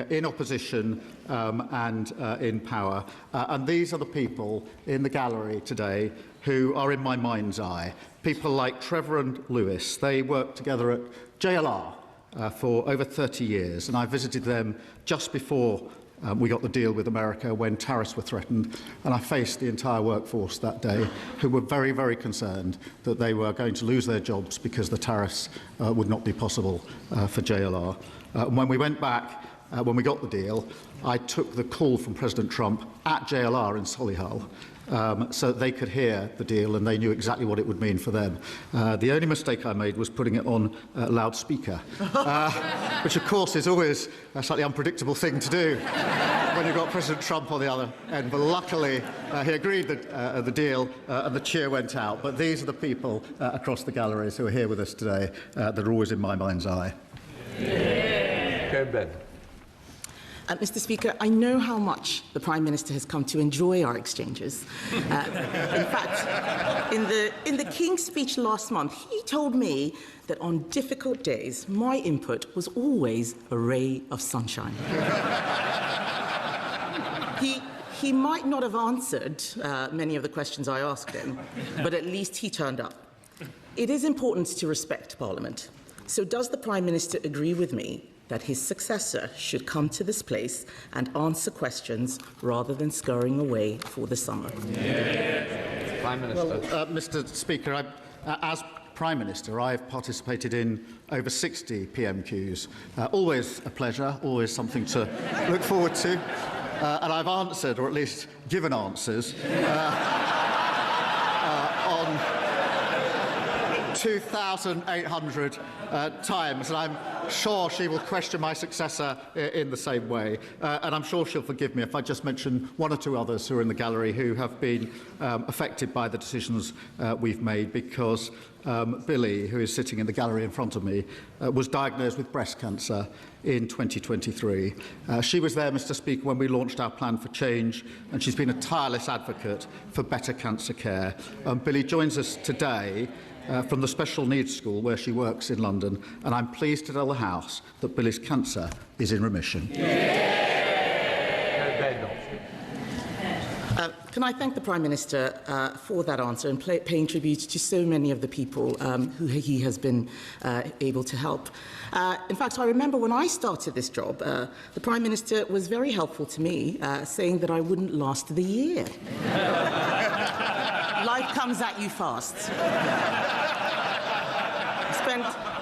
in opposition and in power. And these are the people in the gallery today who are in my mind's eye. People like Trevor and Lewis. They worked together at JLR for over 30 years, and I visited them just before we got the deal with America when tariffs were threatened, and I faced the entire workforce that day who were very, very concerned that they were going to lose their jobs because the tariffs would not be possible for JLR. And when we went back, when we got the deal, I took the call from President Trump at JLR in Solihull so that they could hear the deal and they knew exactly what it would mean for them. The only mistake I made was putting it on loudspeaker, which of course is always a slightly unpredictable thing to do when you've got President Trump on the other end. But luckily he agreed the deal and the cheer went out. But these are the people across the galleries who are here with us today that are always in my mind's eye. Go, Ben. Mr. Speaker, I know how much the Prime Minister has come to enjoy our exchanges. In fact, in the King's speech last month, he told me that on difficult days, my input was always a ray of sunshine. He might not have answered many of the questions I asked him, but at least he turned up. It is important to respect Parliament. So does the Prime Minister agree with me that his successor should come to this place and answer questions rather than scurrying away for the summer? Yeah. Prime Minister. Well, Mr. Speaker, as Prime Minister, I've participated in over 60 PMQs. Always a pleasure, always something to look forward to. And I've answered, or at least given answers, on 2,800 times, and I'm sure she will question my successor in the same way. And I'm sure she'll forgive me if I just mention one or two others who are in the gallery who have been affected by the decisions we've made, because Billy, who is sitting in the gallery in front of me, was diagnosed with breast cancer in 2023. She was there, Mr. Speaker, when we launched our plan for change, and she's been a tireless advocate for better cancer care. Billy joins us today from the Special Needs School where she works in London, and I'm pleased to tell the House that Billy's cancer is in remission. Can I thank the Prime Minister for that answer and paying tribute to so many of the people who he has been able to help. In fact, I remember when I started this job, the Prime Minister was very helpful to me, saying that I wouldn't last the year. Life comes at you fast.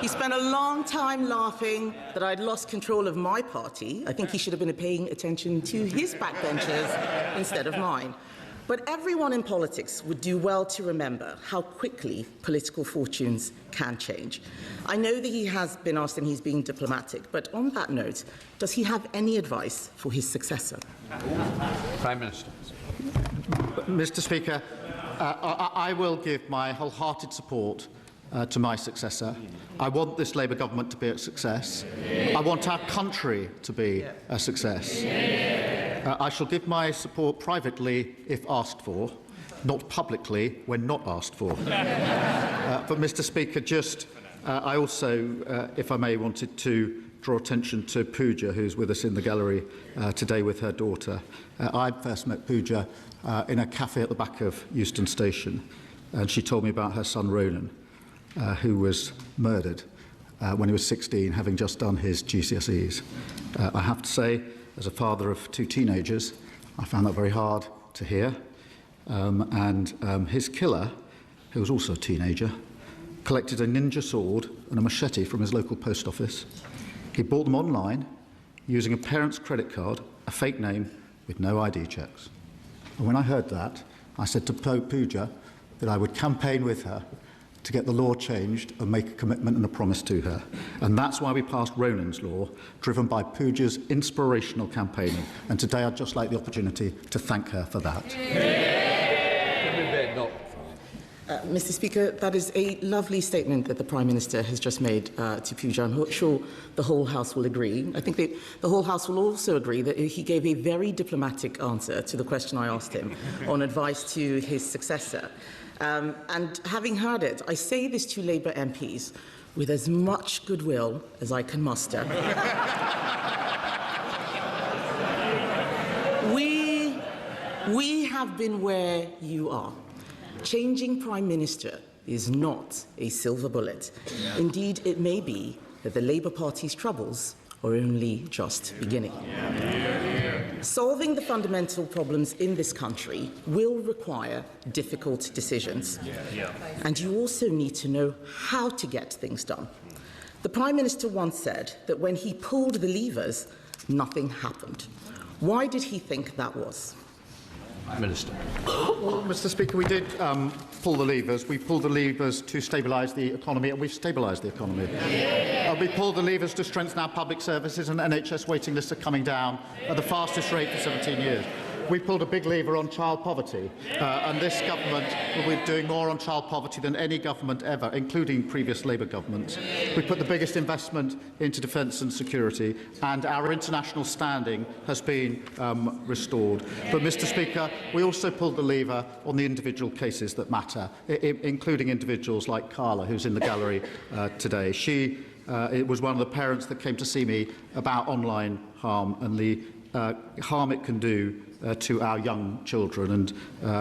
He spent a long time laughing that I'd lost control of my party. I think he should have been paying attention to his backbenchers instead of mine. But everyone in politics would do well to remember how quickly political fortunes can change. I know that he has been asked and he's being diplomatic, but on that note, does he have any advice for his successor? Prime Minister. Mr. Speaker, I will give my wholehearted support to my successor. I want this Labour government to be a success. I want our country to be a success. I shall give my support privately if asked for, not publicly when not asked for. But, Mr. Speaker, I also, if I may, wanted to draw attention to Pooja, who's with us in the gallery today with her daughter. I first met Pooja in a cafe at the back of Euston Station, and she told me about her son Ronan, who was murdered when he was 16, having just done his GCSEs. I have to say, as a father of two teenagers, I found that very hard to hear. His killer, who was also a teenager, collected a ninja sword and a machete from his local post office. He bought them online using a parent's credit card, a fake name, with no ID checks. And when I heard that, I said to Pooja that I would campaign with her to get the law changed and make a commitment and a promise to her. And that's why we passed Ronan's Law, driven by Pooja's inspirational campaigning. And today I'd just like the opportunity to thank her for that. Mr. Speaker, that is a lovely statement that the Prime Minister has just made to Pooja. I'm sure the whole House will agree. I think the whole House will also agree that he gave a very diplomatic answer to the question I asked him on advice to his successor. And having heard it, I say this to Labour MPs with as much goodwill as I can muster. We have been where you are. Changing Prime Minister is not a silver bullet. Indeed, it may be that the Labour Party's troubles are only just beginning. Solving the fundamental problems in this country will require difficult decisions. And you also need to know how to get things done. The Prime Minister once said that when he pulled the levers, nothing happened. Why did he think that was? Minister. Well, Mr. Speaker, we did pull the levers. We pulled the levers to stabilise the economy, and we've stabilised the economy. We pulled the levers to strengthen our public services, and NHS waiting lists are coming down at the fastest rate for 17 years. We pulled a big lever on child poverty, and this government will be doing more on child poverty than any government ever, including previous Labour governments. We put the biggest investment into defence and security, and our international standing has been restored. But, Mr. Speaker, we also pulled the lever on the individual cases that matter, including individuals like Carla, who's in the gallery today. It was one of the parents that came to see me about online harm and the harm it can do to our young children, and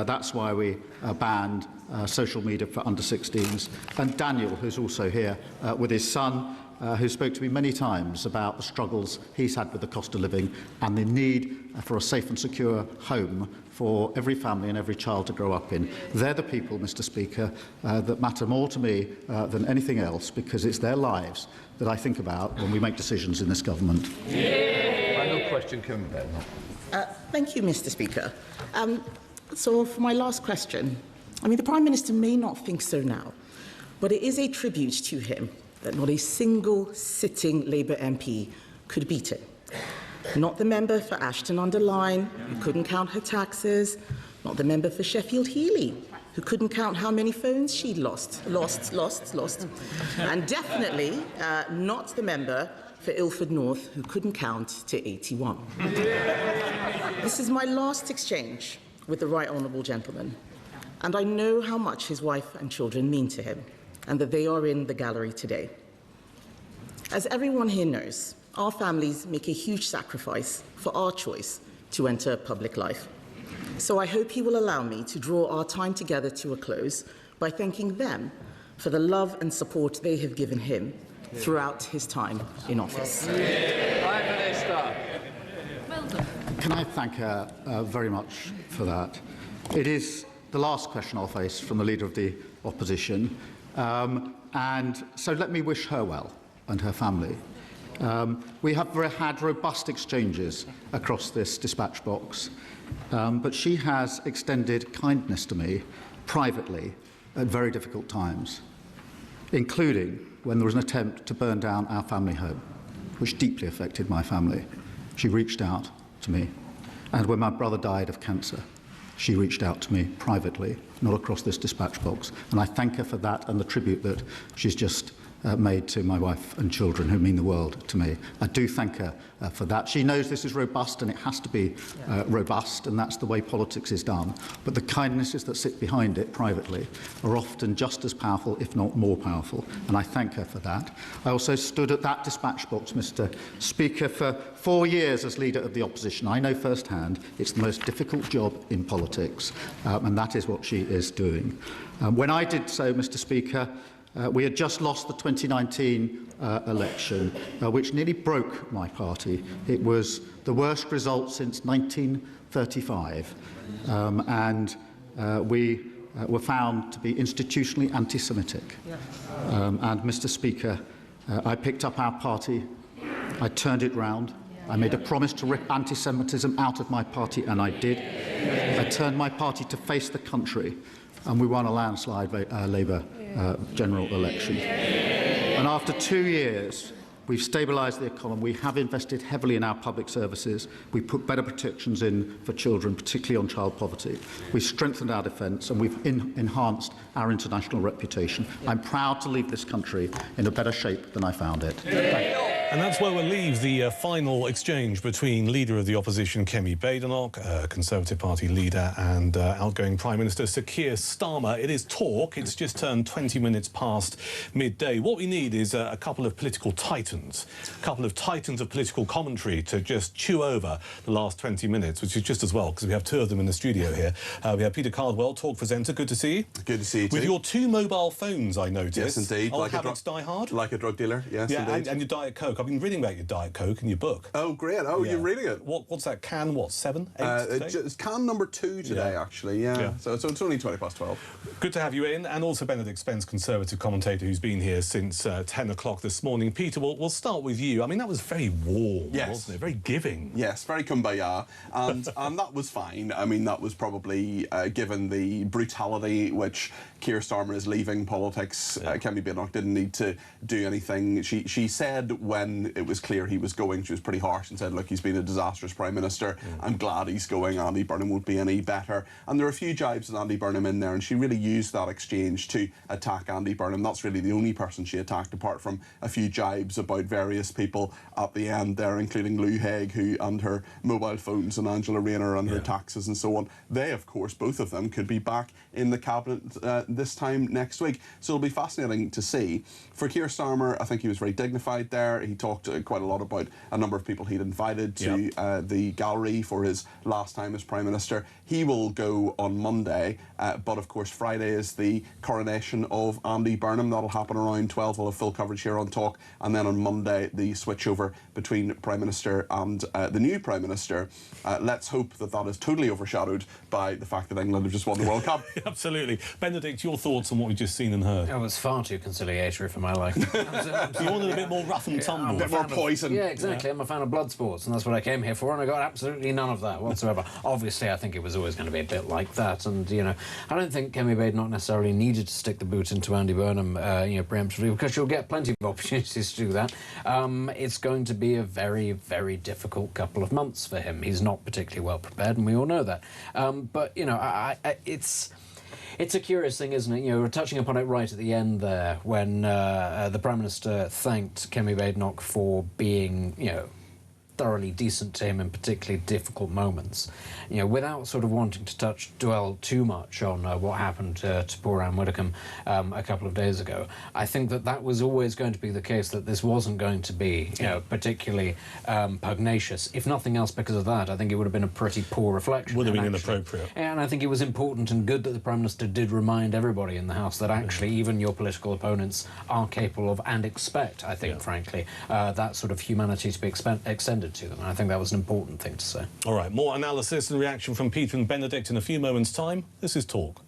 that's why we banned social media for under-16s. And Daniel, who's also here with his son, who spoke to me many times about the struggles he's had with the cost of living and the need for a safe and secure home for every family and every child to grow up in. They're the people, Mr. Speaker, that matter more to me than anything else, because it's their lives that I think about when we make decisions in this government. Final question, Kim Ben. Thank you, Mr. Speaker. So for my last question, the Prime Minister may not think so now, but it is a tribute to him that not a single sitting Labour MP could beat him. Not the member for Ashton-under-Lyne, who couldn't count her taxes, not the member for Sheffield-Heeley, who couldn't count how many phones she'd lost, and definitely not the member for Ilford North, who couldn't count to 81. This is my last exchange with the right honourable gentleman, and I know how much his wife and children mean to him, and that they are in the gallery today. As everyone here knows, our families make a huge sacrifice for our choice to enter public life. So I hope he will allow me to draw our time together to a close by thanking them for the love and support they have given him throughout his time in office. Prime Minister. Can I thank her very much for that? It is the last question I'll face from the Leader of the Opposition, and so let me wish her well and her family. We have had robust exchanges across this dispatch box, but she has extended kindness to me privately at very difficult times, including when there was an attempt to burn down our family home, which deeply affected my family. She reached out to me. And when my brother died of cancer, she reached out to me privately, not across this dispatch box. And I thank her for that and the tribute that she's just made to my wife and children, who mean the world to me. I do thank her for that. She knows this is robust, and it has to be robust, and that's the way politics is done. But the kindnesses that sit behind it privately are often just as powerful, if not more powerful, and I thank her for that. I also stood at that dispatch box, Mr. Speaker, for 4 years as Leader of the Opposition. I know firsthand it's the most difficult job in politics, and that is what she is doing. When I did so, Mr. Speaker, we had just lost the 2019 election, which nearly broke my party. It was the worst result since 1935, and we were found to be institutionally anti-Semitic. And, Mr. Speaker, I picked up our party, I turned it round, I made a promise to rip anti-Semitism out of my party, and I did. I turned my party to face the country, and we won a landslide Labour general election. And after 2 years, We've stabilised the economy. We have invested heavily in our public services. We put better protections in for children, particularly on child poverty. We've strengthened our defence, and we've enhanced our international reputation. I'm proud to leave this country in a better shape than I found it. And that's where we'll leave the final exchange between Leader of the Opposition Kemi Badenoch, Conservative Party leader, and outgoing Prime Minister Sir Keir Starmer. It is talk. It's just turned 20 minutes past midday. What we need is a couple of political titans, of political commentary to just chew over the last 20 minutes, which is just as well, because we have two of them in the studio here. We have Peter Cardwell, talk presenter. Good to see you. Good to see you too. With your two mobile phones, I noticed. Yes, indeed. Old habits die hard. Like a drug dealer, yes, yeah, indeed. And your Diet Coke. I've been reading about your Diet Coke in your book. Oh, great. Oh, yeah. You're reading it? What's that, can, what, 7, 8 it's can number 2 today, actually, yeah. So it's only 20 past 12. Good to have you in, and also Benedict Spence, Conservative commentator, who's been here since 10 o'clock this morning. Peter, we'll start with you. I mean, that was very warm, wasn't it? Very giving. Yes, very kumbaya, and that was fine. I mean, that was probably, given the brutality which Keir Starmer is leaving politics, Kemi Badenoch didn't need to do anything. She said when it was clear he was going, she was pretty harsh and said, look, he's been a disastrous Prime Minister. I'm glad he's going. Andy Burnham won't be any better. And there are a few jibes at Andy Burnham in there, and she really used that exchange to attack Andy Burnham. That's really the only person she attacked, apart from a few jibes about various people at the end there, including Lou Haig, who and her mobile phones, and Angela Rayner and her taxes and so on. They, of course, both of them could be back in the cabinet this time next week. So it'll be fascinating to see. For Keir Starmer, I think he was very dignified there. He talked quite a lot about a number of people he'd invited to the gallery for his last time as Prime Minister. He will go on Monday, but of course Friday is the coronation of Andy Burnham. That'll happen around 12. We'll have full coverage here on Talk, and then on Monday the switchover between Prime Minister and the new Prime Minister. Let's hope that that is totally overshadowed by the fact that England have just won the World Cup. Absolutely. Benedict, your thoughts on what we've just seen and heard? It was far too conciliatory for my liking. You wanted a bit more rough and tumble. A bit more poison. Yeah, exactly. I'm a fan of blood sports, and that's what I came here for, and I got absolutely none of that whatsoever. Obviously, I think it was always going to be a bit like that, and, you know, I don't think Kemi Badenoch necessarily needed to stick the boot into Andy Burnham, preemptively, because she'll get plenty of opportunities to do that. It's going to be a very, very difficult couple of months for him. He's not particularly well prepared, and we all know that. But, you know, it's a curious thing, isn't it? You know, we're touching upon it right at the end there, when the Prime Minister thanked Kemi Badenoch for being, you know, thoroughly decent to him in particularly difficult moments, you know, without sort of wanting to dwell too much on what happened to poor Anne Widdecombe a couple of days ago. I think that was always going to be the case, that this wasn't going to be, you know, particularly pugnacious. If nothing else because of that, I think it would have been a pretty poor reflection. Would have been inappropriate. And I think it was important and good that the Prime Minister did remind everybody in the House that actually even your political opponents are capable of, and expect, I think, frankly, that sort of humanity to be extended to them. And I think that was an important thing to say. All right, more analysis and reaction from Peter and Benedict in a few moments' time. This is Talk.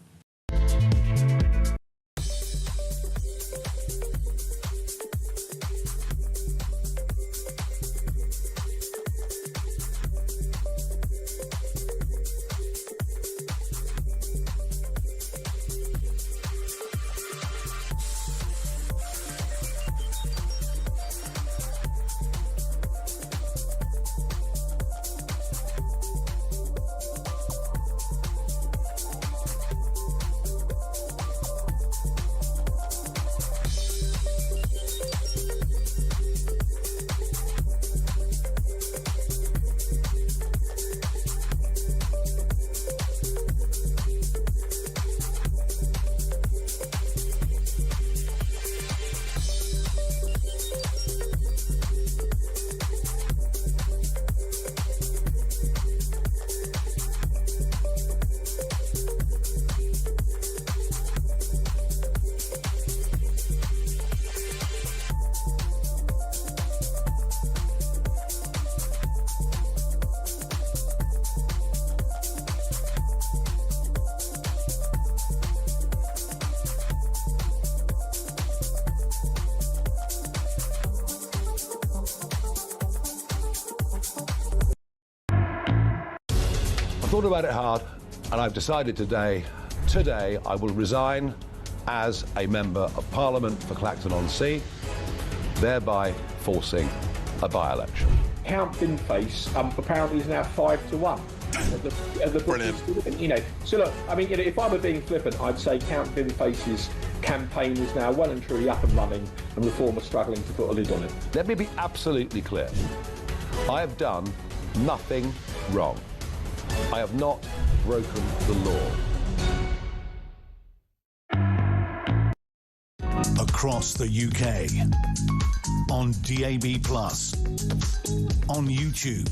Thought about it hard, and I've decided today I will resign as a Member of Parliament for Clacton-on-Sea, thereby forcing a by-election. Count Binface apparently is now 5-1. Of the Brilliant. You know, so look, I mean, you know, if I were being flippant, I'd say Count Binface's campaign is now well and truly up and running, and Reform are struggling to put a lid on it. Let me be absolutely clear. I have done nothing wrong. I have not broken the law. Across the UK, on DAB+, on YouTube,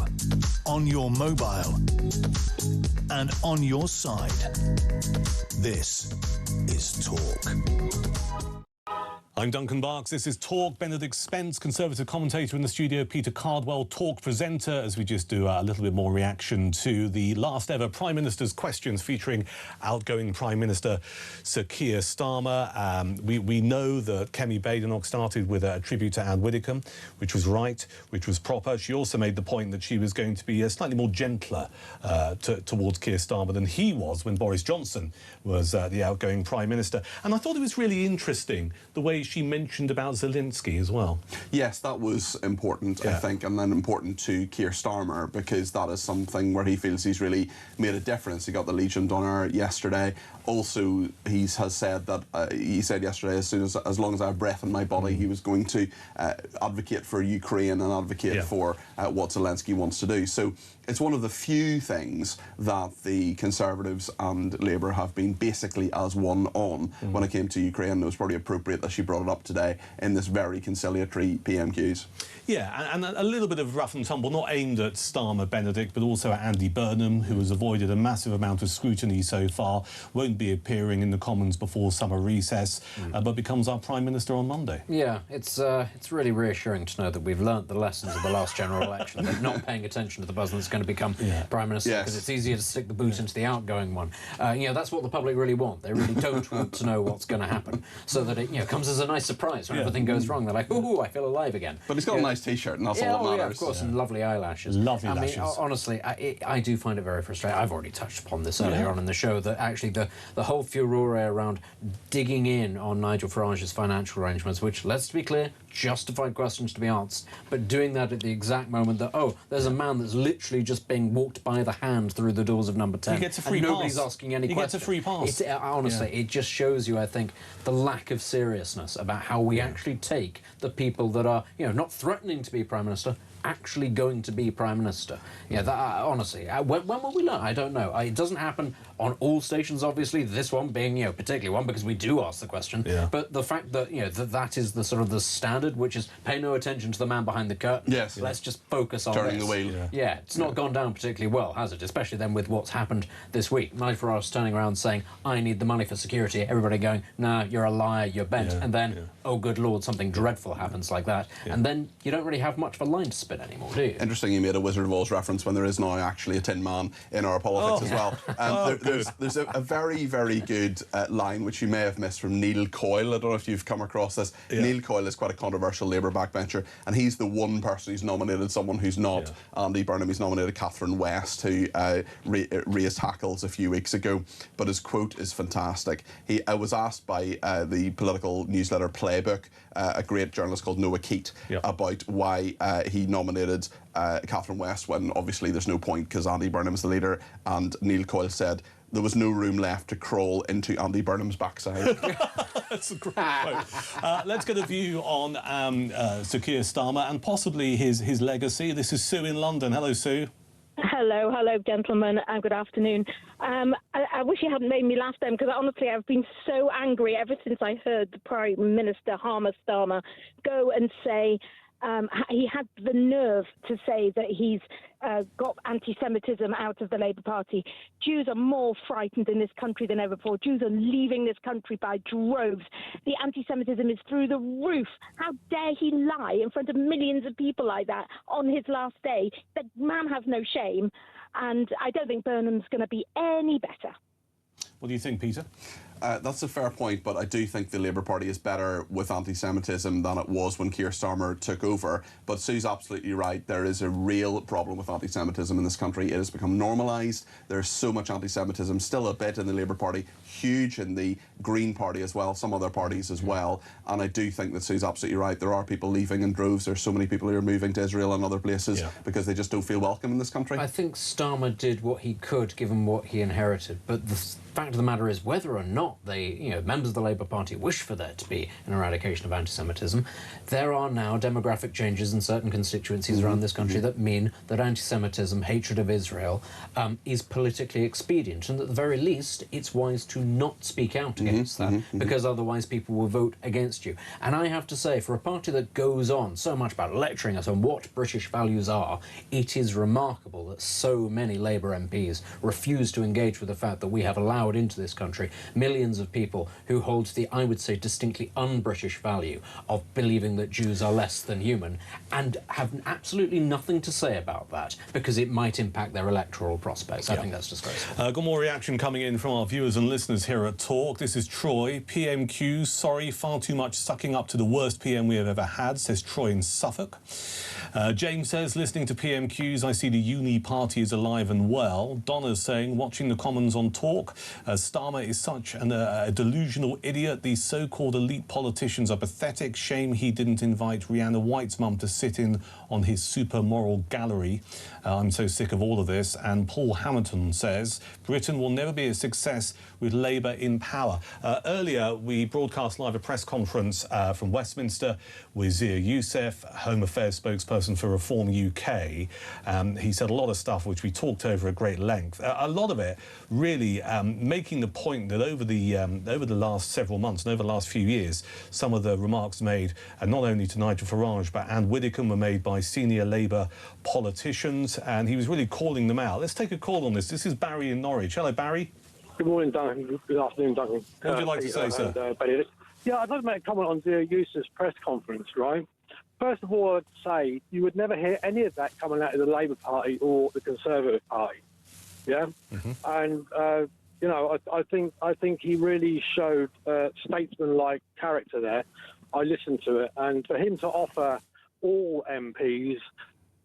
on your mobile, and on your side. This is Talk. I'm Duncan Barks. This is Talk. Benedict Spence, Conservative commentator in the studio. Peter Cardwell, Talk presenter, as we just do a little bit more reaction to the last ever Prime Minister's Questions featuring outgoing Prime Minister Sir Keir Starmer. We know that Kemi Badenoch started with a tribute to Anne Widdecombe, which was right, which was proper. She also made the point that she was going to be slightly more gentler towards Keir Starmer than he was when Boris Johnson was the outgoing Prime Minister. And I thought it was really interesting the way she mentioned about Zelensky as well. Yes, that was important, I think, and then important to Keir Starmer, because that is something where he feels he's really made a difference. He got the Legion d'Honour yesterday. Also, he has said that, he said yesterday, as long as I have breath in my body, he was going to advocate for Ukraine and advocate for what Zelensky wants to do. So it's one of the few things that the Conservatives and Labour have been basically as one on when it came to Ukraine. It was probably appropriate that she brought it up today in this very conciliatory PMQs. Yeah, and a little bit of rough and tumble, not aimed at Starmer, Benedict, but also at Andy Burnham, who has avoided a massive amount of scrutiny so far, won't be appearing in the Commons before summer recess, but becomes our Prime Minister on Monday. Yeah, it's really reassuring to know that we've learnt the lessons of the last general election, that not paying attention to the person that's going to become Prime Minister, because it's easier to stick the boot into the outgoing one. You know, that's what the public really want. They really don't want to know what's going to happen, so that it comes as a nice surprise when everything goes wrong. They're like, ooh, I feel alive again. But he's got a nice T-shirt, and that's all that matters. Yeah, of course, and lovely eyelashes. Lovely lashes. I mean, honestly, I do find it very frustrating. I've already touched upon this earlier on in the show, that actually the whole furore around digging in on Nigel Farage's financial arrangements, which, let's be clear, justified questions to be asked, but doing that at the exact moment that, oh, there's a man that's literally just being walked by the hand through the doors of number 10. He gets a free and pass. Nobody's asking any questions. He gets a free pass. Honestly, it just shows you, I think, the lack of seriousness about how we actually take the people that are, not threatening to be Prime Minister, actually going to be Prime Minister. Yeah, that, honestly, when will we learn? I don't know. It doesn't happen on all stations, obviously, this one being, particularly one, because we do ask the question. Yeah. But the fact that, that is the sort of the standard, which is pay no attention to the man behind the curtain. Yes. Let's just focus on turning this. the wheel. Yeah, it's not gone down particularly well, has it? Especially then with what's happened this week. Nigel Farage turning around saying, I need the money for security. Everybody going, nah, you're a liar, you're bent. And then, oh, good Lord, something dreadful happens like that. And then you don't really have much of a line to spin anymore, do you? Interesting you made a Wizard of Oz reference when there is now actually a Tin Man in our politics as well. There's a very, very good line which you may have missed from Neil Coyle. I don't know if you've come across this. Neil Coyle is quite a controversial Labour backbencher, and he's the one person who's nominated someone who's not Andy Burnham. He's nominated Catherine West, who raised hackles a few weeks ago, but his quote is fantastic. He was asked by the political newsletter Playbook, a great journalist called Noah Keat, about why he nominated Catherine West when obviously there's no point because Andy Burnham is the leader, and Neil Coyle said there was no room left to crawl into Andy Burnham's backside. That's a great quote. Let's get a view on Sir Keir Starmer and possibly his legacy. This is Sue in London. Hello, Sue. Hello, gentlemen, and good afternoon. I wish you hadn't made me laugh then, because honestly, I've been so angry ever since I heard the Prime Minister, Harmer Starmer, go and say he had the nerve to say that he's got anti-Semitism out of the Labour Party. Jews are more frightened in this country than ever before. Jews are leaving this country by droves. The anti-Semitism is through the roof. How dare he lie in front of millions of people like that on his last day? The man has no shame, and I don't think Burnham's going to be any better. What do you think, Peter? that's a fair point, but I do think the Labour Party is better with anti-Semitism than it was when Keir Starmer took over. But Sue's absolutely right. There is a real problem with anti-Semitism in this country. It has become normalised. There's so much anti-Semitism, still a bit in the Labour Party, huge in the Green Party as well, some other parties as well. And I do think that Sue's absolutely right. There are people leaving in droves. There's so many people who are moving to Israel and other places because they just don't feel welcome in this country. I think Starmer did what he could given what he inherited, but the fact of the matter is whether or not members of the Labour Party wish for there to be an eradication of anti-Semitism, there are now demographic changes in certain constituencies around this country that mean that anti-Semitism, hatred of Israel, is politically expedient, and at the very least it's wise to not speak out against that, because otherwise people will vote against you. And I have to say, for a party that goes on so much about lecturing us on what British values are, it is remarkable that so many Labour MPs refuse to engage with the fact that we have allowed into this country millions of people who hold the, I would say, distinctly un-British value of believing that Jews are less than human, and have absolutely nothing to say about that because it might impact their electoral prospects. I think that's disgraceful. Got more reaction coming in from our viewers and listeners here at Talk. This is Troy. PMQ, sorry, far too much sucking up to the worst PM we have ever had, says Troy in Suffolk. James says, listening to PMQs, I see the uni party is alive and well. Donna's saying, watching the Commons on Talk, Starmer is such a delusional idiot. These so-called elite politicians are pathetic. Shame he didn't invite Rihanna White's mum to sit in on his super moral gallery. I'm so sick of all of this. And Paul Hamilton says, Britain will never be a success with Labour in power. Earlier, we broadcast live a press conference from Westminster with Zia Youssef, Home Affairs spokesperson for Reform UK. He said a lot of stuff which we talked over at great length. A lot of it really making the point that over the last several months and over the last few years, some of the remarks made, not only to Nigel Farage but Anne Widdecombe, were made by senior Labour politicians, and he was really calling them out. Let's take a call on this. This is Barry in Norwich. Hello, Barry. Good morning, Duncan. Good afternoon, Duncan. What would you like to say, sir? Yeah, I'd like to make a comment on Zia Youssef's press conference, right? First of all, I'd say you would never hear any of that coming out of the Labour Party or the Conservative Party, yeah? And, you know, I think he really showed statesman-like character there. I listened to it, and for him to offer all MPs,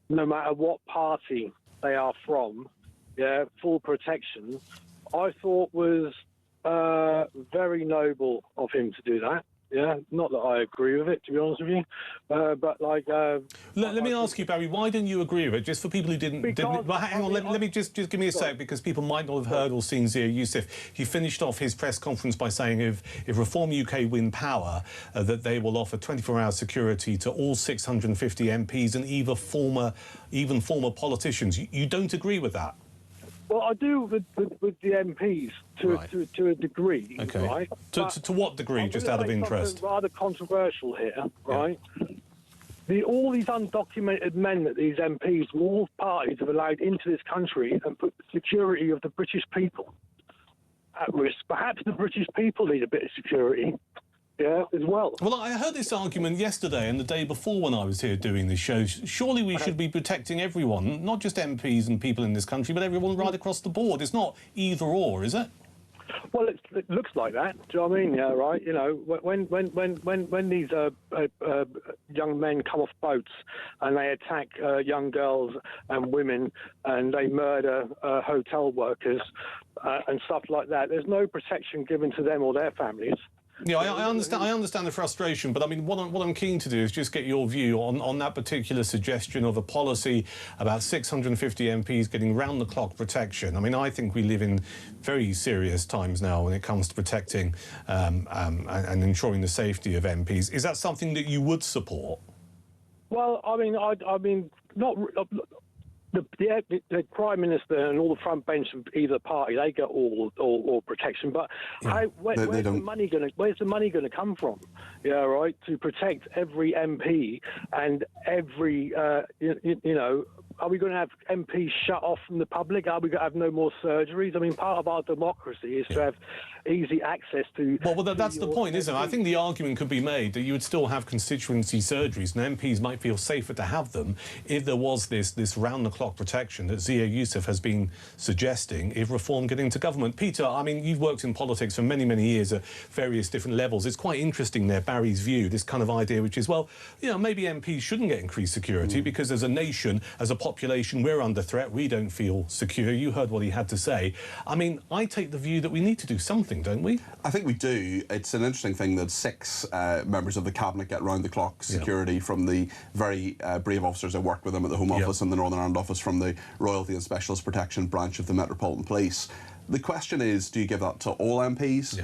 no matter what party they are from, full protection, I thought was very noble of him to do that. Yeah, not that I agree with it, to be honest with you, but like... let me ask you, Barry, why didn't you agree with it? Just for people who didn't... Well, hang on, let me just give me a sec, because people might not have heard or seen Zia Youssef. He finished off his press conference by saying if Reform UK win power, that they will offer 24-hour security to all 650 MPs and even former politicians. You don't agree with that? Well, I do with the MPs to a degree, right? To what degree, just out of interest? Rather controversial here, right? All these undocumented men that these MPs from all parties have allowed into this country and put the security of the British people at risk. Perhaps the British people need a bit of security. Yeah, as well. Well, I heard this argument yesterday and the day before when I was here doing this show. Surely we should be protecting everyone, not just MPs and people in this country, but everyone right across the board. It's not either or, is it? Well, it looks like that. Do you know what I mean? Yeah, right. You know, when these young men come off boats and they attack young girls and women and they murder hotel workers and stuff like that, there's no protection given to them or their families. Yeah, I understand the frustration, but I mean, what I'm keen to do is just get your view on that particular suggestion of a policy about 650 MPs getting round-the-clock protection. I mean, I think we live in very serious times now when it comes to protecting and ensuring the safety of MPs. Is that something that you would support? Well, I mean, not. The Prime Minister and all the front bench of either party, they get all protection. But where's the money going to come from? Yeah, right, to protect every MP and every Are we going to have MPs shut off from the public? Are we going to have no more surgeries? I mean, part of our democracy is to have easy access to... Well, that's the point, isn't it? I think the argument could be made that you would still have constituency surgeries and MPs might feel safer to have them if there was this round-the-clock protection that Zia Youssef has been suggesting if reform get into government. Peter, I mean, you've worked in politics for many, many years at various different levels. It's quite interesting there, Barry's view, this kind of idea, which is, well, you know, maybe MPs shouldn't get increased security because as a nation, as a population, we're under threat. We don't feel secure. You heard what he had to say. I mean, I take the view that we need to do something, don't we? I think we do. It's an interesting thing that 6 members of the Cabinet get round-the-clock security from the very brave officers that work with them at the Home Office and the Northern Ireland Office from the Royalty and Specialist Protection branch of the Metropolitan Police. The question is, do you give that to all MPs?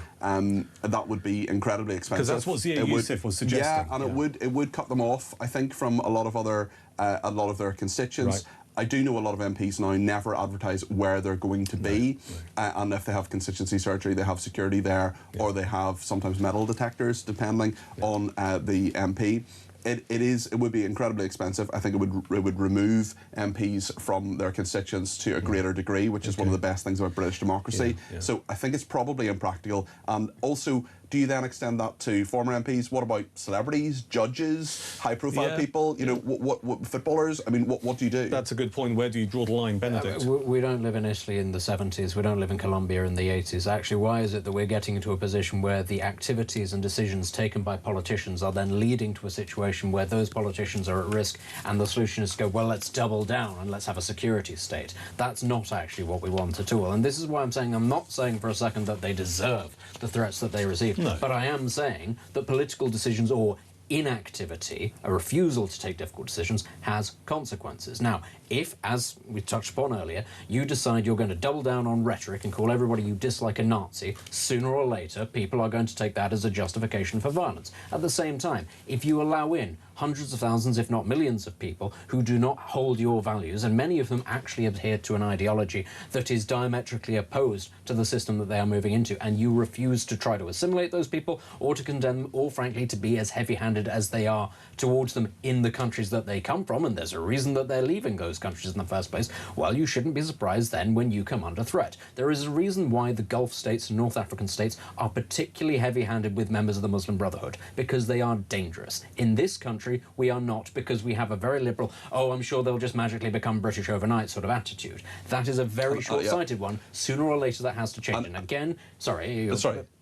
That would be incredibly expensive. Because that's what Zia Youssef was suggesting. Yeah, and it would cut them off, I think, from a lot of their constituents. Right. I do know a lot of MPs now never advertise where they're going to be, and if they have constituency surgery, they have security there, or they have sometimes metal detectors, depending on the MP. It would be incredibly expensive. I think it would remove MPs from their constituents to a greater degree, which is one of the best things about British democracy. So I think it's probably impractical. And also, do you then extend that to former MPs? What about celebrities, judges, high-profile people? You know, what footballers? I mean, what do you do? That's a good point. Where do you draw the line, Benedict? We don't live in Italy in the 70s. We don't live in Colombia in the 80s. Actually, why is it that we're getting into a position where the activities and decisions taken by politicians are then leading to a situation where those politicians are at risk and the solution is to go, well, let's double down and let's have a security state? That's not actually what we want at all. And this is why I'm not saying for a second that they deserve the threats that they receive. No. But I am saying that political decisions or inactivity, a refusal to take difficult decisions, has consequences. Now, if, as we touched upon earlier, you decide you're going to double down on rhetoric and call everybody you dislike a Nazi, sooner or later people are going to take that as a justification for violence. At the same time, if you allow in hundreds of thousands, if not millions of people who do not hold your values, and many of them actually adhere to an ideology that is diametrically opposed to the system that they are moving into, and you refuse to try to assimilate those people or to condemn them, or frankly to be as heavy-handed as they are towards them in the countries that they come from, and there's a reason that they're leaving those countries in the first place, well, you shouldn't be surprised then when you come under threat. There is a reason why the Gulf states and North African states are particularly heavy-handed with members of the Muslim Brotherhood, because they are dangerous. In this country, we are not, because we have a very liberal, oh, I'm sure they'll just magically become British overnight sort of attitude. That is a very short-sighted one. Sooner or later that has to change. And again, sorry.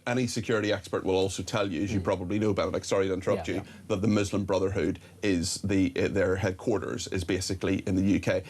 Any security expert will also tell you, as you probably know, Benedict, sorry to interrupt you, that the Muslim Brotherhood is their headquarters is basically in the UK.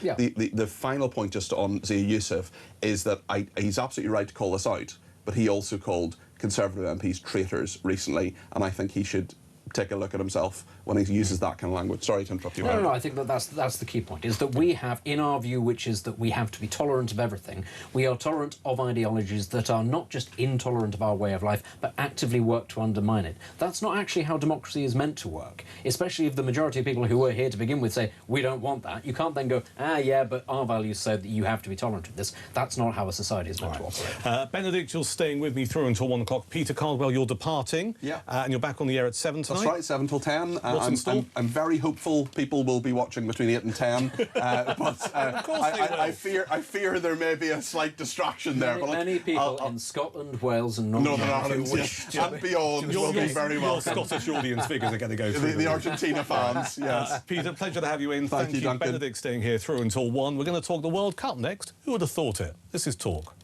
The final point just on Zia Youssef is that he's absolutely right to call this out, but he also called Conservative MPs traitors recently, and I think he should take a look at himself when he uses that kind of language. Sorry to interrupt you. No, I think that's the key point, is that we have, in our view, which is that we have to be tolerant of everything, we are tolerant of ideologies that are not just intolerant of our way of life, but actively work to undermine it. That's not actually how democracy is meant to work, especially if the majority of people who were here to begin with say, we don't want that. You can't then go, yeah, but our values say that you have to be tolerant of this. That's not how a society is meant to operate. Benedict, you're staying with me through until 1 o'clock. Peter Caldwell, you're departing. And you're back on the air at 7 tonight. That's right, 7 till 10. What's in store? I'm very hopeful people will be watching between 8 and 10. But I fear there may be a slight distraction there. Many people in Scotland, Wales and Northern Ireland and beyond will be very welcome. Your Scottish audience figures are going to go through. The Argentina fans, yes. Peter, pleasure to have you in. Thank you, Duncan. Benedict, staying here through until 1. We're going to talk the World Cup next. Who would have thought it? This is Talk.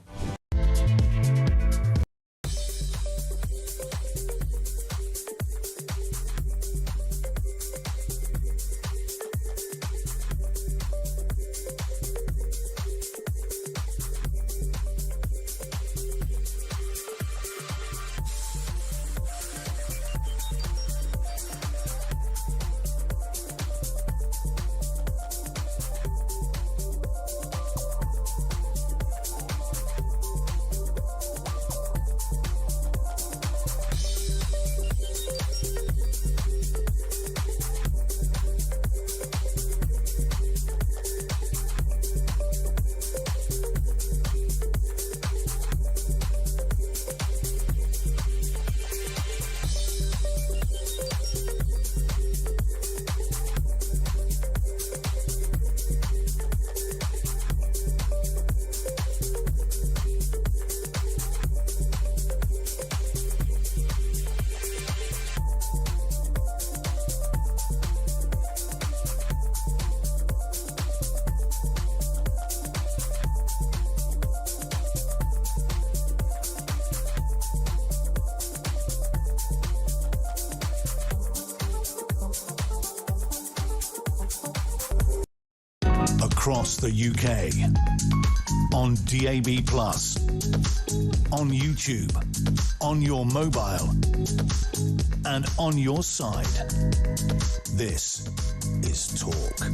across the UK, on DAB+, on YouTube, on your mobile, and on your side. This is Talk.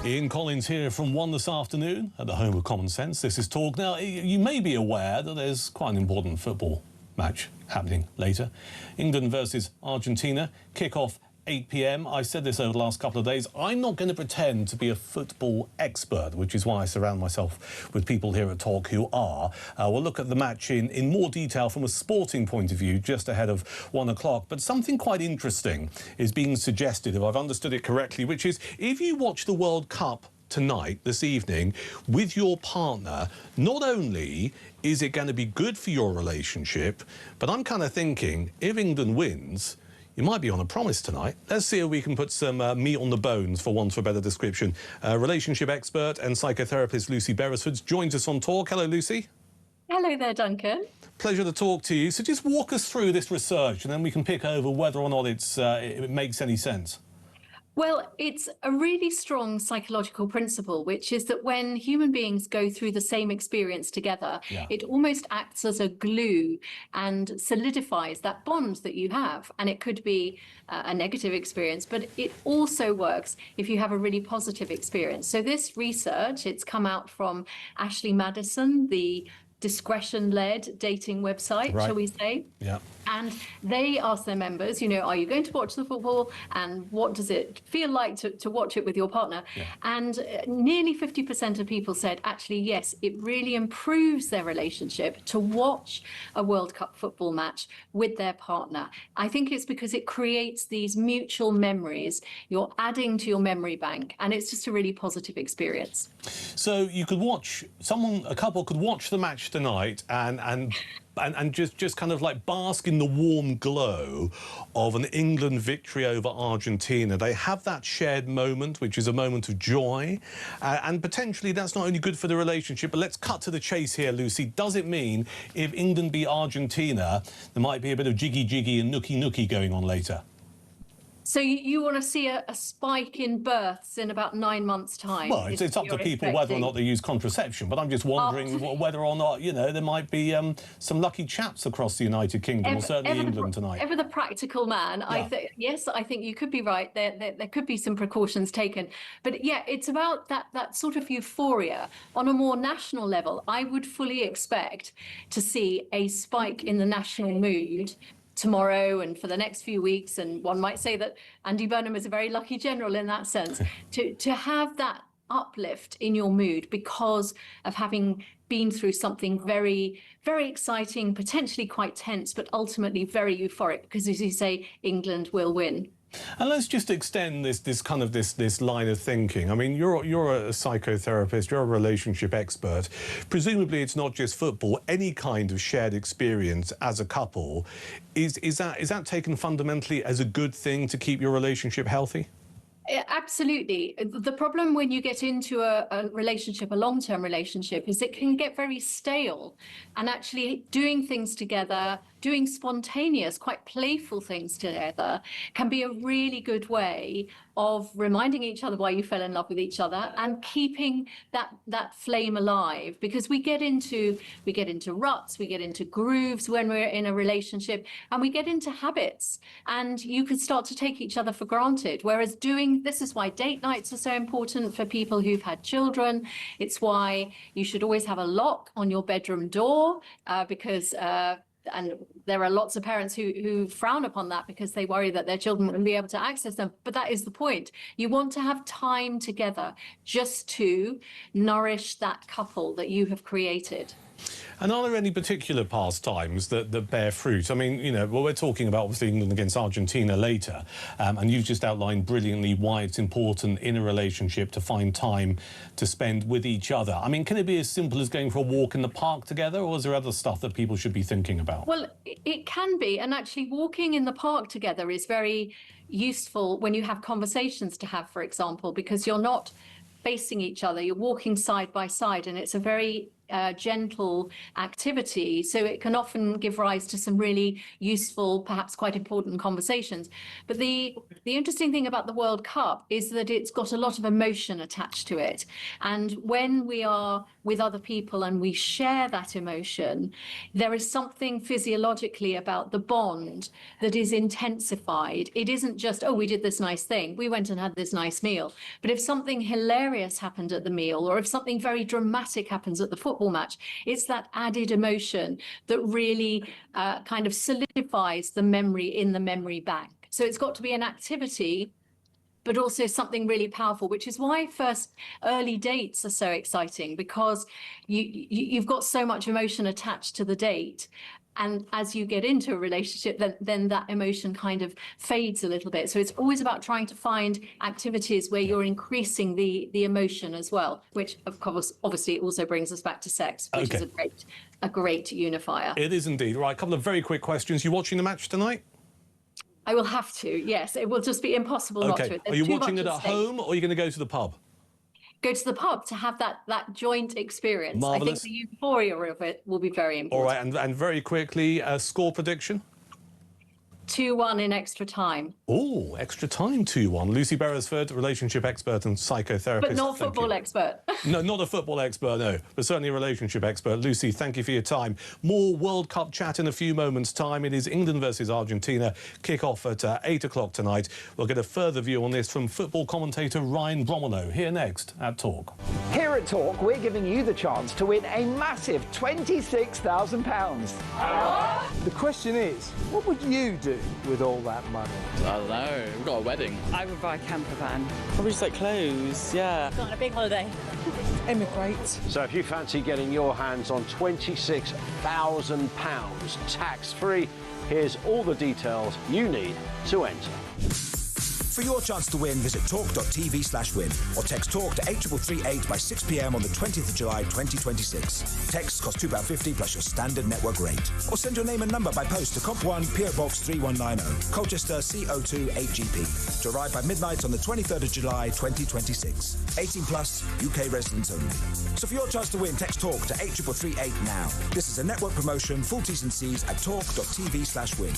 Ian Collins here from 1 this afternoon at the home of Common Sense. This is Talk. Now, you may be aware that there's quite an important football match happening later. England versus Argentina, kick-off 8 p.m. I said this over the last couple of days. I'm not going to pretend to be a football expert, which is why I surround myself with people here at Talk who are. We'll look at the match in more detail from a sporting point of view just ahead of 1 o'clock. But something quite interesting is being suggested, if I've understood it correctly, which is if you watch the World Cup tonight, this evening, with your partner, not only is it going to be good for your relationship, but I'm kind of thinking if England wins, you might be on a promise tonight. Let's see if we can put some meat on the bones, for want of a better description. Relationship expert and psychotherapist Lucy Beresford joins us on Talk. Hello, Lucy. Hello there, Duncan. Pleasure to talk to you. So just walk us through this research and then we can pick over whether or not it makes any sense. Well, it's a really strong psychological principle, which is that when human beings go through the same experience together, it almost acts as a glue and solidifies that bond that you have. And it could be a negative experience, but it also works if you have a really positive experience. So this research, it's come out from Ashley Madison, the discretion-led dating website, shall we say? Yeah. And they ask their members, you know, are you going to watch the football and what does it feel like to watch it with your partner? And nearly 50% of people said, actually, yes, it really improves their relationship to watch a World Cup football match with their partner. I think it's because it creates these mutual memories. You're adding to your memory bank and it's just a really positive experience. So you could watch, a couple could watch the match tonight and just kind of like bask in the warm glow of an England victory over Argentina. They have that shared moment, which is a moment of joy. And potentially that's not only good for the relationship, but let's cut to the chase here, Lucy. Does it mean if England beat Argentina, there might be a bit of jiggy-jiggy and nookie-nookie going on later? So you want to see a spike in births in about 9 months' time? Well, it's up to people whether or not they use contraception, but I'm just wondering whether or not, you know, there might be some lucky chaps across the United Kingdom, or certainly England tonight. Ever the practical man, yes, I think you could be right. There could be some precautions taken. But yeah, it's about that sort of euphoria. On a more national level, I would fully expect to see a spike in the national mood tomorrow and for the next few weeks, and one might say that Andy Burnham is a very lucky general in that sense, to have that uplift in your mood because of having been through something very, very exciting, potentially quite tense, but ultimately very euphoric because, as you say, England will win. And let's just extend this line of thinking. I mean, you're a psychotherapist, you're a relationship expert. Presumably, it's not just football. Any kind of shared experience as a couple, is that taken fundamentally as a good thing to keep your relationship healthy? Absolutely. The problem when you get into a relationship, a long-term relationship, is it can get very stale. And actually doing things together, doing spontaneous, quite playful things together can be a really good way of reminding each other why you fell in love with each other and keeping that flame alive. Because we get into ruts, we get into grooves when we're in a relationship, and we get into habits, and you can start to take each other for granted. Whereas this is why date nights are so important for people who've had children. It's why you should always have a lock on your bedroom door because and there are lots of parents who frown upon that because they worry that their children won't be able to access them. But that is the point. You want to have time together just to nourish that couple that you have created. And are there any particular pastimes that bear fruit? I mean, you know, well, we're talking about obviously England against Argentina later, and you've just outlined brilliantly why it's important in a relationship to find time to spend with each other. I mean, can it be as simple as going for a walk in the park together, or is there other stuff that people should be thinking about? Well, it can be, and actually walking in the park together is very useful when you have conversations to have, for example, because you're not facing each other, you're walking side by side, and it's a very gentle activity. So it can often give rise to some really useful, perhaps quite important conversations. But the interesting thing about the World Cup is that it's got a lot of emotion attached to it. And when we are with other people and we share that emotion, there is something physiologically about the bond that is intensified. It isn't just, oh, we did this nice thing, we went and had this nice meal. But if something hilarious happened at the meal, or if something very dramatic happens at the football match, it's that added emotion that really kind of solidifies the memory in the memory bank. So it's got to be an activity, but also something really powerful, which is why first early dates are so exciting, because you've got so much emotion attached to the date. And as you get into a relationship, then that emotion kind of fades a little bit. So it's always about trying to find activities where you're increasing the emotion as well, which of course, obviously also brings us back to sex, which is a great unifier. It is indeed. Right, a couple of very quick questions. You watching the match tonight? I will have to, yes. It will just be impossible not to. Are you watching it at home, or are you going to go to the pub? Go to the pub to have that joint experience. Marvellous. I think the euphoria of it will be very important. All right, and very quickly, score prediction? 2-1 in extra time. Oh, extra time 2-1. Lucy Beresford, relationship expert and psychotherapist. But not football expert. No, not a football expert, no, but certainly a relationship expert. Lucy, thank you for your time. More World Cup chat in a few moments' time. It is England versus Argentina. Kick-off at 8 o'clock tonight. We'll get a further view on this from football commentator Ryan Bromwell. Here next at Talk. Here at Talk, we're giving you the chance to win a massive £26,000. The question is, what would you do with all that money? I don't know. We've got a wedding. I would buy a camper van. Probably just like clothes, yeah. Go on a big holiday. Emigrate. So if you fancy getting your hands on £26,000 tax-free, here's all the details you need to enter. For your chance to win, visit talk.tv/win or text talk to 8338 by 6 p.m. on the 20th of July 2026. Texts cost £2.50 plus your standard network rate. Or send your name and number by post to Comp 1 PO Box 3190, Colchester CO2 8GP, to arrive by midnight on the 23rd of July 2026. 18 plus, UK residents only. So for your chance to win, text talk to 8338 now. This is a network promotion. Full T's and C's at talk.tv/win.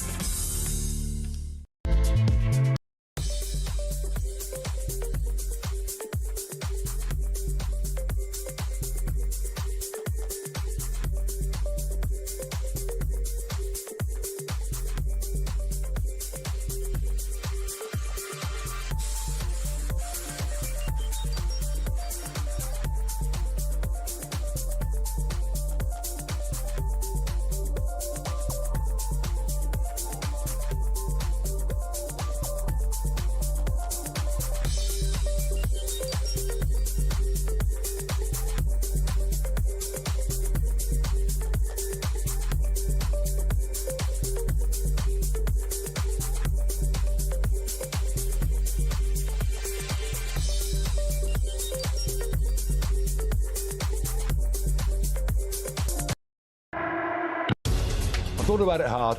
Thought about it hard,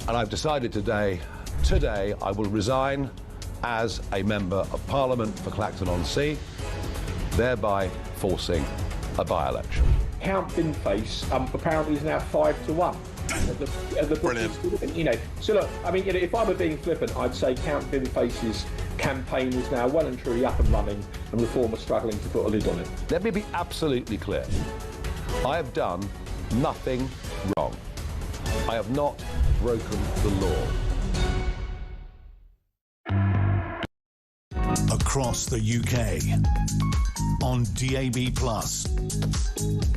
and I've decided today I will resign as a member of Parliament for Clacton-on-Sea, thereby forcing a by-election. Count Binface apparently is now 5-1. Brilliant. You know, so look, I mean, you know, if I were being flippant, I'd say Count Binface's campaign is now well and truly up and running, and Reform are struggling to put a lid on it. Let me be absolutely clear. I have done nothing wrong. I have not broken the law. Across the UK, on DAB+,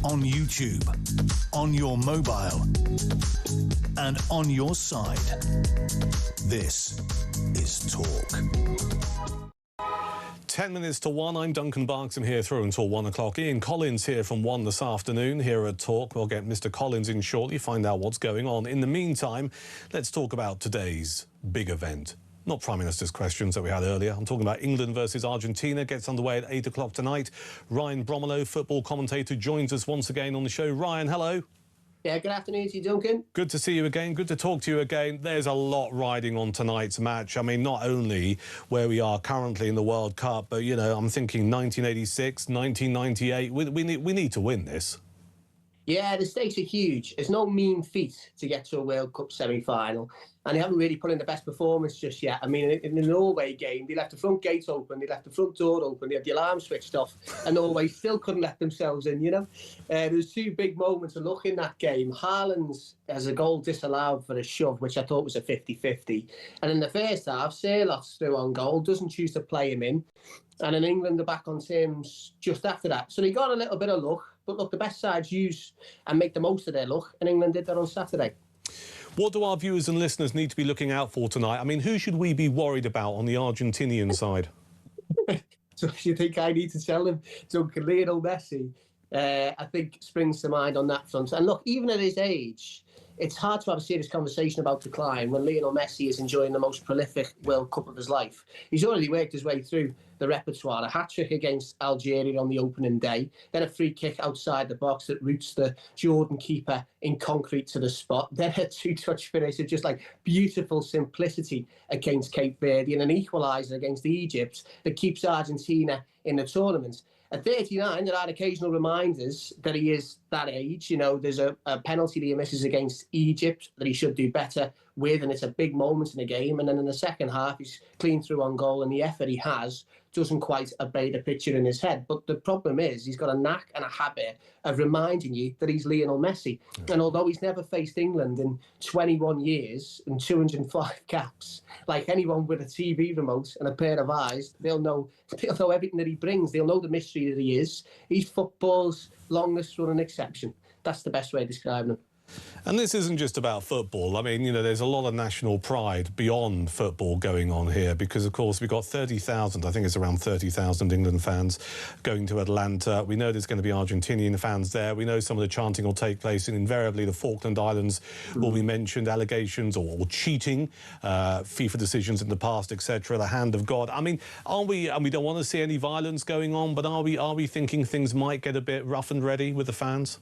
on YouTube, on your mobile, and on your side. This is Talk. 10 minutes to 1, I'm Duncan Barks. I'm here through until 1 o'clock. Ian Collins here from 1 this afternoon here at Talk. We'll get Mr. Collins in shortly, find out what's going on. In the meantime, let's talk about today's big event. Not Prime Minister's questions that we had earlier. I'm talking about England versus Argentina. Gets underway at 8 o'clock tonight. Ryan Bromwell, football commentator, joins us once again on the show. Ryan, hello. Yeah, good afternoon to you, Duncan. Good to see you again. Good to talk to you again. There's a lot riding on tonight's match. I mean, not only where we are currently in the World Cup, but, you know, I'm thinking 1986, 1998. We need to win this. Yeah, the stakes are huge. It's no mean feat to get to a World Cup semi-final, and they haven't really put in the best performance just yet. I mean, in the Norway game, they left the front gate open, they left the front door open, they had the alarm switched off, and Norway still couldn't let themselves in, you know. There's two big moments of luck in that game. Haaland has a goal disallowed for a shove, which I thought was a 50-50. And in the first half, Sørloth's through on goal, doesn't choose to play him in. And in England, are back on terms just after that. So they got a little bit of luck. But look, the best sides use and make the most of their luck. And England did that on Saturday. What do our viewers and listeners need to be looking out for tonight? I mean, who should we be worried about on the Argentinian side? So if you think I need to tell them, Duncan, Lionel Messi, I think springs to mind on that front. And look, even at his age, it's hard to have a serious conversation about decline when Lionel Messi is enjoying the most prolific World Cup of his life. He's already worked his way through the repertoire. A hat-trick against Algeria on the opening day, then a free kick outside the box that roots the Jordan keeper in concrete to the spot, then a two-touch finish of just like beautiful simplicity against Cape Verde, and an equaliser against Egypt that keeps Argentina in the tournament. At 39, there are occasional reminders that he is that age. You know, there's a penalty that he misses against Egypt that he should do better with, and it's a big moment in the game. And then in the second half, he's clean through on goal, and the effort he has doesn't quite obey the picture in his head. But the problem is he's got a knack and a habit of reminding you that he's Lionel Messi. And although he's never faced England in 21 years and 205 caps, like anyone with a TV remote and a pair of eyes, they'll know everything that he brings. They'll know the mystery that he is. He's football's longest running exception. That's the best way of describing him. And this isn't just about football. I mean, you know, there's a lot of national pride beyond football going on here because, of course, we've got 30,000, I think it's around 30,000 England fans going to Atlanta. We know there's going to be Argentinian fans there. We know some of the chanting will take place, and invariably the Falkland Islands will be mentioned, allegations or cheating, FIFA decisions in the past, etc., the hand of God. I mean, are we, and we don't want to see any violence going on, but are we thinking things might get a bit rough and ready with the fans?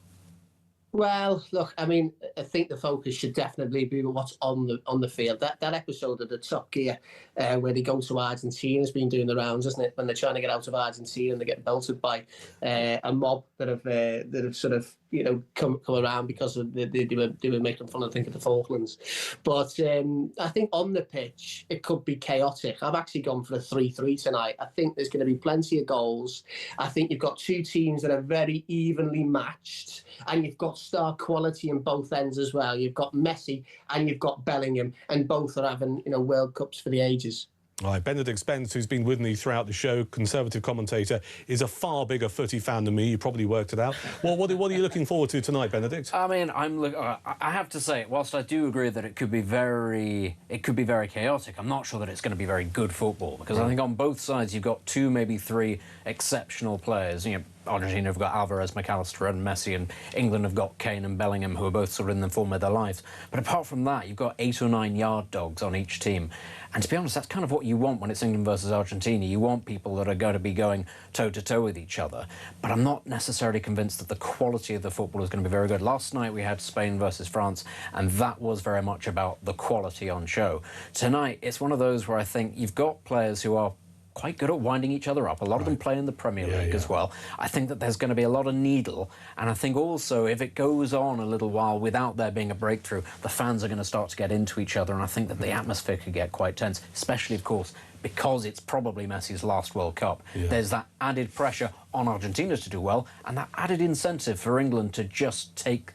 Well, look, I mean, I think the focus should definitely be what's on the field. That episode of the Top Gear where they go to Argentina has been doing the rounds, hasn't it? When they're trying to get out of Argentina and they get belted by a mob that have sort of, you know, come around because of they were making fun of, I think, of the Falklands. But I think on the pitch it could be chaotic. I've actually gone for a 3-3 tonight. I think there's going to be plenty of goals. I think you've got two teams that are very evenly matched, and you've got star quality in both ends as well. You've got Messi and you've got Bellingham, and both are having, you know, World Cups for the ages. All right, Benedict Spence, who's been with me throughout the show, Conservative commentator, is a far bigger footy fan than me. You probably worked it out. Well, what are you looking forward to tonight, Benedict? I mean, I have to say, whilst I do agree that it could be very chaotic, I'm not sure that it's going to be very good football, because I think on both sides you've got two, maybe three exceptional players. You know, Argentina have got Alvarez, McAllister and Messi, and England have got Kane and Bellingham, who are both sort of in the form of their lives. But apart from that, you've got 8 or 9 yard dogs on each team. And to be honest, that's kind of what you want when it's England versus Argentina. You want people that are going to be going toe-to-toe with each other. But I'm not necessarily convinced that the quality of the football is going to be very good. Last night we had Spain versus France, and that was very much about the quality on show. Tonight, it's one of those where I think you've got players who are quite good at winding each other up. A lot of them play in the Premier League as well. I think that there's going to be a lot of needle, and I think also if it goes on a little while without there being a breakthrough, the fans are going to start to get into each other, and I think that the atmosphere could get quite tense, especially, of course, because it's probably Messi's last World Cup. There's that added pressure on Argentina to do well, and that added incentive for England to just take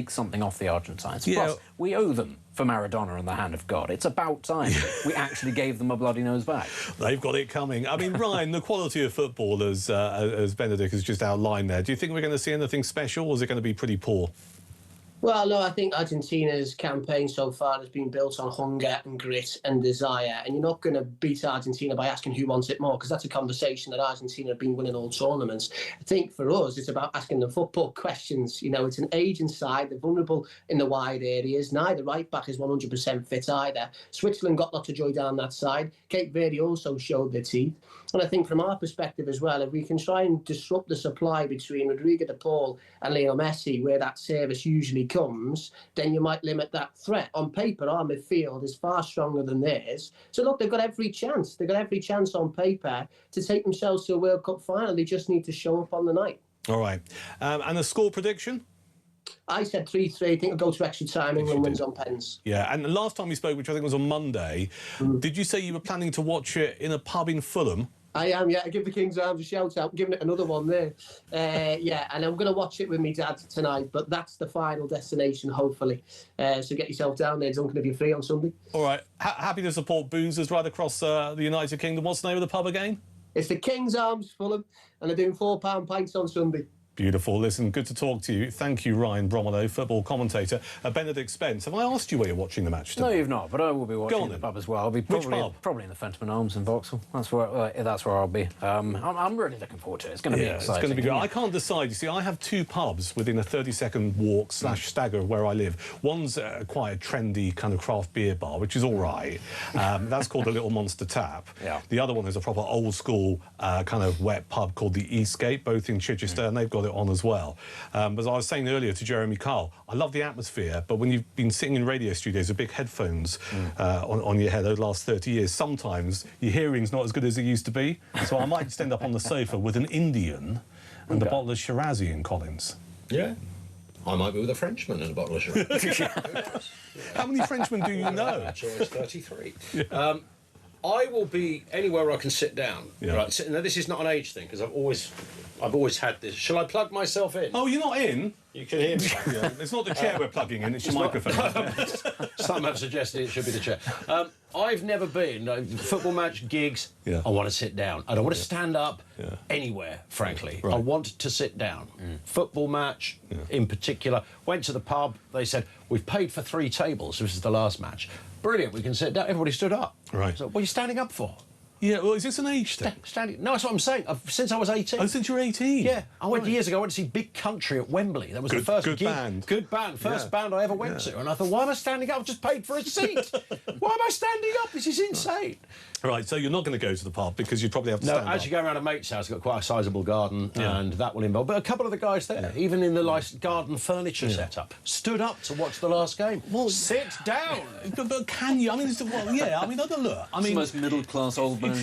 something off the Argentines. Plus, we owe them for Maradona and the hand of God. It's about time we actually gave them a bloody nose back. They've got it coming. I mean, Ryan, the quality of football, as Benedict has just outlined there, do you think we're going to see anything special, or is it going to be pretty poor? Well, no, I think Argentina's campaign so far has been built on hunger and grit and desire. And you're not going to beat Argentina by asking who wants it more, because that's a conversation that Argentina have been winning all tournaments. I think for us, it's about asking them football questions. You know, it's an aging side. They're vulnerable in the wide areas. Neither right back is 100% fit either. Switzerland got lots of joy down that side. Cape Verde also showed their teeth. And I think from our perspective as well, if we can try and disrupt the supply between Rodrigo de Paul and Lionel Messi, where that service usually comes, then you might limit that threat. On paper, our midfield is far stronger than theirs. So look, they've got every chance. They've got every chance on paper to take themselves to a World Cup final. They just need to show up on the night. All right. And a score prediction? I said 3-3. I think it'll go to extra time. England wins on pens. Yeah, and the last time we spoke, which I think was on Monday, did you say you were planning to watch it in a pub in Fulham? I am, yeah. I give the King's Arms a shout out. I'm giving it another one there. Yeah, and I'm going to watch it with my dad tonight, but that's the final destination, hopefully. So get yourself down there, Duncan, if you're free on Sunday. All right. Happy to support boozers right across the United Kingdom. What's the name of the pub again? It's the King's Arms, Fulham, and they're doing £4 pints on Sunday. Beautiful. Listen, good to talk to you. Thank you, Ryan Bromado, football commentator. Benedict Spence, have I asked you where you're watching the match today? No, you've not, but I will be watching the pub as well. I'll be probably in the Fenton Arms in Vauxhall. That's where I'll be. I'm really looking forward to it. It's going to be exciting. It's going to be good. I can't decide. You see, I have two pubs within a 30-second walk / stagger of where I live. One's quite a trendy kind of craft beer bar, which is all right. That's called the Little Monster Tap. Yeah. The other one is a proper old-school kind of wet pub called the Eastgate, both in Chichester, and they've got it on as well. As I was saying earlier to Jeremy Carl, I love the atmosphere, but when you've been sitting in radio studios with big headphones on your head over the last 30 years, sometimes your hearing's not as good as it used to be. So I might just end up on the sofa with an Indian and a bottle of Shirazi in Collins. Yeah. I might be with a Frenchman and a bottle of Shirazi. How many Frenchmen do you know? Choice 33. Yeah. I will be anywhere where I can sit down. Yeah. Right. Now, this is not an age thing, because I've always had this. Shall I plug myself in? Oh, you're not in? You can hear me. Yeah. It's not the chair we're plugging in, it's your microphone. Some have suggested it should be the chair. I've never been, football match, gigs, I want to sit down. I don't want to stand up anywhere, frankly. Right. I want to sit down. Football match, in particular. Went to the pub, they said, we've paid for 3 tables, this is the last match. Brilliant, we can sit down. Everybody stood up. Right. So, what are you standing up for? Yeah, well, is this an age thing? No, that's what I'm saying. Since I was 18. Oh, since you're 18? Yeah. I went years ago, I went to see Big Country at Wembley. That was the first good gig. band. Good band. First band I ever went to. And I thought, why am I standing up? I've just paid for a seat. Why am I standing up? This is insane. Right, so you're not going to go to the pub because you'd probably have to stand up. No, as you go around a mate's house, it's got quite a sizable garden, and that will involve. But a couple of the guys there, even in the garden furniture setup, stood up to watch the last game. Well, sit down. But can you? I mean, look. I mean, it's the most middle-class old man